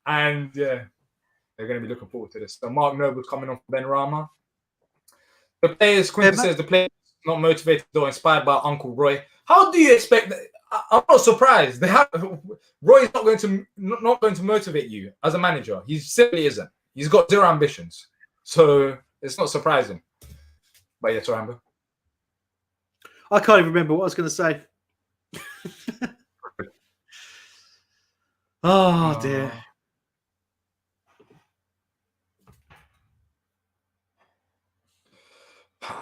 And they're going to be looking forward to this. So Mark Noble's coming on for Ben Rama. The players, Quinton says the players not motivated or inspired by Uncle Roy. How do you expect that? I'm not surprised. Roy's not going to motivate you as a manager. He simply isn't. He's got zero ambitions. So it's not surprising. But yeah, sorry, Hambo. I can't even remember what I was going to say. Oh, dear.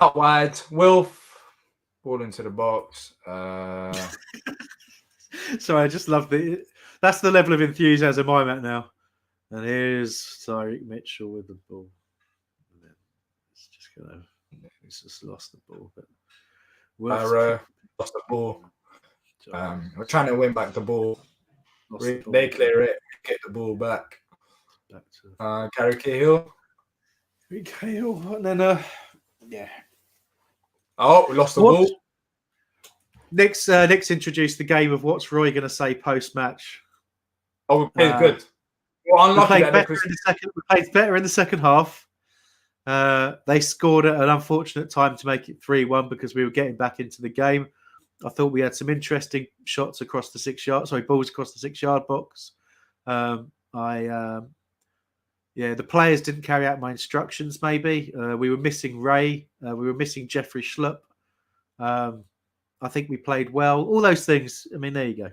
Out wide, Wilf. Ball into the box. Sorry, I just love that's the level of enthusiasm I'm at now. And here's Tyreek Mitchell with the ball. He's just lost the ball. But lost the ball. We're trying to win back the ball. They clear it, get the ball back. Gary Cahill. And then we lost the ball. Nick's introduced the game of what's Roy going to say post-match. Oh, we played good. Well, we played better in the second half. They scored at an unfortunate time to make it 3-1 because we were getting back into the game. I thought we had some interesting shots across the 6 yard. Balls across the 6 yard box. The players didn't carry out my instructions. Maybe we were missing Ray. We were missing Jeffrey Schlupp. I think we played well. All those things. I mean, there you go.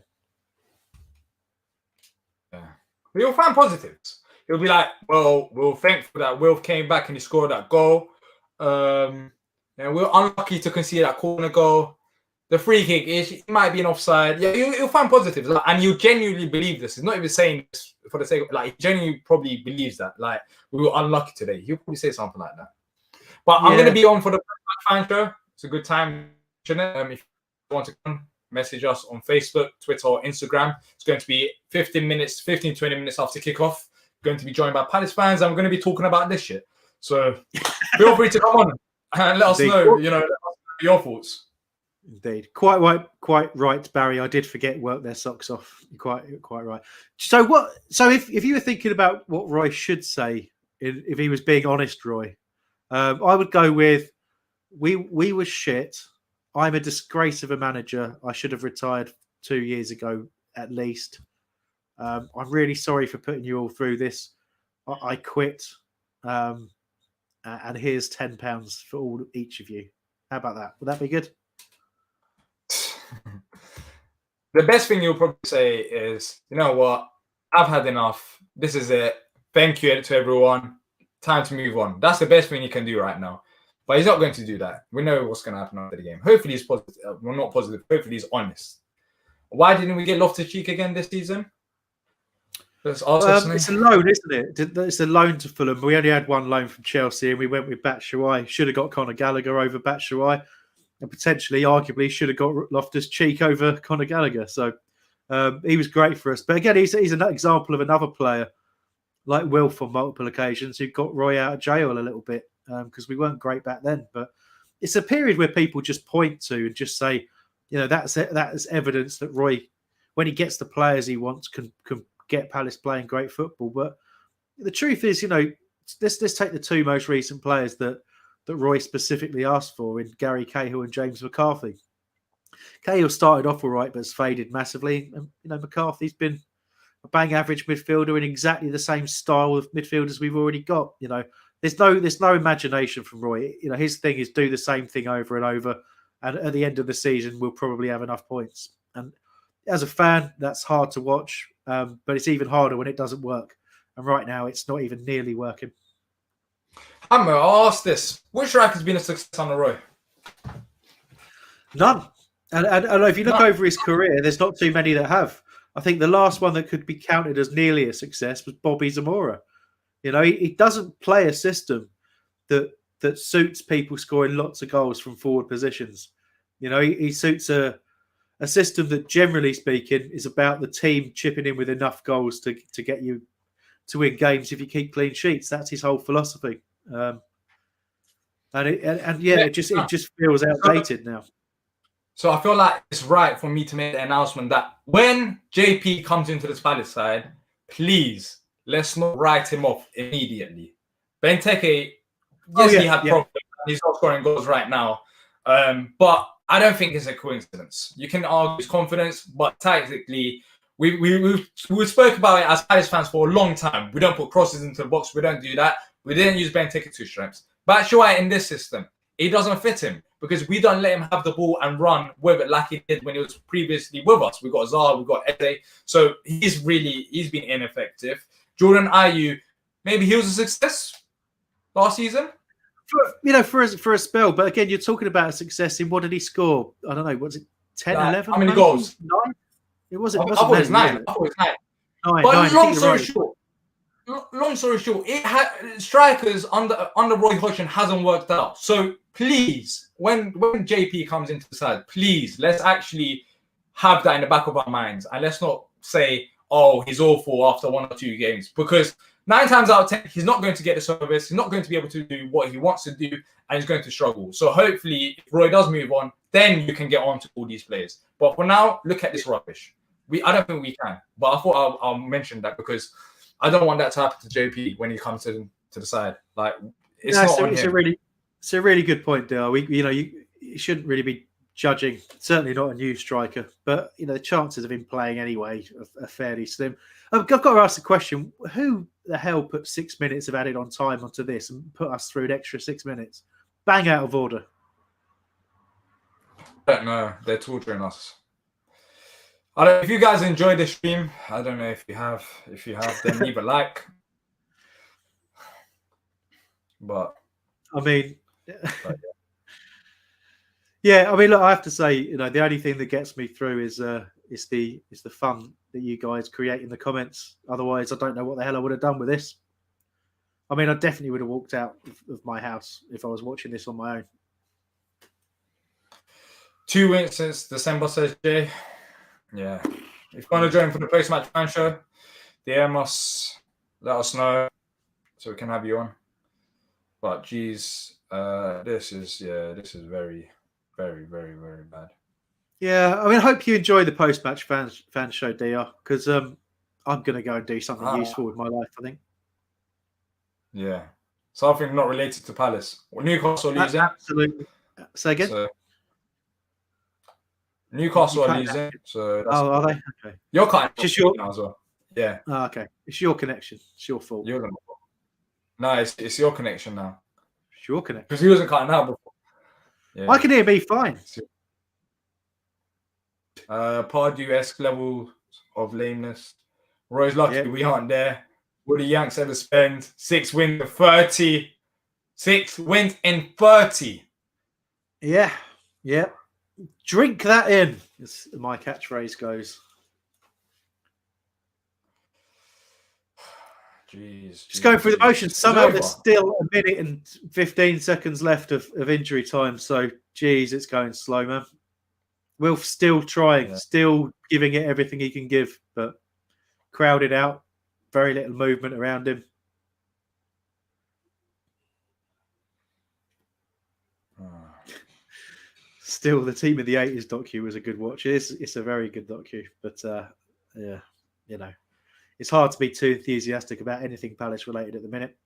Yeah, you'll find positives. You'll be like, well, we're thankful that Wilf came back and he scored that goal. And we're unlucky to concede that corner goal. The free kick it might be an offside. Yeah, you'll find positives, and you genuinely believe this. He's not even saying this for the sake of he genuinely probably believes that. Like, we were unlucky today. He'll probably say something like that. But I'm going to be on for the fan show. It's a good time. If you want to come, message us on Facebook, Twitter, or Instagram. It's going to be 15, 20 minutes after kickoff. Going to be joined by Palace fans. I'm going to be talking about this shit. So feel free to come on and let us know, your thoughts. Indeed. Quite right, Barry. I did forget work their socks off. You're quite right. So if you were thinking about what Roy should say, if he was being honest, Roy, I would go with we were shit. I'm a disgrace of a manager. I should have retired 2 years ago at least. I'm really sorry for putting you all through this. I quit. And here's £10 for each of you. How about that? Would that be good? The best thing you'll probably say is, you know what? I've had enough. This is it. Thank you to everyone. Time to move on. That's the best thing you can do right now. But he's not going to do that. We know what's going to happen after the game. Hopefully he's positive. Well, not positive. Hopefully he's honest. Why didn't we get Loftus-Cheek again this season? That's Arsenal. It's a loan, isn't it? It's a loan to Fulham. We only had one loan from Chelsea, and we went with Batshuayi. Should have got Conor Gallagher over Batshuayi, and potentially, arguably, should have got Loftus-Cheek over Conor Gallagher. So he was great for us. But again, he's an example of another player like Wilf on multiple occasions who got Roy out of jail a little bit because we weren't great back then. But it's a period where people just point to and just say, that's evidence that Roy, when he gets the players he wants, can get Palace playing great football. But the truth is, let's take the two most recent players that Roy specifically asked for in Gary Cahill and James McCarthy. Cahill started off all right, but has faded massively. And, McCarthy's been a bang average midfielder in exactly the same style of midfielders we've already got. There's no imagination from Roy. His thing is do the same thing over and over. And at the end of the season, we'll probably have enough points. And as a fan, that's hard to watch. But it's even harder when it doesn't work. And right now, it's not even nearly working. Hambo, I'll ask this. Which striker's been a success under Roy? None. And if you look over his career, there's not too many that have. I think the last one that could be counted as nearly a success was Bobby Zamora. He doesn't play a system that suits people scoring lots of goals from forward positions. He suits a system that, generally speaking, is about the team chipping in with enough goals to get you to win games if you keep clean sheets. That's his whole philosophy. It just feels outdated now. So I feel like it's right for me to make the announcement that when JP comes into this Palace side, please, let's not write him off immediately. Benteke, he had problems. He's not scoring goals right now. But I don't think it's a coincidence. You can argue his confidence, but tactically, we spoke about it as Palace fans for a long time. We don't put crosses into the box. We don't do that. We didn't use Benteke to strengths. Batshuayi in this system, it doesn't fit him because we don't let him have the ball and run with it like he did when he was previously with us. We got Zaha, we got Eze. So he's been ineffective. Jordan Ayew, maybe he was a success last season. For a spell. But again, you're talking about a success in what did he score? I don't know. Was it 10, 11? How many goals? 9? It wasn't. I thought it was 9. But long story short, strikers under Roy Hodgson hasn't worked out. So please, when JP comes into the side, please let's actually have that in the back of our minds, and let's not say, "Oh, he's awful after 1 or 2 games," because 9 times out of 10, he's not going to get the service. He's not going to be able to do what he wants to do, and he's going to struggle. So hopefully, if Roy does move on, then you can get on to all these players. But for now, look at this rubbish. I don't think we can. But I thought I'll mention that because I don't want that to happen to JP when he comes to the side. Like it's a really good point, Dale. You shouldn't really be judging. Certainly not a new striker, but the chances of him playing anyway are fairly slim. I've got to ask the question: who the hell put 6 minutes of added on time onto this and put us through an extra 6 minutes? Bang out of order. I don't know. They're torturing us. If you guys enjoyed the stream, I don't know if you have. If you have, then leave a like. But I mean, yeah. I mean, look, I have to say, the only thing that gets me through is the fun that you guys create in the comments. Otherwise, I don't know what the hell I would have done with this. I mean, I definitely would have walked out of my house if I was watching this on my own. 2 wins since December, says Jay. Yeah. If you want to join for the post-match fan show, DM us, let us know so we can have you on. But geez, this is very, very, very, very bad. Yeah, I mean, I hope you enjoy the post-match fan show, Diyar, because I'm going to go and do something useful with my life, I think. Yeah. Something not related to Palace. Well, Newcastle losing. Absolutely. Say again? So, Newcastle are losing. So that's are they? Okay. You're kind of just your now as well. Yeah. Oh, okay. It's your connection. It's your fault. No, it's your connection now. It's your connection. Because he wasn't cutting out before. Yeah. I can hear me fine. Pardew-esque level of lameness. Roy's lucky we aren't there. Will the Yanks ever spend 6 wins in 30? 6 wins in 30. Yeah. Yeah. Drink that in, as my catchphrase goes. Just going through the motions. Somehow over. there's still a minute and 15 seconds left of injury time. So, geez, it's going slow, man. Wilf still trying, still giving it everything he can give, but crowded out. Very little movement around him. Still, the Team of the 80s docu was a good watch. It's a very good docu, but yeah, you know, it's hard to be too enthusiastic about anything Palace related at the minute.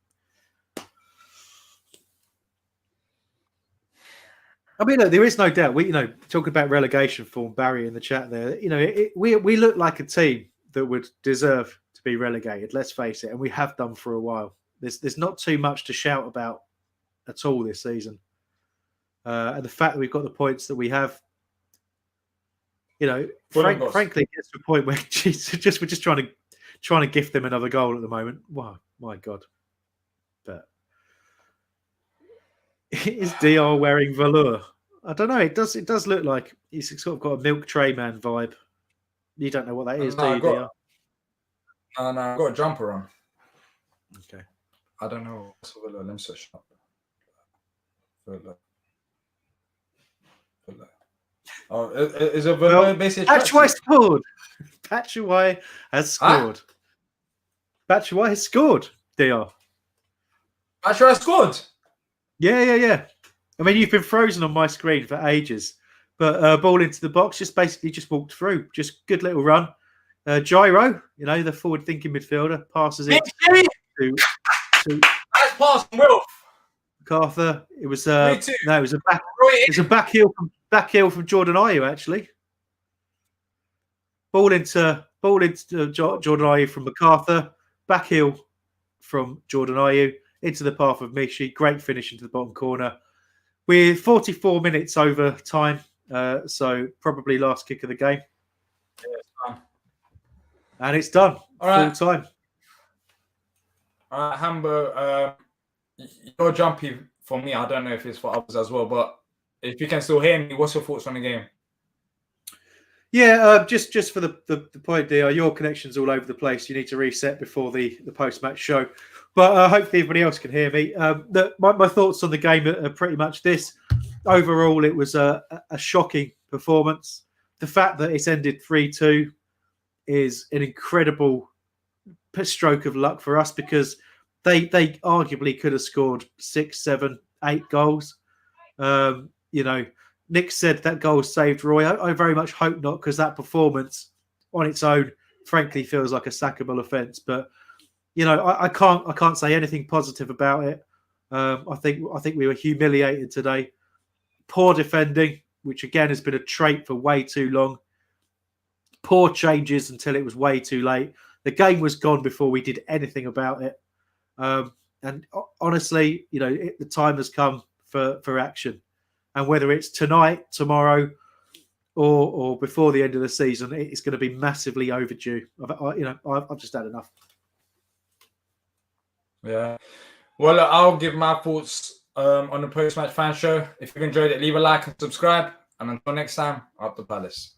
I mean, look, there is no doubt. We, talking about relegation form, Barry in the chat there. We look like a team that would deserve to be relegated. Let's face it, and we have done for a while. There's not too much to shout about at all this season. And the fact that we've got the points that we have, frankly, it gets to a point where we're just trying to gift them another goal at the moment. Wow, my God! But is Diyar wearing velour? I don't know. It does look like he's sort of got a milk tray man vibe. You don't know what that is, do you, Diyar? No, I've got a jumper on. Okay. I don't know. Let me search up. Oh, is it basically? Batshuayi scored. Batshuayi has scored. Batshuayi has scored. Diyar. Batshuayi scored. Yeah. I mean, you've been frozen on my screen for ages, but ball into the box, just walked through. Just good little run. Gyro, the forward-thinking midfielder, passes it to nice pass from Wilf. MacArthur. It was it was a back heel from Jordan Ayew, actually. Ball into Jordan Ayew from MacArthur. Back heel from Jordan Ayew into the path of Mishi. Great finish into the bottom corner. We're 44 minutes over time, so probably last kick of the game. Yeah, it's done. And it's done. All right. Full time. All right, Hambo, you're jumpy for me. I don't know if it's for others as well, but if you can still hear me, what's your thoughts on the game? Yeah, just for the point, Diyar, your connection's all over the place. You need to reset before the post-match show. But hopefully everybody else can hear me. My thoughts on the game are pretty much this. Overall, it was a shocking performance. The fact that it's ended 3-2 is an incredible stroke of luck for us because they arguably could have scored 6, 7, 8 goals. Nick said that goal saved Roy. I very much hope not, because that performance on its own, frankly, feels like a sackable offence. But I can't say anything positive about it. I think we were humiliated today. Poor defending, which again has been a trait for way too long. Poor changes until it was way too late. The game was gone before we did anything about it. And honestly, the time has come for action. And whether it's tonight, tomorrow, or before the end of the season, it's going to be massively overdue. I've just had enough. Yeah. Well, I'll give my thoughts on the post-match fan show. If you've enjoyed it, leave a like and subscribe. And until next time, up the Palace.